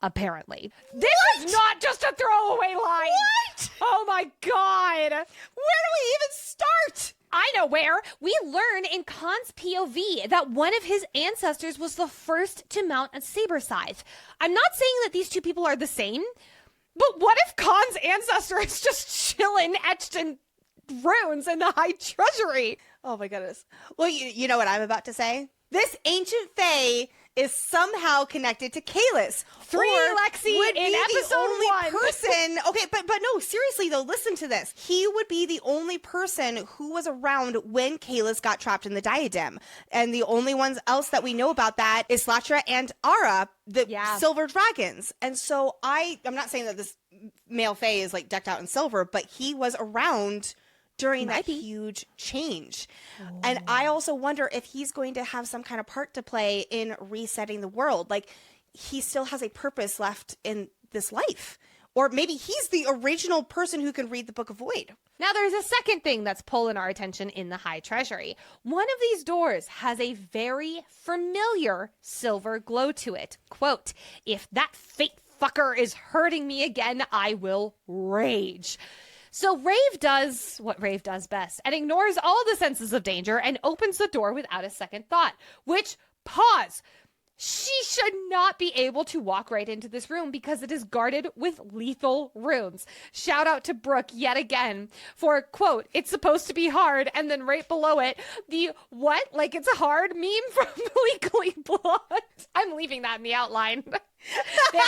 Speaker 1: Apparently. This is not just a throwaway line!
Speaker 2: What?
Speaker 1: Oh my God!
Speaker 2: Where do we even start?
Speaker 1: I know where. We learn in Kaan's POV that one of his ancestors was the first to mount a saber scythe. I'm not saying that these two people are the same, but what if Kaan's ancestor is just chilling, etched in runes in the High Treasury?
Speaker 2: Oh my goodness. Well, you know what I'm about to say? This ancient fae is somehow connected to Kalis.
Speaker 1: Lexi,
Speaker 2: would
Speaker 1: in
Speaker 2: be
Speaker 1: episode
Speaker 2: the only
Speaker 1: 1.
Speaker 2: person. Okay, but no, seriously though, listen to this. He would be the only person who was around when Kalis got trapped in the diadem. And the only ones else that we know about that is Slatra and Ara, the silver dragons. And so I'm not saying that this male fae is like decked out in silver, but he was around during that huge change. Oh. And I also wonder if he's going to have some kind of part to play in resetting the world. Like, he still has a purpose left in this life. Or maybe he's the original person who can read the Book of Voyd.
Speaker 1: Now, there's a second thing that's pulling our attention in the High Treasury. One of these doors has a very familiar silver glow to it. Quote, if that fate fucker is hurting me again, I will rage. So Raeve does what Raeve does best and ignores all the senses of danger and opens the door without a second thought, which, pause, she should not be able to walk right into this room because it is guarded with lethal runes. Shout out to Brooke yet again for, quote, it's supposed to be hard, and then right below it, the what? Like it's a hard meme from Legally Blonde. I'm leaving that in the outline. There.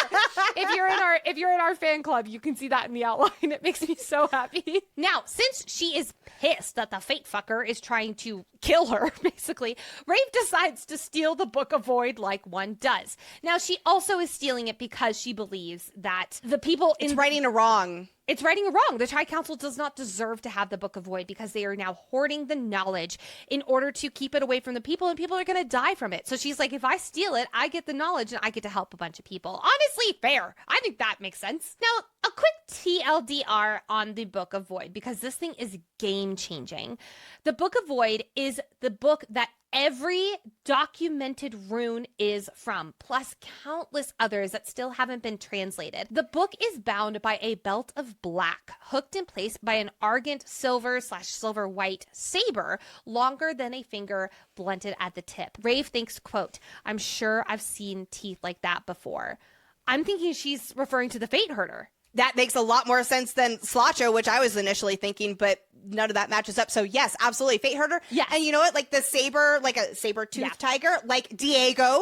Speaker 1: If you're in our fan club, you can see that in the outline. It makes me so happy. Now, since she is pissed that the fate fucker is trying to kill her, basically, Raeve decides to steal the Book of Voyd like one does. Now, she also is stealing it because she believes that the people
Speaker 2: It's righting a wrong.
Speaker 1: It's righting a wrong. The Tri-Council does not deserve to have the Book of Voyd because they are now hoarding the knowledge in order to keep it away from the people, and people are going to die from it. So she's like, if I steal it, I get the knowledge and I get to help a bunch of people. Honestly, fair. I think that makes sense. Now, a quick TLDR on the Book of Voyd, because this thing is game-changing. The Book of Voyd is the book that every documented rune is from, plus countless others that still haven't been translated. The book is bound by a belt of black, hooked in place by an argent silver/silver white saber, longer than a finger, blunted at the tip. Raeve thinks, quote, "I'm sure I've seen teeth like that before." I'm thinking she's referring to the Fate Herder.
Speaker 2: That makes a lot more sense than Slacho, which I was initially thinking, but none of that matches up. So yes, absolutely. Fate Herder.
Speaker 1: Yeah.
Speaker 2: And you know what? Like the saber, like a saber-toothed tiger, like Diego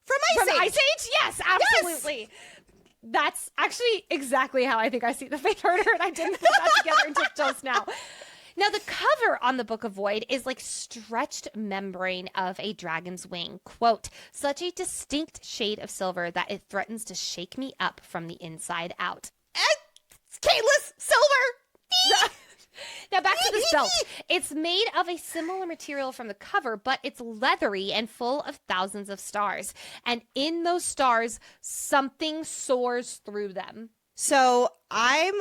Speaker 2: from Ice Age.
Speaker 1: Yes, absolutely. Yes. That's actually exactly how I think I see the Fate Herder, and I didn't put that together until just now. Now, the cover on the Book of Voyd is like stretched membrane of a dragon's wing. Quote, "Such a distinct shade of silver that it threatens to shake me up from the inside out."
Speaker 2: It's Kayla's silver.
Speaker 1: Now back to this belt. It's made of a similar material from the cover, but it's leathery and full of thousands of stars. And in those stars, something soars through them.
Speaker 2: So I'm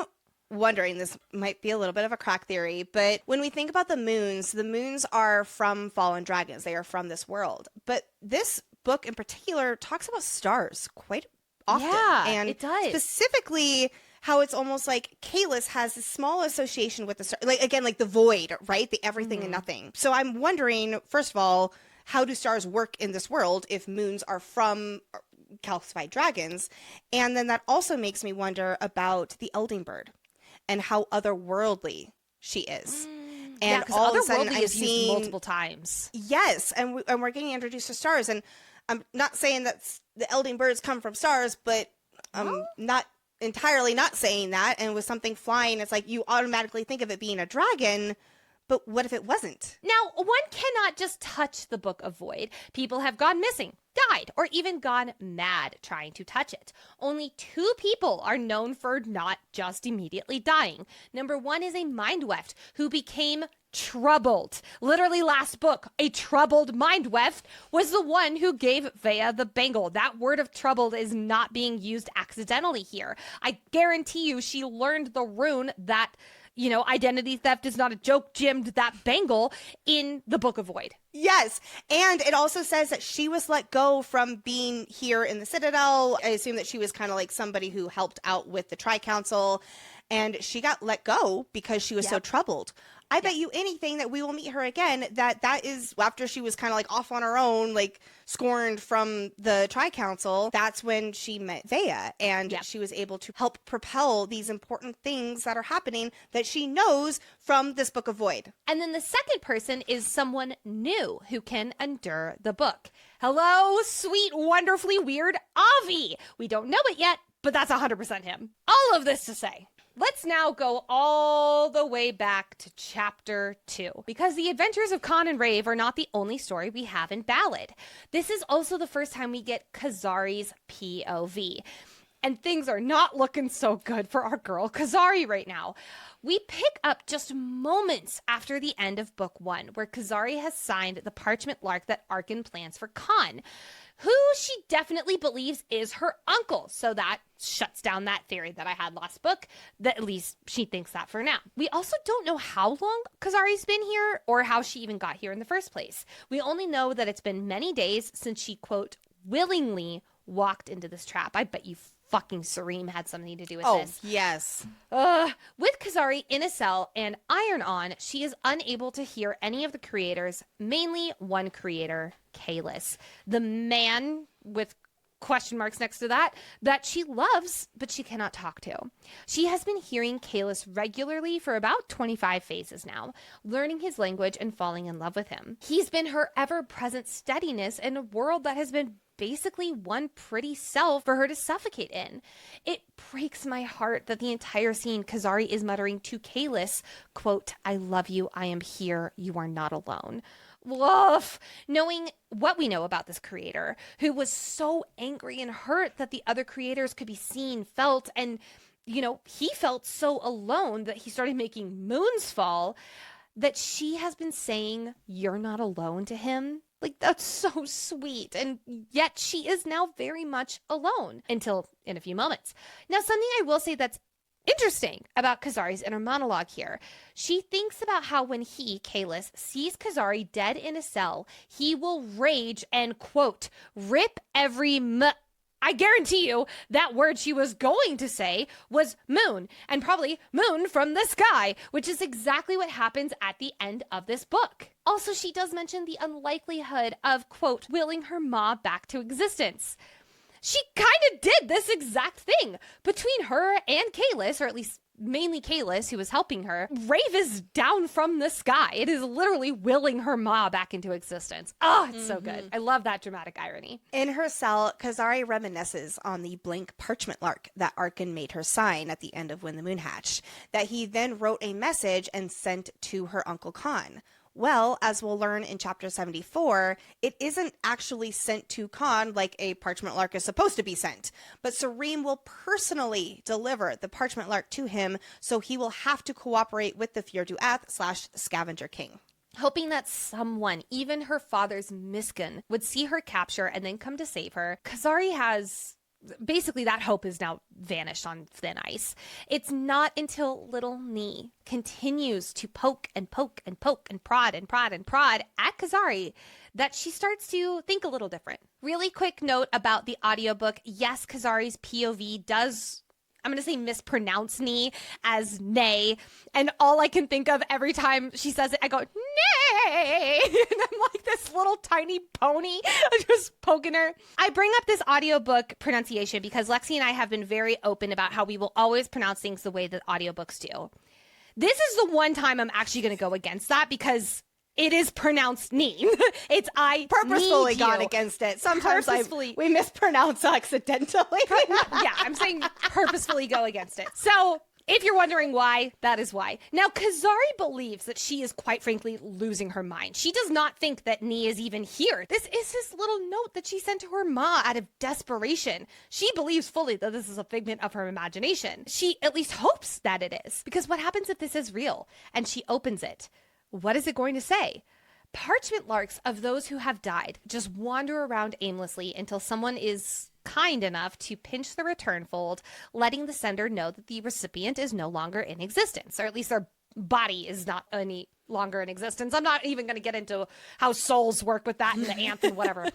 Speaker 2: wondering, this might be a little bit of a crack theory, but when we think about the moons are from fallen dragons. They are from this world. But this book in particular talks about stars quite often.
Speaker 1: Yeah,
Speaker 2: and
Speaker 1: it does.
Speaker 2: Specifically how it's almost like Kalis has a small association with the star, like again, like the void, right? The everything and nothing. So I'm wondering, first of all, how do stars work in this world if moons are from calcified dragons? And then that also makes me wonder about the Elding Bird and how otherworldly she is. And
Speaker 1: because
Speaker 2: all of a sudden
Speaker 1: otherworldly
Speaker 2: I'm
Speaker 1: is used
Speaker 2: seeing
Speaker 1: multiple times.
Speaker 2: Yes, and we're getting introduced to stars, and I'm not saying that the Elding Birds come from stars, but I'm not entirely not saying that. And with something flying, it's like you automatically think of it being a dragon, but what if it wasn't?
Speaker 1: Now, one cannot just touch the Book of Voyd. People have gone missing, died, or even gone mad trying to touch it. Only 2 people are known for not just immediately dying. Number 1 is a mind weft who became troubled. Literally last book, a troubled mind weft was the one who gave Veya the bangle. That word of troubled is not being used accidentally here. I guarantee you she learned the rune that, you know, identity theft is not a joke, gemmed that bangle in the Book of Voyd.
Speaker 2: Yes, and it also says that she was let go from being here in the Citadel. I assume that she was kind of like somebody who helped out with the Tri-Council, and she got let go because she was so troubled. I bet you anything that we will meet her again, that is after she was kind of like off on her own, like scorned from the Tri-Council. That's when she met Veya, and she was able to help propel these important things that are happening that she knows from this Book of Voyd.
Speaker 1: And then the second person is someone new who can endure the book. Hello, sweet, wonderfully weird Avi. We don't know it yet, but that's 100% him. All of this to say, let's now go all the way back to chapter 2, because the adventures of Kaan and Raeve are not the only story we have in Ballad. This is also the first time we get Kyzari's POV. And things are not looking so good for our girl Kyzari right now. We pick up just moments after the end of book 1, where Kyzari has signed the parchment lark that Arkan plans for Kaan, who she definitely believes is her uncle. So that shuts down that theory that I had last book, that at least she thinks that for now. We also don't know how long Kyzari's been here or how she even got here in the first place. We only know that it's been many days since she, quote, willingly walked into this trap. I bet you fucking Sareem had something to do with this.
Speaker 2: Oh, yes.
Speaker 1: With Kyzari in a cell and iron on, she is unable to hear any of the creators, mainly one creator, Kalis, the man with question marks next to that she loves, but she cannot talk to. She has been hearing Kalis regularly for about 25 phases now, learning his language and falling in love with him. He's been her ever-present steadiness in a world that has been basically one pretty cell for her to suffocate in. It breaks my heart that the entire scene Kyzari is muttering to Kalis, quote, "I love you, I am here, you are not alone." Woof. Knowing what we know about this creator, who was so angry and hurt that the other creators could be seen, felt, and, he felt so alone that he started making moons fall, that she has been saying, "You're not alone" to him. Like, that's so sweet. And yet she is now very much alone until in a few moments. Now, something I will say that's interesting about Kyzari's inner monologue here. She thinks about how when he, Kalis, sees Kyzari dead in a cell, he will rage and, quote, "rip every I guarantee you that word she was going to say was moon, and probably moon from the sky, which is exactly what happens at the end of this book. Also, she does mention the unlikelihood of, quote, willing her ma back to existence. She kind of did this exact thing between her and Kalis, or at least mainly Kalis, who was helping her. Raeve is down from the sky. It is literally willing her ma back into existence. Oh, it's so good. I love that dramatic irony.
Speaker 2: In her cell, Kyzari reminisces on the blank parchment lark that Arkan made her sign at the end of When the Moon Hatched, that he then wrote a message and sent to her Uncle Kaan. Well, as we'll learn in chapter 74, it isn't actually sent to Kaan like a parchment lark is supposed to be sent, but Serene will personally deliver the parchment lark to him, so he will have to cooperate with the Fjorduath / Scavenger King.
Speaker 1: Hoping that someone, even her father's Miskin, would see her capture and then come to save her, Kyzari has... basically, that hope is now vanished on thin ice. It's not until little Nee continues to poke and poke and poke and prod and prod and prod at Kyzari that she starts to think a little different. Really quick note about the audiobook. Yes, Kyzari's POV does... I'm going to say mispronounce Nee as Nay. And all I can think of every time she says it, I go, Nay! And I'm like this little tiny pony just poking her. I bring up this audiobook pronunciation because Lexi and I have been very open about how we will always pronounce things the way that audiobooks do. This is the one time I'm actually going to go against that because it is pronounced Nee. It's I
Speaker 2: Purposefully
Speaker 1: need
Speaker 2: gone
Speaker 1: you.
Speaker 2: against it. Sometimes
Speaker 1: Purposefully.
Speaker 2: we mispronounce accidentally.
Speaker 1: Yeah, I'm saying purposefully go against it. So if you're wondering why, that is why. Now, Kyzari believes that she is quite frankly losing her mind. She does not think that Nee is even here. This is this little note that she sent to her ma out of desperation. She believes fully that this is a figment of her imagination. She at least hopes that it is. Because what happens if this is real? And she opens it. What is it going to say? Parchment larks of those who have died just wander around aimlessly until someone is kind enough to pinch the return fold, letting the sender know that the recipient is no longer in existence, or at least their body is not any longer in existence. I'm not even going to get into how souls work with that and the ant and whatever.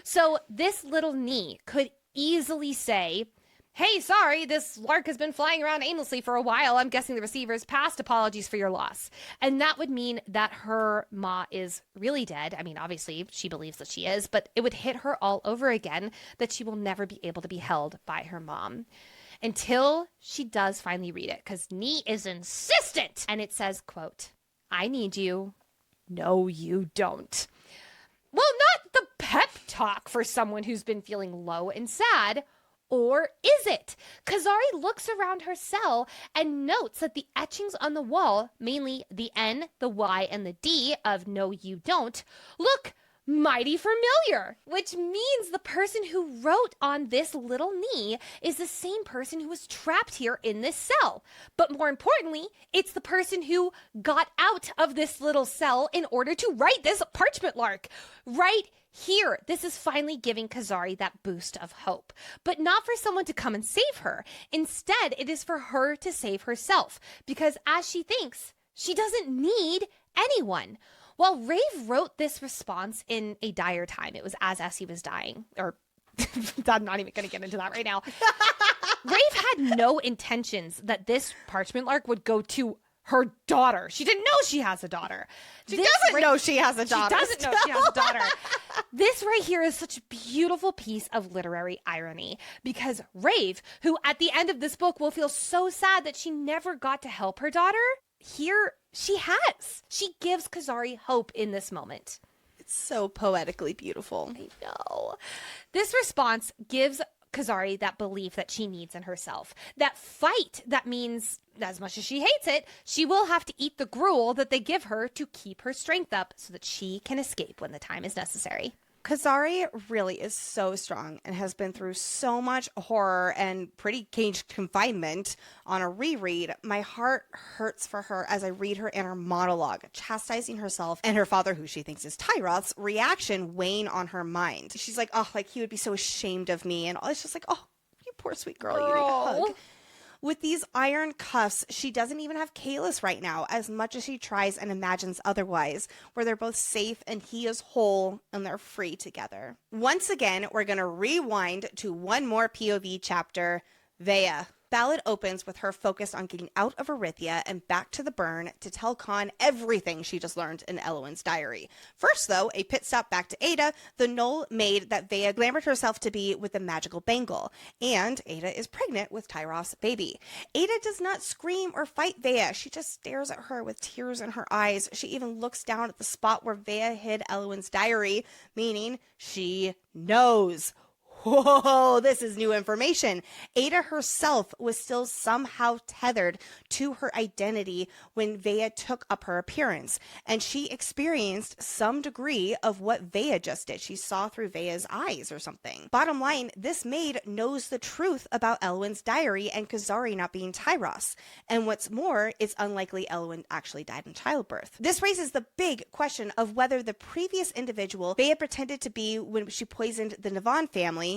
Speaker 1: So this little Nee could easily say, "Hey, sorry, this lark has been flying around aimlessly for a while. I'm guessing the receiver's passed. Apologies for your loss." And that would mean that her ma is really dead. I mean, obviously, she believes that she is, but it would hit her all over again that she will never be able to be held by her mom. Until she does finally read it, because Nee is insistent. And it says, quote, "I need you. No, you don't." Well, not the pep talk for someone who's been feeling low and sad. Or is it? Kyzari looks around her cell and notes that the etchings on the wall, mainly the N, the Y, and the D of "No, you don't," look mighty familiar, which means the person who wrote on this little Nee is the same person who was trapped here in this cell. But more importantly, it's the person who got out of this little cell in order to write this parchment lark. Right here, this is finally giving Kyzari that boost of hope, but not for someone to come and save her. Instead, it is for her to save herself, because as she thinks, she doesn't need anyone. While Raeve wrote this response in a dire time, it was as Essie was dying, or I'm not even going to get into that right now. Raeve had no intentions that this parchment lark would go to her daughter. She didn't know she has a daughter.
Speaker 2: She doesn't know she has a daughter.
Speaker 1: She doesn't know she has a daughter. This right here is such a beautiful piece of literary irony, because Raeve, who at the end of this book will feel so sad that she never got to help her daughter, here she has. She gives Kyzari hope in this moment.
Speaker 2: So poetically beautiful.
Speaker 1: I know. This response gives Kyzari that belief that she needs in herself. That fight that means, as much as she hates it, she will have to eat the gruel that they give her to keep her strength up so that she can escape when the time is necessary.
Speaker 2: Kyzari really is so strong and has been through so much horror and pretty caged confinement on a reread. My heart hurts for her as I read her inner monologue, chastising herself and her father, who she thinks is Tyroth's, reaction weighing on her mind. She's like, oh, like he would be so ashamed of me. And it's just like, oh, you poor sweet girl. You need a hug. With these iron cuffs, she doesn't even have Kalis right now, as much as she tries and imagines otherwise, where they're both safe and he is whole and they're free together. Once again, we're going to rewind to one more POV chapter, Veya. Ballad opens with her focused on getting out of Arithia and back to the burn to tell Kaan everything she just learned in Elluin's diary. First, though, a pit stop back to Ada, the Knoll maid that Veya glamored herself to be with the magical bangle. And Ada is pregnant with Tyroth's baby. Ada does not scream or fight Veya. She just stares at her with tears in her eyes. She even looks down at the spot where Veya hid Elluin's diary, meaning she knows. Whoa, this is new information. Ada herself was still somehow tethered to her identity when Veya took up her appearance, and she experienced some degree of what Veya just did. She saw through Veya's eyes or something. Bottom line, this maid knows the truth about Elluin's diary and Kyzari not being Tyroth's. And what's more, it's unlikely Elluin actually died in childbirth. This raises the big question of whether the previous individual Veya pretended to be when she poisoned the Navan family,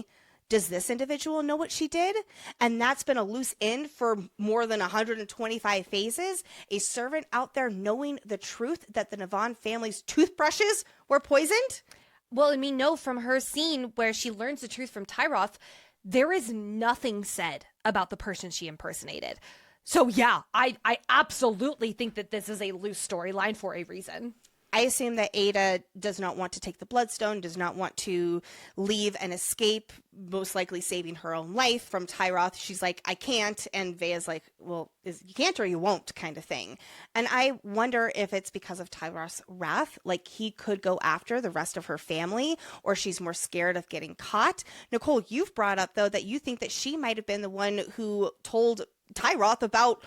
Speaker 2: does this individual know what she did? And that's been a loose end for more than 125 phases. A servant out there knowing the truth that the Navan family's toothbrushes were poisoned?
Speaker 1: Well, and we know from her scene where she learns the truth from Tyroth, there is nothing said about the person she impersonated. So yeah, I absolutely think that this is a loose storyline for a reason.
Speaker 2: I assume that Ada does not want to take the Bloodstone, does not want to leave and escape, most likely saving her own life from Tyroth. She's like, I can't. And Veya's like, well, you can't or you won't kind of thing. And I wonder if it's because of Tyroth's wrath, like he could go after the rest of her family, or she's more scared of getting caught. Nicole, you've brought up, though, that you think that she might have been the one who told Tyroth about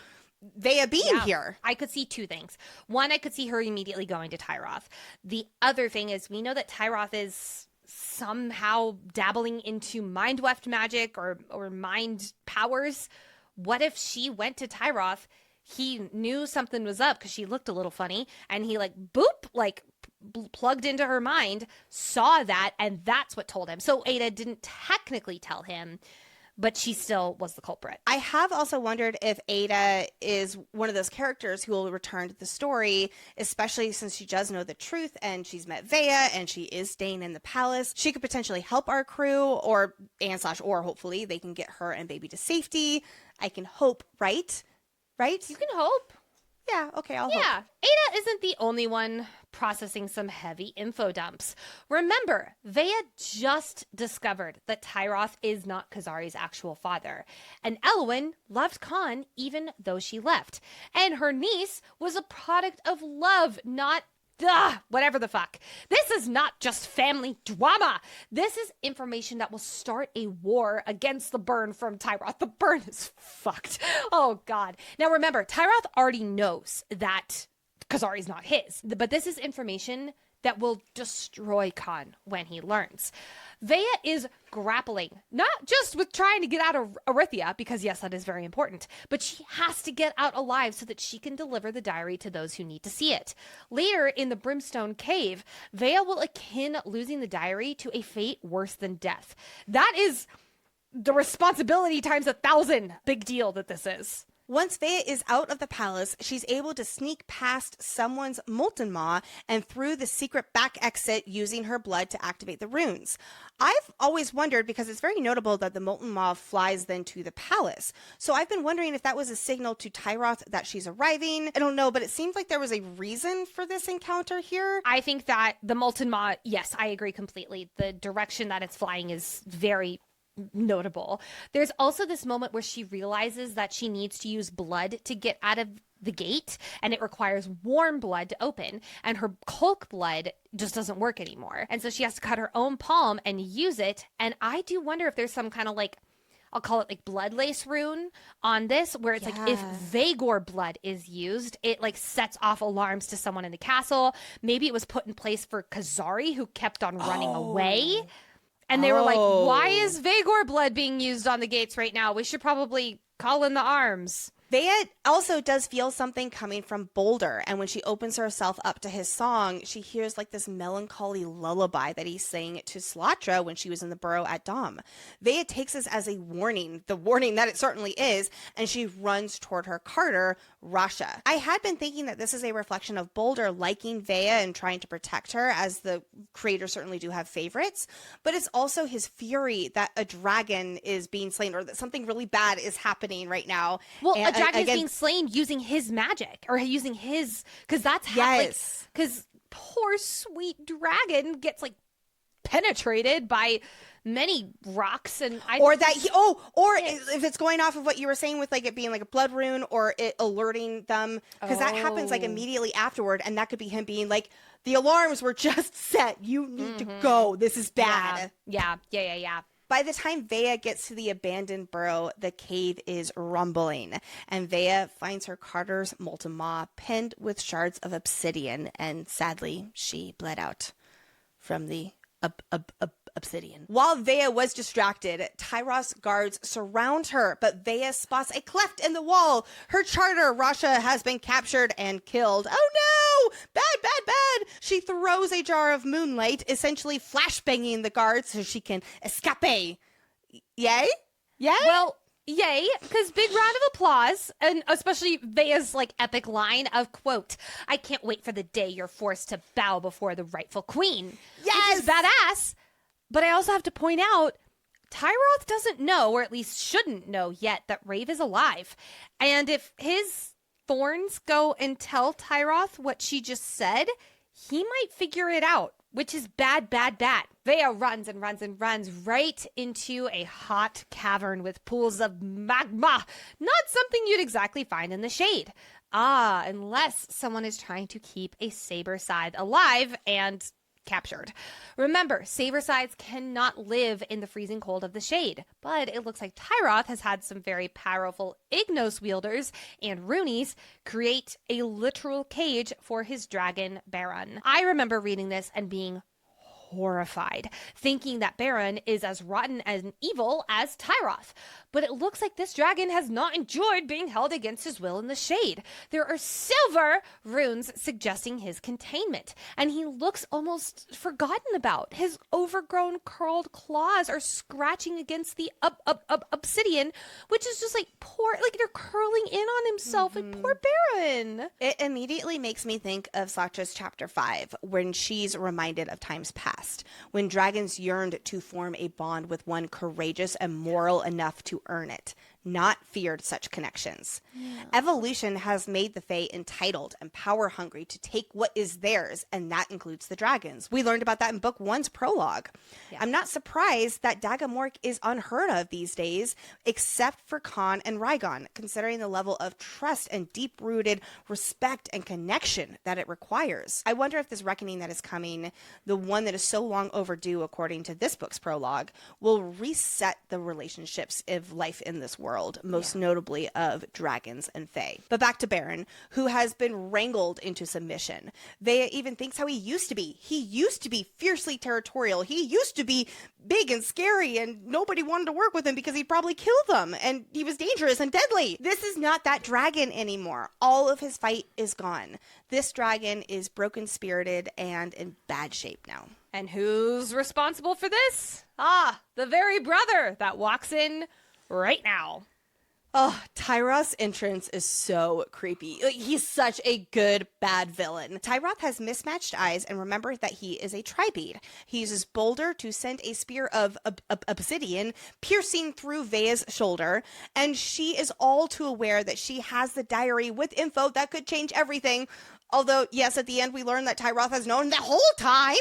Speaker 2: Veya being here.
Speaker 1: I could see two things. One, I could see her immediately going to Tyroth. The other thing is we know that Tyroth is somehow dabbling into mind weft magic or mind powers. What if she went to Tyroth? He knew something was up because she looked a little funny, and he plugged into her mind, saw that, and that's what told him. So Ada didn't technically tell him, but she still was the culprit.
Speaker 2: I have also wondered if Ada is one of those characters who will return to the story, especially since she does know the truth and she's met Veya and she is staying in the palace. She could potentially help our crew, or hopefully they can get her and baby to safety. I can hope, right? Right?
Speaker 1: You can hope.
Speaker 2: Yeah, okay, I'll hope.
Speaker 1: Yeah, Ada isn't the only one processing some heavy info dumps. Remember, Veya just discovered that Tyroth is not Kyzari's actual father. And Elluin loved Kaan even though she left. And her niece was a product of love, not whatever the fuck. This is not just family drama. This is information that will start a war against the burn from Tyroth. The burn is fucked. Oh, God. Now, remember, Tyroth already knows that Kyzari's not his. But this is information that will destroy Kaan when he learns. Veya is grappling, not just with trying to get out of Arithia, because yes, that is very important, but she has to get out alive so that she can deliver the diary to those who need to see it. Later in the Brimstone Cave, Veya will akin losing the diary to a fate worse than death. That is the responsibility times 1,000 big deal that this is.
Speaker 2: Once Veya is out of the palace, she's able to sneak past someone's molten maw and through the secret back exit using her blood to activate the runes. I've always wondered, because it's very notable that the molten maw flies then to the palace. So I've been wondering if that was a signal to Tyroth that she's arriving. I don't know, but it seems like there was a reason for this encounter here.
Speaker 1: I think that the molten maw, yes, I agree completely. The direction that it's flying is very notable. There's also this moment where she realizes that she needs to use blood to get out of the gate, and it requires warm blood to open, and her cold blood just doesn't work anymore. And so she has to cut her own palm and use it. And I do wonder if there's some kind of like, I'll call it like blood lace rune on this, where it's like if Vhaegor blood is used, it like sets off alarms to someone in the castle. Maybe it was put in place for Kyzari, who kept on running away. And they were like, why is Vhaegor blood being used on the gates right now? We should probably call in the arms.
Speaker 2: Veya also does feel something coming from Boulder, and when she opens herself up to his song, she hears like this melancholy lullaby that he sang to Slatra when she was in the burrow at Dom. Veya takes this as a warning, the warning that it certainly is, and she runs toward her Carter, Rasha. I had been thinking that this is a reflection of Boulder liking Veya and trying to protect her, as the creators certainly do have favorites, but it's also his fury that a dragon is being slain, or that something really bad is happening right now.
Speaker 1: Well, a dragon's being slain using his magic, or using his, because that's how, because poor sweet dragon gets like penetrated by many rocks, and if it's going off of what you were saying with like it being like a blood rune, or it alerting them, because that happens like immediately afterward, and that could be him being like, the alarms were just set, you need to go, this is bad. Yeah.
Speaker 2: By the time Veya gets to the abandoned burrow, the cave is rumbling, and Veya finds her Carter's molten maw pinned with shards of obsidian, and sadly, she bled out from the obsidian. While Veya was distracted, Tyros guards surround her, but Veya spots a cleft in the wall. Her charter, Rasha, has been captured and killed. Oh no! Bad! She throws a jar of moonlight, essentially flashbanging the guards so she can escape. Yay?
Speaker 1: Well, yay, because big round of applause, and especially Veya's like epic line of, quote, "I can't wait for the day you're forced to bow before the rightful queen."
Speaker 2: Yes!
Speaker 1: Which is badass. But I also have to point out, Tyroth doesn't know, or at least shouldn't know yet, that Raeve is alive. And if his thorns go and tell Tyroth what she just said, he might figure it out, which is bad. Veya runs and runs right into a hot cavern with pools of magma. Not something you'd exactly find in the shade. Unless someone is trying to keep a saber scythe alive and captured. Remember, saber scythes cannot live in the freezing cold of the shade, but it looks like Tyroth has had some very powerful Ignos wielders and Runies create a literal cage for his dragon Baron. I remember reading this and being horrified, thinking that Baron is as rotten and evil as Tyroth. But it looks like this dragon has not enjoyed being held against his will in the shade. There are silver runes suggesting his containment, and he looks almost forgotten about. His overgrown curled claws are scratching against the obsidian, which is just like poor, like they're curling in on himself, like poor Baron.
Speaker 2: It immediately makes me think of Satra's chapter 5, when she's reminded of times past, when dragons yearned to form a bond with one courageous and moral enough to earn it, not feared such connections. Yeah. Evolution has made the Fae entitled and power hungry to take what is theirs, and that includes the dragons. We learned about that in Book 1's prologue. Yeah. I'm not surprised that Dagamork is unheard of these days, except for Kaan and Raygon, considering the level of trust and deep-rooted respect and connection that it requires. I wonder if this reckoning that is coming, the one that is so long overdue according to this book's prologue, will reset the relationships of life in this world, most notably of dragons and fae. But back to Baron, who has been wrangled into submission. Veya even thinks how he used to be. He used to be fiercely territorial. He used to be big and scary, and nobody wanted to work with him because he'd probably kill them, and he was dangerous and deadly. This is not that dragon anymore. All of his fight is gone. This dragon is broken-spirited and in bad shape now.
Speaker 1: And who's responsible for this? The very brother that walks in right now.
Speaker 2: Oh, Tyroth's entrance is so creepy. He's such a good, bad villain. Tyroth has mismatched eyes, and remember that he is a tribead. He uses Boulder to send a spear of obsidian piercing through Veya's shoulder, and she is all too aware that she has the diary with info that could change everything. Although, yes, at the end we learn that Tyroth has known the whole time.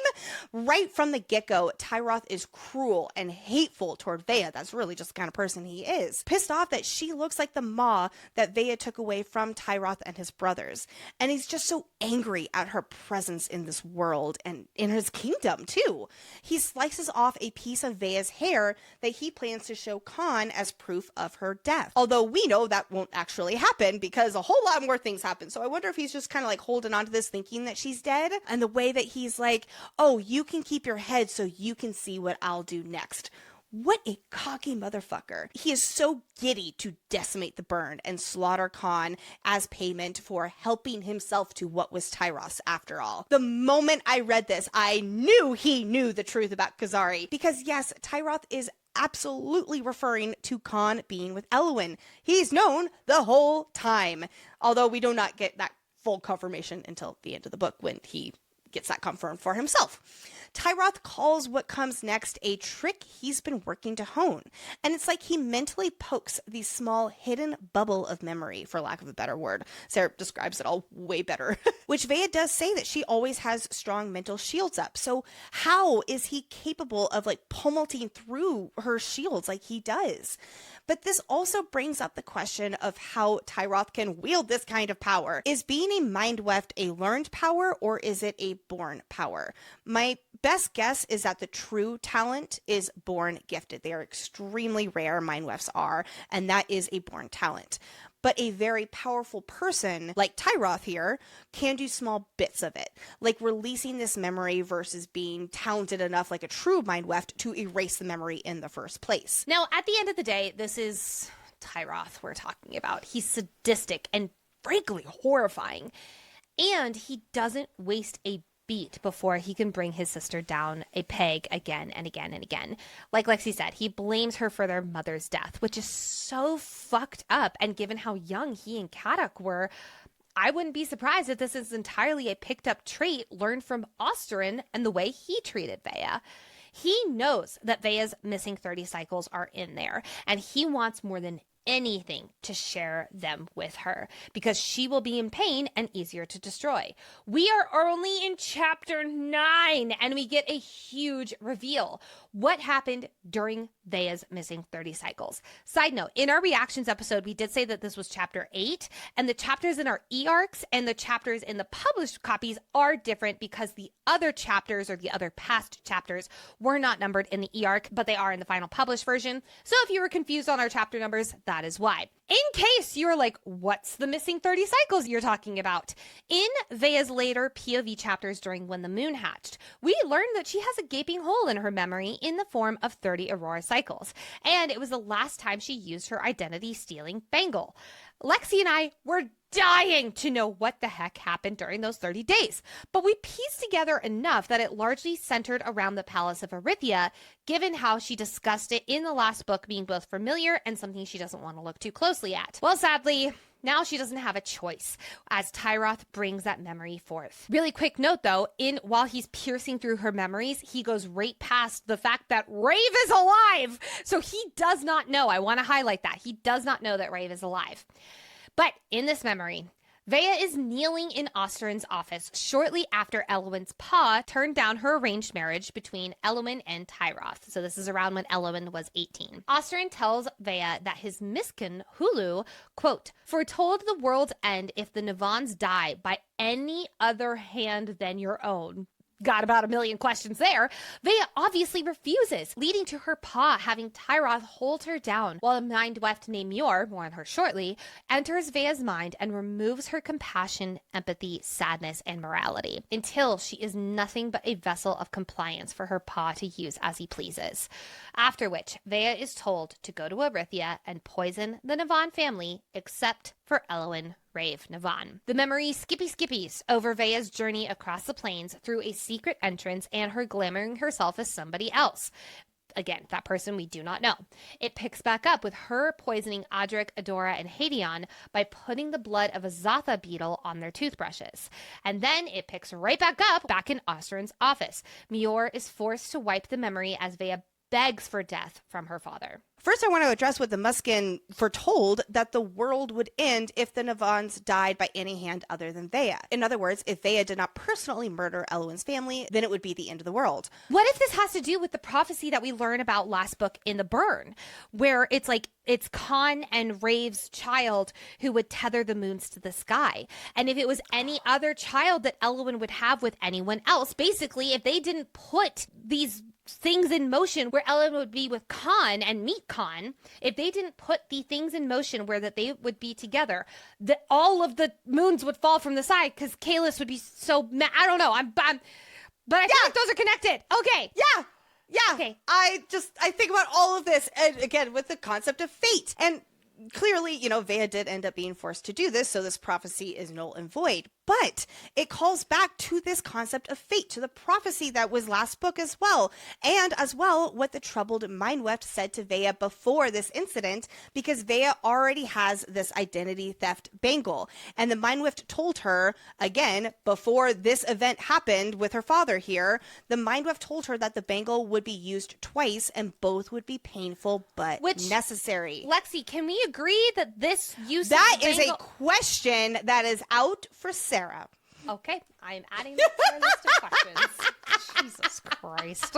Speaker 2: Right from the get-go, Tyroth is cruel and hateful toward Veya. That's really just the kind of person he is. Pissed off that she looks like the maw that Veya took away from Tyroth and his brothers. And he's just so angry at her presence in this world and in his kingdom, too. He slices off a piece of Veya's hair that he plans to show Kaan as proof of her death. Although we know that won't actually happen because a whole lot more things happen. So I wonder if he's just kind of like holding on to this thinking that she's dead, and the way that he's like, oh, you can keep your head so you can see what I'll do next. What a cocky motherfucker. He is so giddy to decimate the burn and slaughter Kaan as payment for helping himself to what was Tyroth's after all. The moment I read this, I knew he knew the truth about Kyzari. Because yes, Tyroth is absolutely referring to Kaan being with Elluin. He's known the whole time. Although we do not get that full confirmation until the end of the book when he gets that confirmed for himself. Tyroth calls what comes next a trick he's been working to hone. And it's like he mentally pokes the small hidden bubble of memory, for lack of a better word. Sarah describes it all way better. Which Veya does say that she always has strong mental shields up. So how is he capable of like pummeling through her shields like he does? But this also brings up the question of how Tyroth can wield this kind of power. Is being a mind weft a learned power, or is it a born power? My best guess is that the true talent is born gifted. They are extremely rare, mind wefts are, and that is a born talent. But a very powerful person, like Tyroth here, can do small bits of it, like releasing this memory versus being talented enough, like a true mind weft, to erase the memory in the first place.
Speaker 1: Now, at the end of the day, this is Tyroth we're talking about. He's sadistic and frankly horrifying. And he doesn't waste a beat before he can bring his sister down a peg again and again and again. Like Lexi said, he blames her for their mother's death, which is so fucked up. And given how young he and Kadak were, I wouldn't be surprised if this is entirely a picked up trait learned from Osterin and the way he treated Veya. He knows that Veya's missing 30 cycles are in there, and he wants more than anything to share them with her because she will be in pain and easier to destroy. We are only in chapter 9 and we get a huge reveal. What happened during Veya's missing 30 cycles? Side note, in our reactions episode, we did say that this was chapter 8, and the chapters in our e-arcs and the chapters in the published copies are different because the other chapters or the other past chapters were not numbered in the e-arc, but they are in the final published version. So if you were confused on our chapter numbers, that is why. In case you're like, what's the missing 30 cycles you're talking about? In Veya's later POV chapters during When the Moon Hatched, we learned that she has a gaping hole in her memory in the form of 30 Aurora cycles, and it was the last time she used her identity-stealing bangle. Lexi and I were dying to know what the heck happened during those 30 days, but we pieced together enough that it largely centered around the Palace of Arithia, given how she discussed it in the last book being both familiar and something she doesn't want to look too closely at. Well, sadly, now she doesn't have a choice as Tyroth brings that memory forth. Really quick note though, while he's piercing through her memories, he goes right past the fact that Raeve is alive. So he does not know. I want to highlight that. He does not know that Raeve is alive. But in this memory, Veya is kneeling in Osterin's office shortly after Elluin's paw turned down her arranged marriage between Elluin and Tyroth. So this is around when Elluin was 18. Osterin tells Veya that his miskin, Hulu, quote, foretold the world's end if the Navans die by any other hand than your own. Got about a million questions there. Veya obviously refuses, leading to her paw having Tyroth hold her down, while a mind weft named Muir, more on her shortly, enters Veya's mind and removes her compassion, empathy, sadness, and morality, until she is nothing but a vessel of compliance for her paw to use as he pleases. After which, Veya is told to go to Arithia and poison the Navan family, except for Elluin, Raeve, Navan. The memory skippies over Veya's journey across the plains through a secret entrance and her glamoring herself as somebody else. Again, that person we do not know. It picks back up with her poisoning Adric, Adora, and Hadeon by putting the blood of a Zatha beetle on their toothbrushes. And then it picks right back up back in Osterin's office. Muir is forced to wipe the memory as Veya begs for death from her father.
Speaker 2: First, I want to address what the Muskin foretold, that the world would end if the Navans died by any hand other than Veya. In other words, if Veya did not personally murder Elluin's family, then it would be the end of the world.
Speaker 1: What if this has to do with the prophecy that we learn about last book in the Burn, where it's like it's Kaan and Rave's child who would tether the moons to the sky? And if it was any other child that Elluin would have with anyone else, basically, if they didn't put these things in motion where Elluin would be with Kaan and meet Kaan, if they didn't put the things in motion where that they would be together, that all of the moons would fall from the side because Kalis would be so mad. I don't know. But I feel like those are connected. Okay.
Speaker 2: Yeah. Yeah.
Speaker 1: Okay.
Speaker 2: I think about all of this, and again, with the concept of fate. And clearly, Veya did end up being forced to do this, so this prophecy is null and void. But it calls back to this concept of fate, to the prophecy that was last book as well. And as well, what the troubled Mindweft said to Veya before this incident, because Veya already has this identity theft bangle. And the Mindweft told her, again, before this event happened with her father here, the Mindweft told her that the bangle would be used twice and both would be painful but necessary.
Speaker 1: Lexi, can we agree that this use
Speaker 2: that
Speaker 1: of the
Speaker 2: is
Speaker 1: bangle...
Speaker 2: a question that is out for Sarah.
Speaker 1: Okay, I'm adding that to our list of questions. Jesus Christ.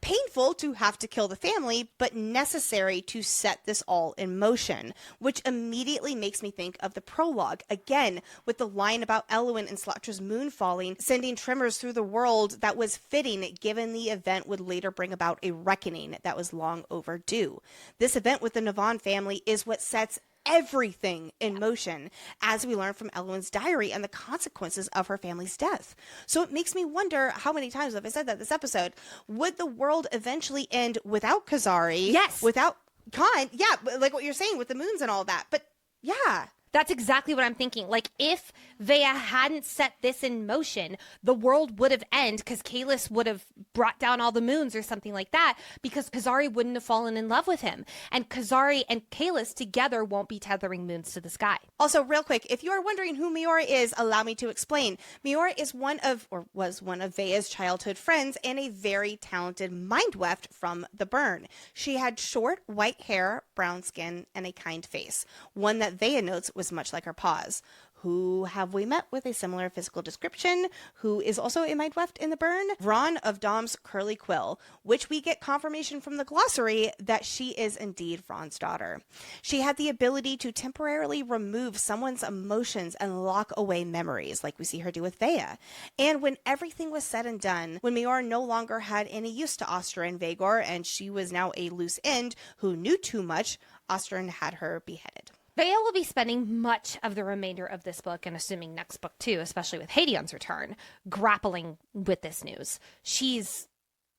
Speaker 2: Painful to have to kill the family, but necessary to set this all in motion, which immediately makes me think of the prologue, again, with the line about Elluin and Slatra's moon falling, sending tremors through the world that was fitting, given the event would later bring about a reckoning that was long overdue. This event with the Navan family is what sets everything in motion, as we learn from Elluin's diary and the consequences of her family's death. So it makes me wonder, how many times have I said that this episode? Would the world eventually end without Kyzari?
Speaker 1: Yes.
Speaker 2: Without Kaan? Yeah, like what you're saying with the moons and all that. But yeah.
Speaker 1: That's exactly what I'm thinking. Like, if Veya hadn't set this in motion, the world would have ended because Kalis would have brought down all the moons or something like that, because Kyzari wouldn't have fallen in love with him. And Kyzari and Kalis together won't be tethering moons to the sky.
Speaker 2: Also, real quick, if you are wondering who Miora is, allow me to explain. Miora is was one of Veya's childhood friends and a very talented Mindweft from the Burn. She had short, white hair, brown skin, and a kind face. One that Veya notes was much like her paws. Who have we met with a similar physical description, who is also a Mindweft in the Burn? Roan of Dom's Curly Quill, which we get confirmation from the glossary that she is indeed Ron's daughter. She had the ability to temporarily remove someone's emotions and lock away memories, like we see her do with Veya. And when everything was said and done, when Miora no longer had any use to Ostra and Vhagar, and she was now a loose end who knew too much, Ostrin had her beheaded.
Speaker 1: Veya will be spending much of the remainder of this book, and assuming next book too, especially with Hadion's return, grappling with this news. She's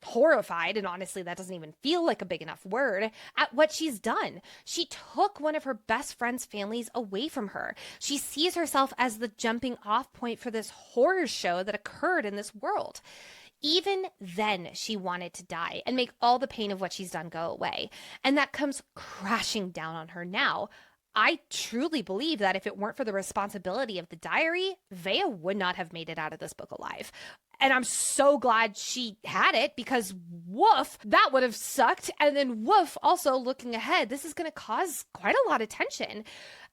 Speaker 1: horrified, and honestly that doesn't even feel like a big enough word, at what she's done. She took one of her best friend's families away from her. She sees herself as the jumping off point for this horror show that occurred in this world. Even then, she wanted to die and make all the pain of what she's done go away. And that comes crashing down on her now. I truly believe that if it weren't for the responsibility of the diary, Veya would not have made it out of this book alive. And I'm so glad she had it, because woof, that would have sucked. And then woof, also looking ahead, this is going to cause quite a lot of tension.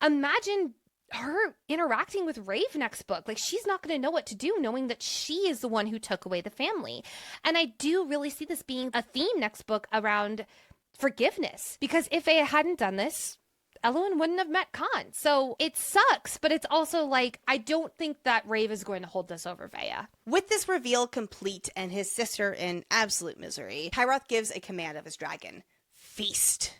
Speaker 1: Imagine her interacting with Raeve next book. Like, she's not going to know what to do, knowing that she is the one who took away the family. And I do really see this being a theme next book around forgiveness, because if Veya hadn't done this, Elluin wouldn't have met Kaan. So it sucks, but it's also like, I don't think that Raeve is going to hold this over Veya.
Speaker 2: With this reveal complete and his sister in absolute misery, Tyroth gives a command of his dragon. Feast.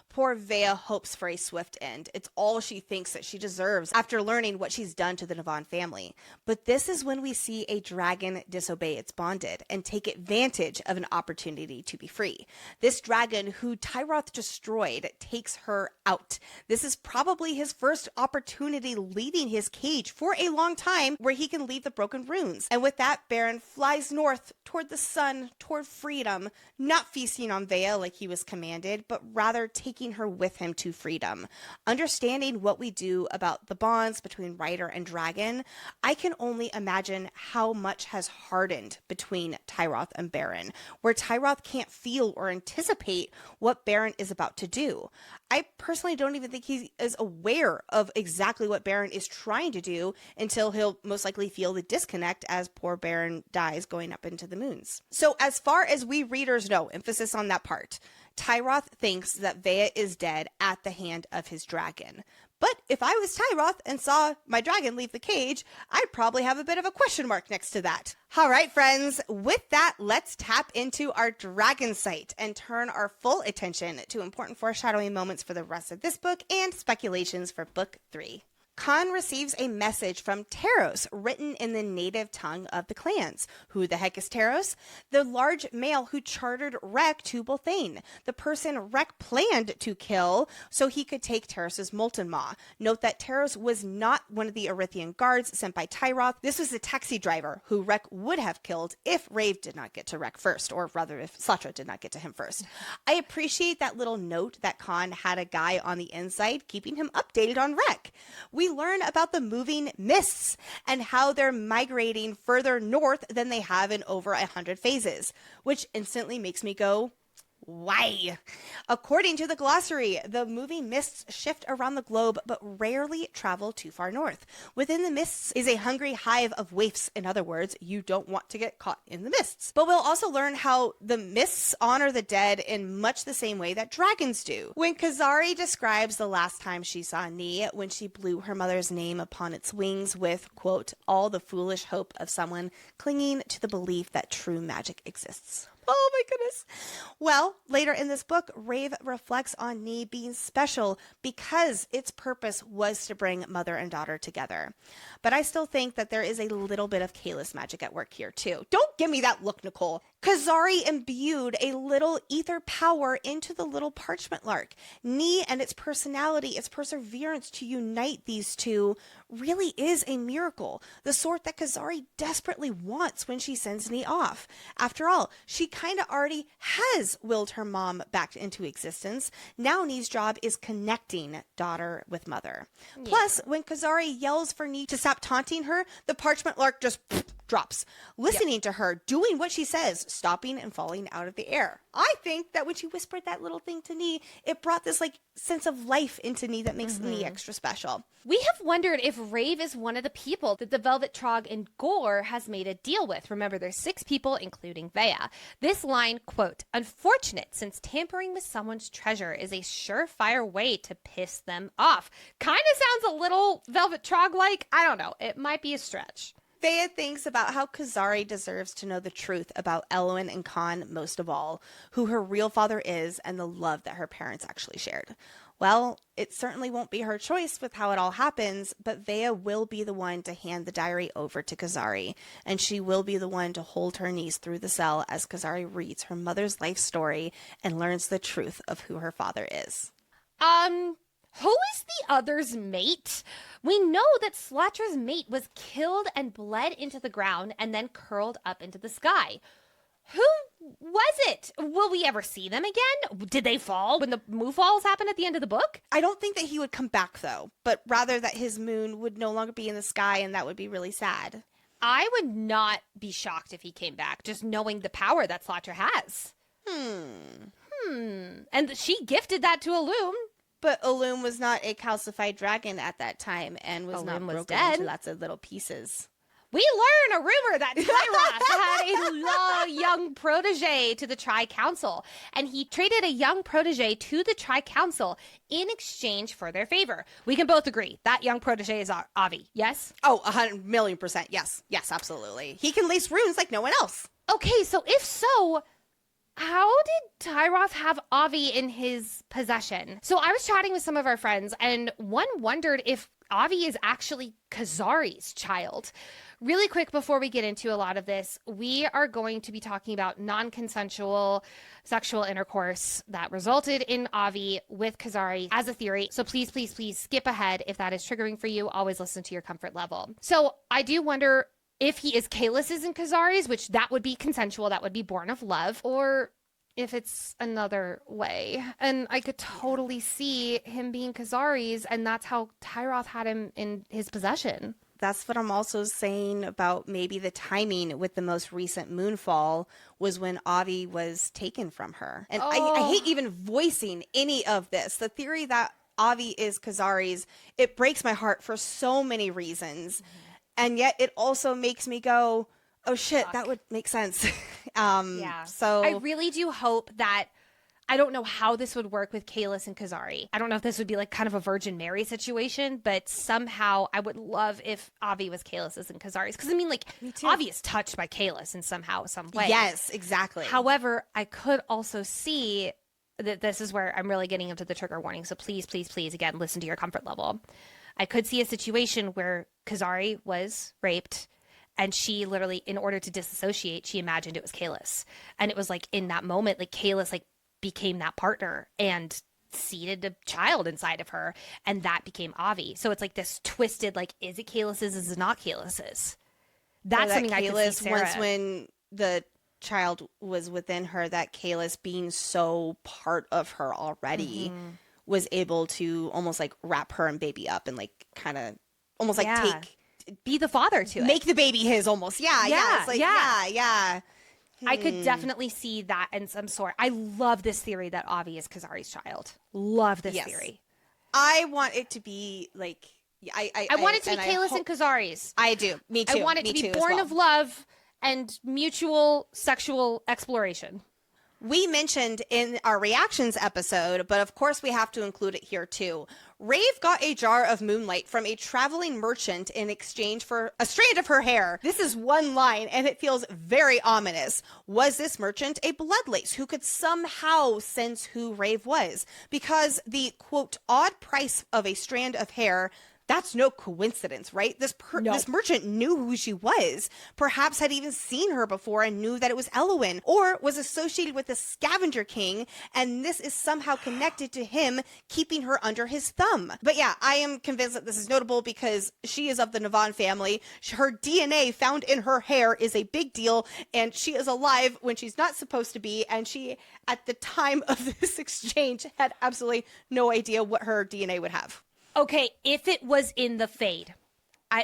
Speaker 2: Poor Veya hopes for a swift end. It's all she thinks that she deserves after learning what she's done to the Navan family. But this is when we see a dragon disobey its bonded and take advantage of an opportunity to be free. This dragon, who Tyroth destroyed, takes her out. This is probably his first opportunity leaving his cage for a long time, where he can leave the broken runes. And with that, Baron flies north toward the sun, toward freedom, not feasting on Veya like he was commanded, but rather taking taking her with him to freedom. Understanding what we do about the bonds between rider and dragon, I can only imagine how much has hardened between Tyroth and Baron, where Tyroth can't feel or anticipate what Baron is about to do. I personally don't even think he is aware of exactly what Baron is trying to do until he'll most likely feel the disconnect as poor Baron dies going up into the moons. So as far as we readers know, emphasis on that part, Tyroth thinks that Veya is dead at the hand of his dragon. But if I was Tyroth and saw my dragon leave the cage, I'd probably have a bit of a question mark next to that. All right, friends, with that, let's tap into our dragon sight and turn our full attention to important foreshadowing moments for the rest of this book and speculations for book 3. Kaan receives a message from Taros written in the native tongue of the clans. Who the heck is Taros? The large male who chartered Rek to Bolthane, the person Rek planned to kill so he could take Taros's molten maw. Note that Taros was not one of the Arithian guards sent by Tyroth. This was a taxi driver who Rek would have killed if Raeve did not get to Rek first, or rather if Slatra did not get to him first. I appreciate that little note that Kaan had a guy on the inside keeping him updated on Rek. We learn about the moving mists and how they're migrating further north than they have in over 100 phases, which instantly makes me go, why? According to the glossary, the moving mists shift around the globe but rarely travel too far north. Within the mists is a hungry hive of waifs. In other words, you don't want to get caught in the mists. But we'll also learn how the mists honor the dead in much the same way that dragons do. When Kyzari describes the last time she saw Ni, when she blew her mother's name upon its wings with, quote, all the foolish hope of someone clinging to the belief that true magic exists. Oh my goodness. Well, later in this book, Raeve reflects on Ni being special because its purpose was to bring mother and daughter together. But I still think that there is a little bit of Kalis magic at work here too. Don't give me that look, Nicole. Kyzari imbued a little ether power into the little parchment lark. Ni and its personality, its perseverance to unite these two really is a miracle. The sort that Kyzari desperately wants when she sends Ni off. After all, she kind of already has willed her mom back into existence. Now Ni's job is connecting daughter with mother. Yeah. Plus, when Kyzari yells for Ni to stop taunting her, the parchment lark just drops, listening to her, doing what she says, stopping and falling out of the air. I think that when she whispered that little thing to Ni, it brought this sense of life into Ni that makes Ni extra special.
Speaker 1: We have wondered if Raeve is one of the people that the Velvet Trog and Gore has made a deal with. Remember, there's 6 people, including Veya. This line, quote, unfortunate since tampering with someone's treasure is a surefire way to piss them off. Kind of sounds a little Velvet Trog-like. I don't know. It might be a stretch.
Speaker 2: Veya thinks about how Kyzari deserves to know the truth about Elluin and Kaan most of all, who her real father is, and the love that her parents actually shared. Well, it certainly won't be her choice with how it all happens, but Veya will be the one to hand the diary over to Kyzari, and she will be the one to hold her niece through the cell as Kyzari reads her mother's life story and learns the truth of who her father is.
Speaker 1: Who is the other's mate? We know that Slatra's mate was killed and bled into the ground and then curled up into the sky. Who was it? Will we ever see them again? Did they fall when the moonfalls happened at the end of the book?
Speaker 2: I don't think that he would come back, though, but rather that his moon would no longer be in the sky, and that would be really sad.
Speaker 1: I would not be shocked if he came back, just knowing the power that Slatra has. And she gifted that to Elluin.
Speaker 2: But Elluin was not a calcified dragon at that time and was not broken
Speaker 1: dead
Speaker 2: into lots of little pieces.
Speaker 1: We learn a rumor that Tyroth had a young protege to the Tri-Council, and he traded a young protege to the Tri-Council in exchange for their favor. We can both agree that young protege is Avi, yes?
Speaker 2: Oh, 100,000,000%, yes. Yes, absolutely. He can lace runes like no one else.
Speaker 1: Okay, so if so, how did Tyroth have Avi in his possession? So I was chatting with some of our friends, and one wondered if Avi is actually Kyzari's child. Really quick, before we get into a lot of this, we are going to be talking about non-consensual sexual intercourse that resulted in Avi with Kyzari as a theory. So please, please, please skip ahead if that is triggering for you. Always listen to your comfort level. So I do wonder if he is Kalis's and Kyzari's, which that would be consensual, that would be born of love, or if it's another way. And I could totally see him being Kyzari's, and that's how Tyroth had him in his possession.
Speaker 2: That's what I'm also saying about maybe the timing with the most recent Moonfall was when Avi was taken from her. And I hate even voicing any of this. The theory that Avi is Kyzari's, it breaks my heart for so many reasons. And yet it also makes me go, oh shit, that would make sense. So
Speaker 1: I really do hope that, I don't know how this would work with Kalis and Kyzari. I don't know if this would be like kind of a Virgin Mary situation, but somehow I would love if Avi was Kalis's and Kyzari's. Because I mean, like, Avi is touched by Kalis in some way.
Speaker 2: Yes, exactly.
Speaker 1: However, I could also see that this is where I'm really getting into the trigger warning. So please, please, please, again, listen to your comfort level. I could see a situation where Kyzari was raped, and she literally, in order to disassociate, she imagined it was Kalis. And it was like in that moment, like Kalis like became that partner and seeded a child inside of her, and that became Avi. So it's like this twisted, like, is it Kalis's, is it not Kalis's? That's
Speaker 2: that
Speaker 1: something I could see Sarah.
Speaker 2: Once when the child was within her, that Kalis being so part of her already was able to almost like wrap her and baby up and like kind of almost like
Speaker 1: be the father to it.
Speaker 2: Make the baby his almost. It's like, yeah.
Speaker 1: I could definitely see that in some sort. I love this theory that Avi is Kyzari's child. Love this theory.
Speaker 2: I want it to be like, I
Speaker 1: want it to be Kalis and Kyzari's.
Speaker 2: I do. Me too.
Speaker 1: I want it to be born of love and mutual sexual exploration.
Speaker 2: We mentioned in our reactions episode, but of course we have to include it here too. Raeve got a jar of moonlight from a traveling merchant in exchange for a strand of her hair. This is one line, and it feels very ominous. Was this merchant a bloodlace who could somehow sense who Raeve was? Because the, quote, odd price of a strand of hair, that's no coincidence, right? This merchant knew who she was, perhaps had even seen her before and knew that it was Elluin, or was associated with the Scavenger King, and this is somehow connected to him keeping her under his thumb. But yeah, I am convinced that this is notable because she is of the Navan family. Her DNA found in her hair is a big deal, and she is alive when she's not supposed to be, and she, at the time of this exchange, had absolutely no idea what her DNA would have.
Speaker 1: Okay, if it was in the Fade,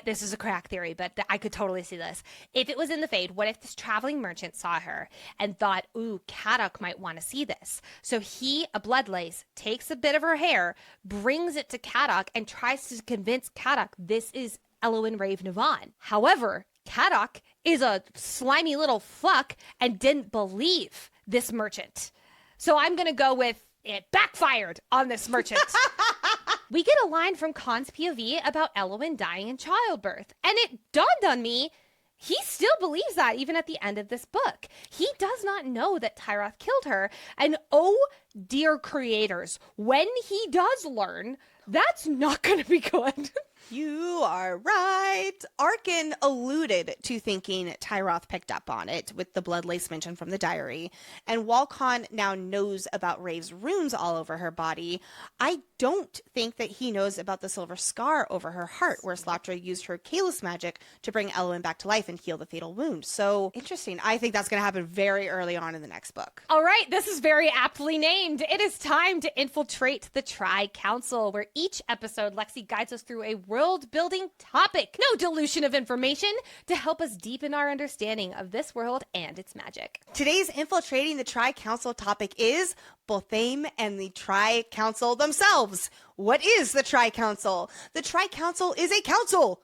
Speaker 1: this is a crack theory, but I could totally see this. If it was in the Fade, what if this traveling merchant saw her and thought, ooh, Kadok might want to see this? So he, a bloodlace, takes a bit of her hair, brings it to Kadok, and tries to convince Kadok this is Elluin Raeve Navan. However, Kadok is a slimy little fuck and didn't believe this merchant. So I'm going to go with it backfired on this merchant. We get a line from Kaan's POV about Elluin dying in childbirth. And it dawned on me, he still believes that even at the end of this book. He does not know that Tyroth killed her. And oh, dear creators, when he does learn, that's not going to be good.
Speaker 2: You are right. Arkin alluded to thinking Tyroth picked up on it with the bloodlace mention from the diary. And while Kaan now knows about Rave's runes all over her body, I don't think that he knows about the silver scar over her heart, where Slatra used her Kalis magic to bring Elluin back to life and heal the fatal wound. So interesting. I think that's going to happen very early on in the next book.
Speaker 1: All right, this is very aptly named. It is time to infiltrate the Tri-Council, where each episode Lexi guides us through a world-building topic. No dilution of information to help us deepen our understanding of this world and its magic.
Speaker 2: Today's infiltrating the Tri-Council topic is Bothame and the Tri-Council themselves. What is the Tri-Council? The Tri-Council is a council,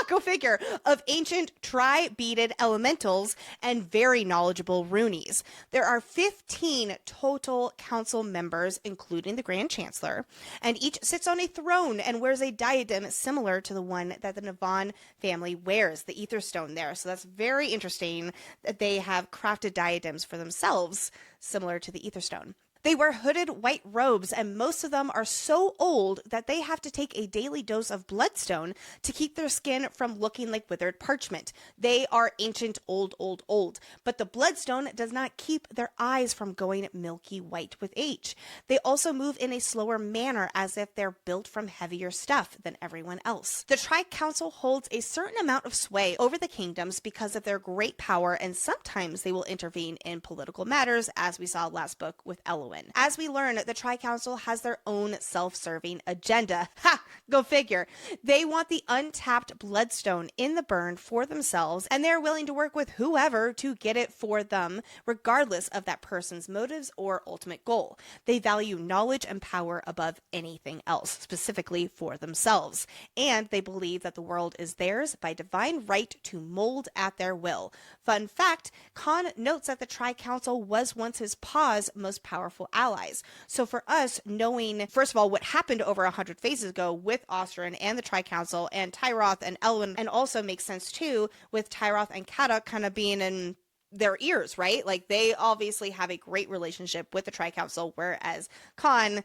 Speaker 2: go figure, of ancient tri-beaded elementals and very knowledgeable runies. There are 15 total council members, including the Grand Chancellor, and each sits on a throne and wears a diadem similar to the one that the Navan family wears, the Ether Stone there. So that's very interesting that they have crafted diadems for themselves, similar to the Ether Stone. They wear hooded white robes, and most of them are so old that they have to take a daily dose of bloodstone to keep their skin from looking like withered parchment. They are ancient, old, but the bloodstone does not keep their eyes from going milky white with age. They also move in a slower manner, as if they're built from heavier stuff than everyone else. The Tri-Council holds a certain amount of sway over the kingdoms because of their great power, and sometimes they will intervene in political matters, as we saw last book with Elluin. As we learn, the Tri-Council has their own self-serving agenda. Ha! Go figure. They want the untapped bloodstone in the burn for themselves, and they're willing to work with whoever to get it for them, regardless of that person's motives or ultimate goal. They value knowledge and power above anything else, specifically for themselves. And they believe that the world is theirs by divine right to mold at their will. Fun fact, Kaan notes that the Tri-Council was once his paw's most powerful allies. So for us, knowing, first of all, what happened over 100 phases ago with Ostrin and the Tri-Council and Tyroth and Elluin, and also makes sense too with Tyroth and Kata kind of being in their ears, right? Like, they obviously have a great relationship with the Tri-Council, whereas Kaan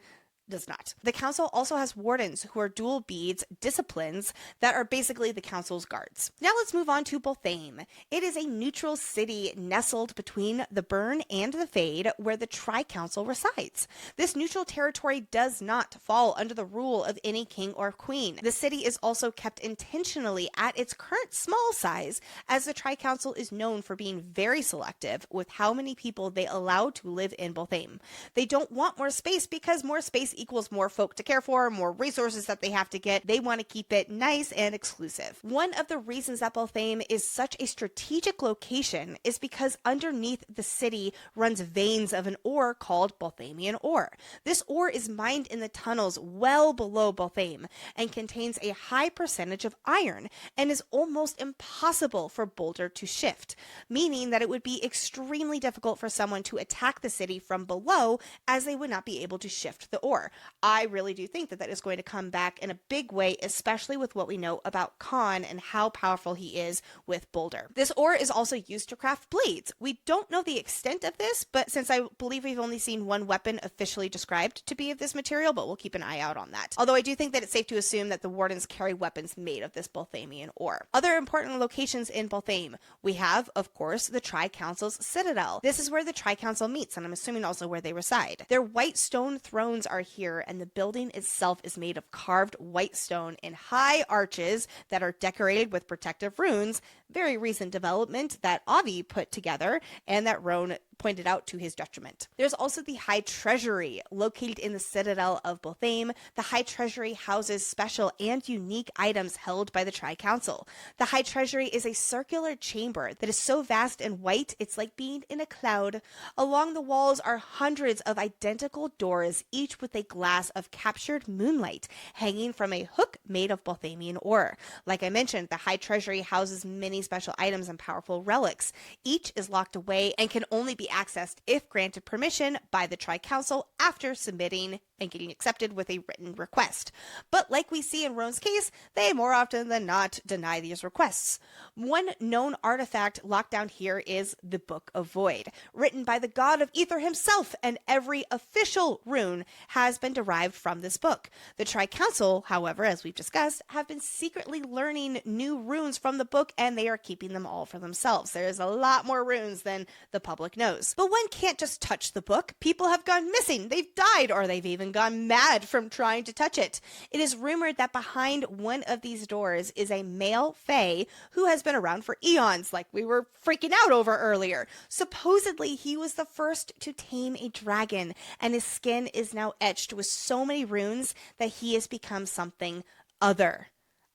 Speaker 2: does not. The council also has wardens who are dual beads disciplines that are basically the council's guards. Now let's move on to Balthaim. It is a neutral city nestled between the Burn and the Fade, where the Tri-Council resides. This neutral territory does not fall under the rule of any king or queen. The city is also kept intentionally at its current small size, as the Tri-Council is known for being very selective with how many people they allow to live in Balthaim. They don't want more space because more space equals more folk to care for, more resources that they have to get. They want to keep it nice and exclusive. One of the reasons that Balthaim is such a strategic location is because underneath the city runs veins of an ore called Balthamian ore. This ore is mined in the tunnels well below Balthaim and contains a high percentage of iron and is almost impossible for Boulder to shift, meaning that it would be extremely difficult for someone to attack the city from below, as they would not be able to shift the ore. I really do think that that is going to come back in a big way, especially with what we know about Kaan and how powerful he is with Boulder. This ore is also used to craft blades. We don't know the extent of this, but since I believe we've only seen one weapon officially described to be of this material, but we'll keep an eye out on that. Although I do think that it's safe to assume that the wardens carry weapons made of this Balthamian ore. Other important locations in Balthaim, we have, of course, the Tri-Council's Citadel. This is where the Tri-Council meets, and I'm assuming also where they reside. Their white stone thrones are here, and the building itself is made of carved white stone in high arches that are decorated with protective runes. Very recent development that Avi put together and that Roan pointed out to his detriment. There's also the High Treasury, located in the Citadel of Balthaim. The High Treasury houses special and unique items held by the Tri-Council. The High Treasury is a circular chamber that is so vast and white, it's like being in a cloud. Along the walls are hundreds of identical doors, each with a glass of captured moonlight hanging from a hook made of Balthamian ore. Like I mentioned, the High Treasury houses many special items and powerful relics. Each is locked away and can only be accessed if granted permission by the Tri-Council after submitting and getting accepted with a written request. But like we see in Roan's case, they more often than not deny these requests. One known artifact locked down here is the Book of Voyd, written by the god of Ether himself, and every official rune has been derived from this book. The Tri-Council, however, as we've discussed, have been secretly learning new runes from the book, and they are keeping them all for themselves. There is a lot more runes than the public knows. But one can't just touch the book. People have gone missing, they've died, or they've even gone mad from trying to touch it. It is rumored that behind one of these doors is a male fae who has been around for eons, like we were freaking out over earlier. Supposedly, he was the first to tame a dragon, and his skin is now etched with so many runes that he has become something other.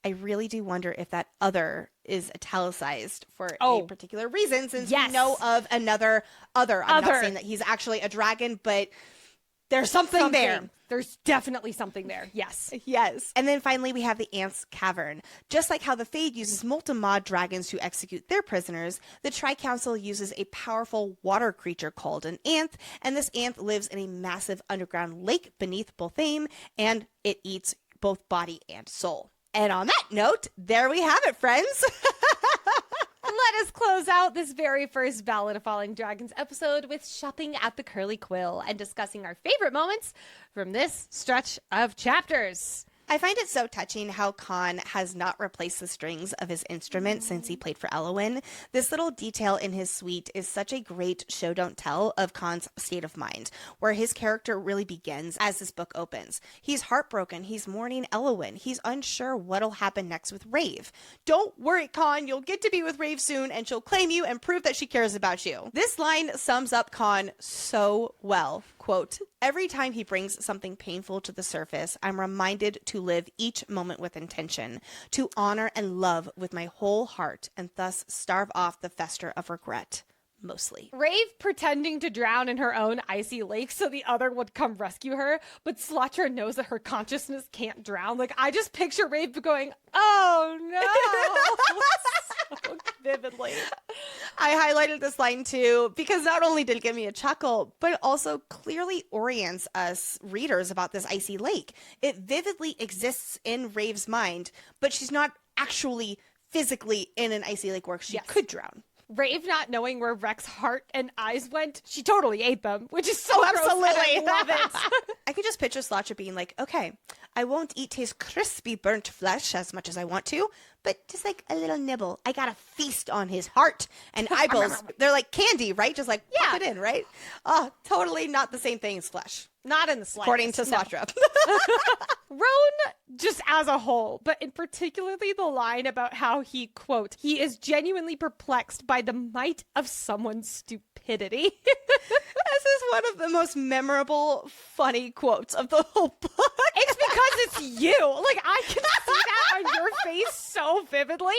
Speaker 2: I really do wonder if that other is italicized for a particular reason, since we know of another other. I'm not saying that he's actually a dragon, but there's something there.
Speaker 1: There's definitely something there. Yes.
Speaker 2: Yes. And then finally, we have the Ant's Cavern. Just like how the Fade uses molten mod dragons to execute their prisoners, the Tri-Council uses a powerful water creature called an Ant, and this Ant lives in a massive underground lake beneath Balthaim, and it eats both body and soul. And on that note, there we have it, friends.
Speaker 1: let us close out this very first Ballad of Falling Dragons episode with shopping at the Curly Quill and discussing our favorite moments from this stretch of chapters.
Speaker 2: I find it so touching how Kaan has not replaced the strings of his instrument since he played for Elluin. This little detail in his suite is such a great show don't tell of Kaan's state of mind, where his character really begins as this book opens. He's heartbroken, he's mourning Elluin, he's unsure what'll happen next with Raeve. Don't worry, Kaan, you'll get to be with Raeve soon and she'll claim you and prove that she cares about you. This line sums up Kaan so well. Quote, every time he brings something painful to the surface, I'm reminded to live each moment with intention, to honor and love with my whole heart, and thus starve off the fester of regret. Mostly.
Speaker 1: Raeve pretending to drown in her own icy lake so the other would come rescue her, but Slotcher knows that her consciousness can't drown. Like, I just picture Raeve going, oh no, so vividly.
Speaker 2: I highlighted this line too because not only did it give me a chuckle, but it also clearly orients us readers about this icy lake. It vividly exists in Rave's mind, but she's not actually physically in an icy lake where she could drown.
Speaker 1: Raeve not knowing where Rex's heart and eyes went, she totally ate them, which is so gross,
Speaker 2: absolutely.
Speaker 1: and I love it.
Speaker 2: I can just picture Slotcher being like, okay, I won't eat his crispy burnt flesh as much as I want to, but just like a little nibble. I got to feast on his heart and eyeballs. They're like candy, right? Just like pop it in, right? Oh, totally not the same thing as flesh.
Speaker 1: Not in the slightest.
Speaker 2: According to Slotcher.
Speaker 1: Roan, just as a whole, but in particularly the line about how he, quote, he is genuinely perplexed by the might of someone's stupidity.
Speaker 2: This is one of the most memorable, funny quotes of the whole book.
Speaker 1: It's because it's you. Like, I can see that on your face so vividly.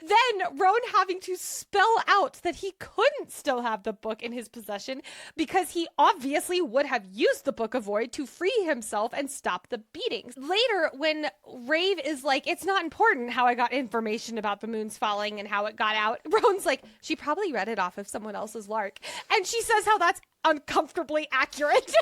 Speaker 1: Then Roan having to spell out that he couldn't still have the book in his possession because he obviously would have used the Book of Voyd to free himself and stop the beatings. Later, when Raeve is like, it's not important how I got information about the moons falling and how it got out, Roan's like, she probably read it off of someone else's lark. And she says how that's uncomfortably accurate.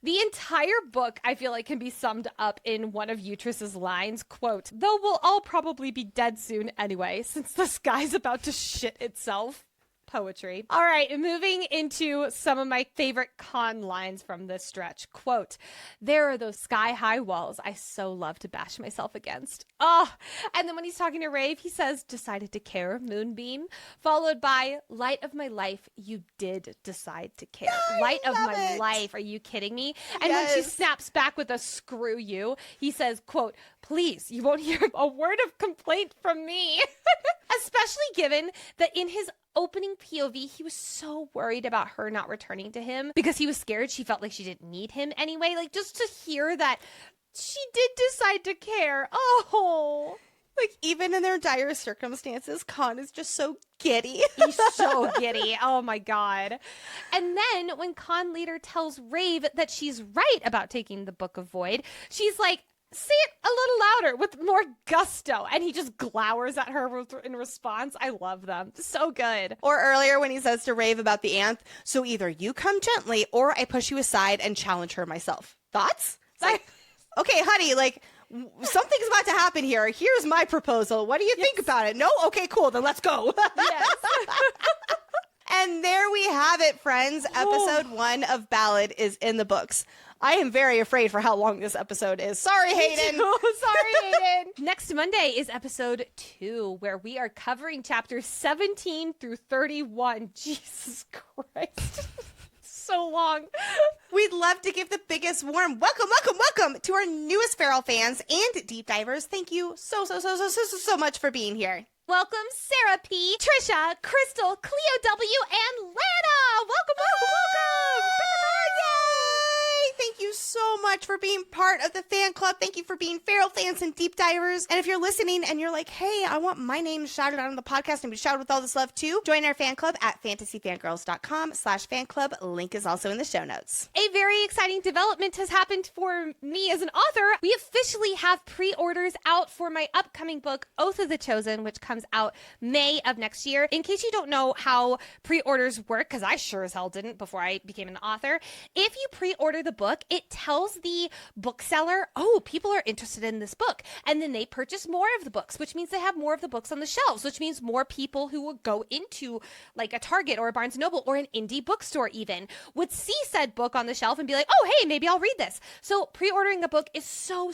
Speaker 1: The entire book, I feel like, can be summed up in one of Utras's lines, quote, though we'll all probably be dead soon anyway, since the sky's about to shit itself. Poetry. All right, moving into some of my favorite Kaan lines from this stretch. Quote, there are those sky-high walls I so love to bash myself against. Oh, and then when he's talking to Raeve, he says, decided to care, moonbeam, followed by, light of my life, you did decide to care. Light of my life, are you kidding me? And when she snaps back with a screw you, he says, quote, please, you won't hear a word of complaint from me. Especially given that in his opening POV, he was so worried about her not returning to him because he was scared she felt like she didn't need him anyway. Like, just to hear that she did decide to care. Oh,
Speaker 2: like, even in their dire circumstances, Kaan is just so giddy.
Speaker 1: He's so giddy. Oh my God. And then when Kaan later tells Raeve that she's right about taking the Book of Voyd, she's like, say it a little louder with more gusto. And he just glowers at her in response. I love them. So good.
Speaker 2: Or earlier when he says to Raeve about the Anth, so either you come gently or I push you aside and challenge her myself. Thoughts? Like, okay, honey, like, something's about to happen here. Here's my proposal. What do you think about it? No? Okay, cool. Then let's go.
Speaker 1: Yes.
Speaker 2: And there we have it, friends. Episode 1 of Ballad is in the books. I am very afraid for how long this episode is. Sorry, Hayden.
Speaker 1: Sorry, Hayden. Next Monday is episode 2, where we are covering chapters 17 through 31. Jesus Christ. So long.
Speaker 2: We'd love to give the biggest warm welcome to our newest Feral fans and deep divers. Thank you so much for being here.
Speaker 1: Welcome, Sarah P, Trisha, Crystal, Cleo W, and Lana. Welcome.
Speaker 2: Yay! Thank you so much for being part of the fan club. Thank you for being Feral fans and deep divers. And if you're listening and you're like, hey, I want my name shouted out on the podcast and be shouted with all this love too, join our fan club at fantasyfangirls.com/fan club. Link is also in the show notes.
Speaker 1: A very exciting development has happened for me as an author. We officially have pre-orders out for my upcoming book, Oath of the Chosen, which comes out May of next year. In case you don't know how pre-orders work, because I sure as hell didn't before I became an author, if you pre-order the book, it tells the bookseller, oh, people are interested in this book. And then they purchase more of the books, which means they have more of the books on the shelves, which means more people who will go into like a Target or a Barnes & Noble or an indie bookstore even would see said book on the shelf and be like, oh, hey, maybe I'll read this. So pre-ordering a book is so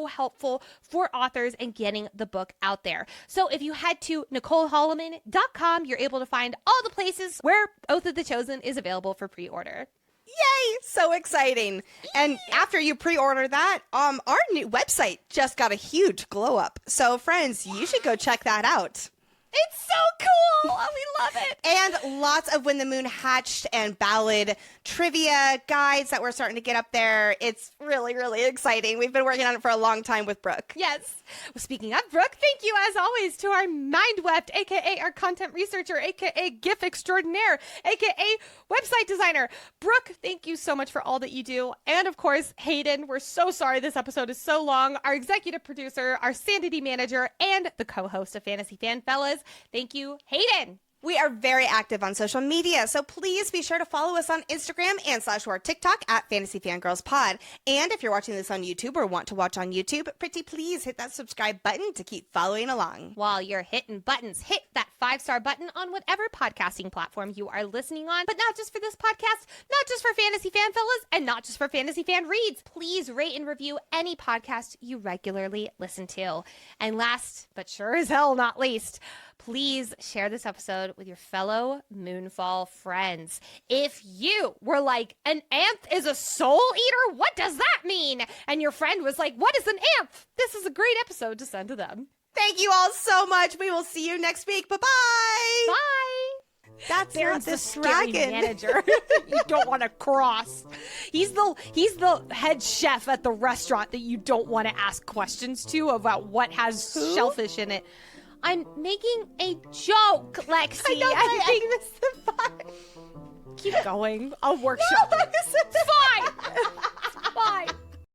Speaker 1: helpful for authors and getting the book out there. So if you head to NicoleHolloman.com, you're able to find all the places where Oath of the Chosen is available for pre-order.
Speaker 2: Yay! So exciting. And after you pre-order that, our new website just got a huge glow up. So friends, you should go check that out.
Speaker 1: It's so cool. We love it.
Speaker 2: And lots of When the Moon Hatched and Ballad trivia guides that we're starting to get up there. It's really exciting. We've been working on it for a long time with Brooke.
Speaker 1: Yes. Well, speaking of Brooke, thank you as always to our mind-wept, aka our content researcher, aka GIF extraordinaire, aka website designer. Brooke, thank you so much for all that you do. And of course, Hayden, we're so sorry this episode is so long. Our executive producer, our sanity manager, and the co-host of Fantasy FanFellas. Thank you, Hayden.
Speaker 2: We are very active on social media, so please be sure to follow us on Instagram and /our TikTok at Fantasy Fangirls Pod. And if you're watching this on YouTube or want to watch on YouTube, pretty please hit that subscribe button to keep following along.
Speaker 1: While you're hitting buttons, hit that 5-star button on whatever podcasting platform you are listening on, but not just for this podcast, not just for Fantasy FanFellas, and not just for Fantasy FanReads. Please rate and review any podcast you regularly listen to. And last, but sure as hell not least, please share this episode with your fellow Moonfall friends. If you were like, an anth is a soul eater? What does that mean? And your friend was like, what is an anth? This is a great episode to send to them.
Speaker 2: Thank you all so much. We will see you next week. Bye-bye.
Speaker 1: Bye.
Speaker 2: That's
Speaker 1: Baron's
Speaker 2: not
Speaker 1: the
Speaker 2: the
Speaker 1: scary
Speaker 2: dragon.
Speaker 1: manager. You don't want to cross. He's the head chef at the restaurant that you don't want to ask questions to about what has shellfish in it. I'm making a joke, Lexi.
Speaker 2: I know,
Speaker 1: I'm
Speaker 2: but I missed the part.
Speaker 1: Keep going. I'll workshop it.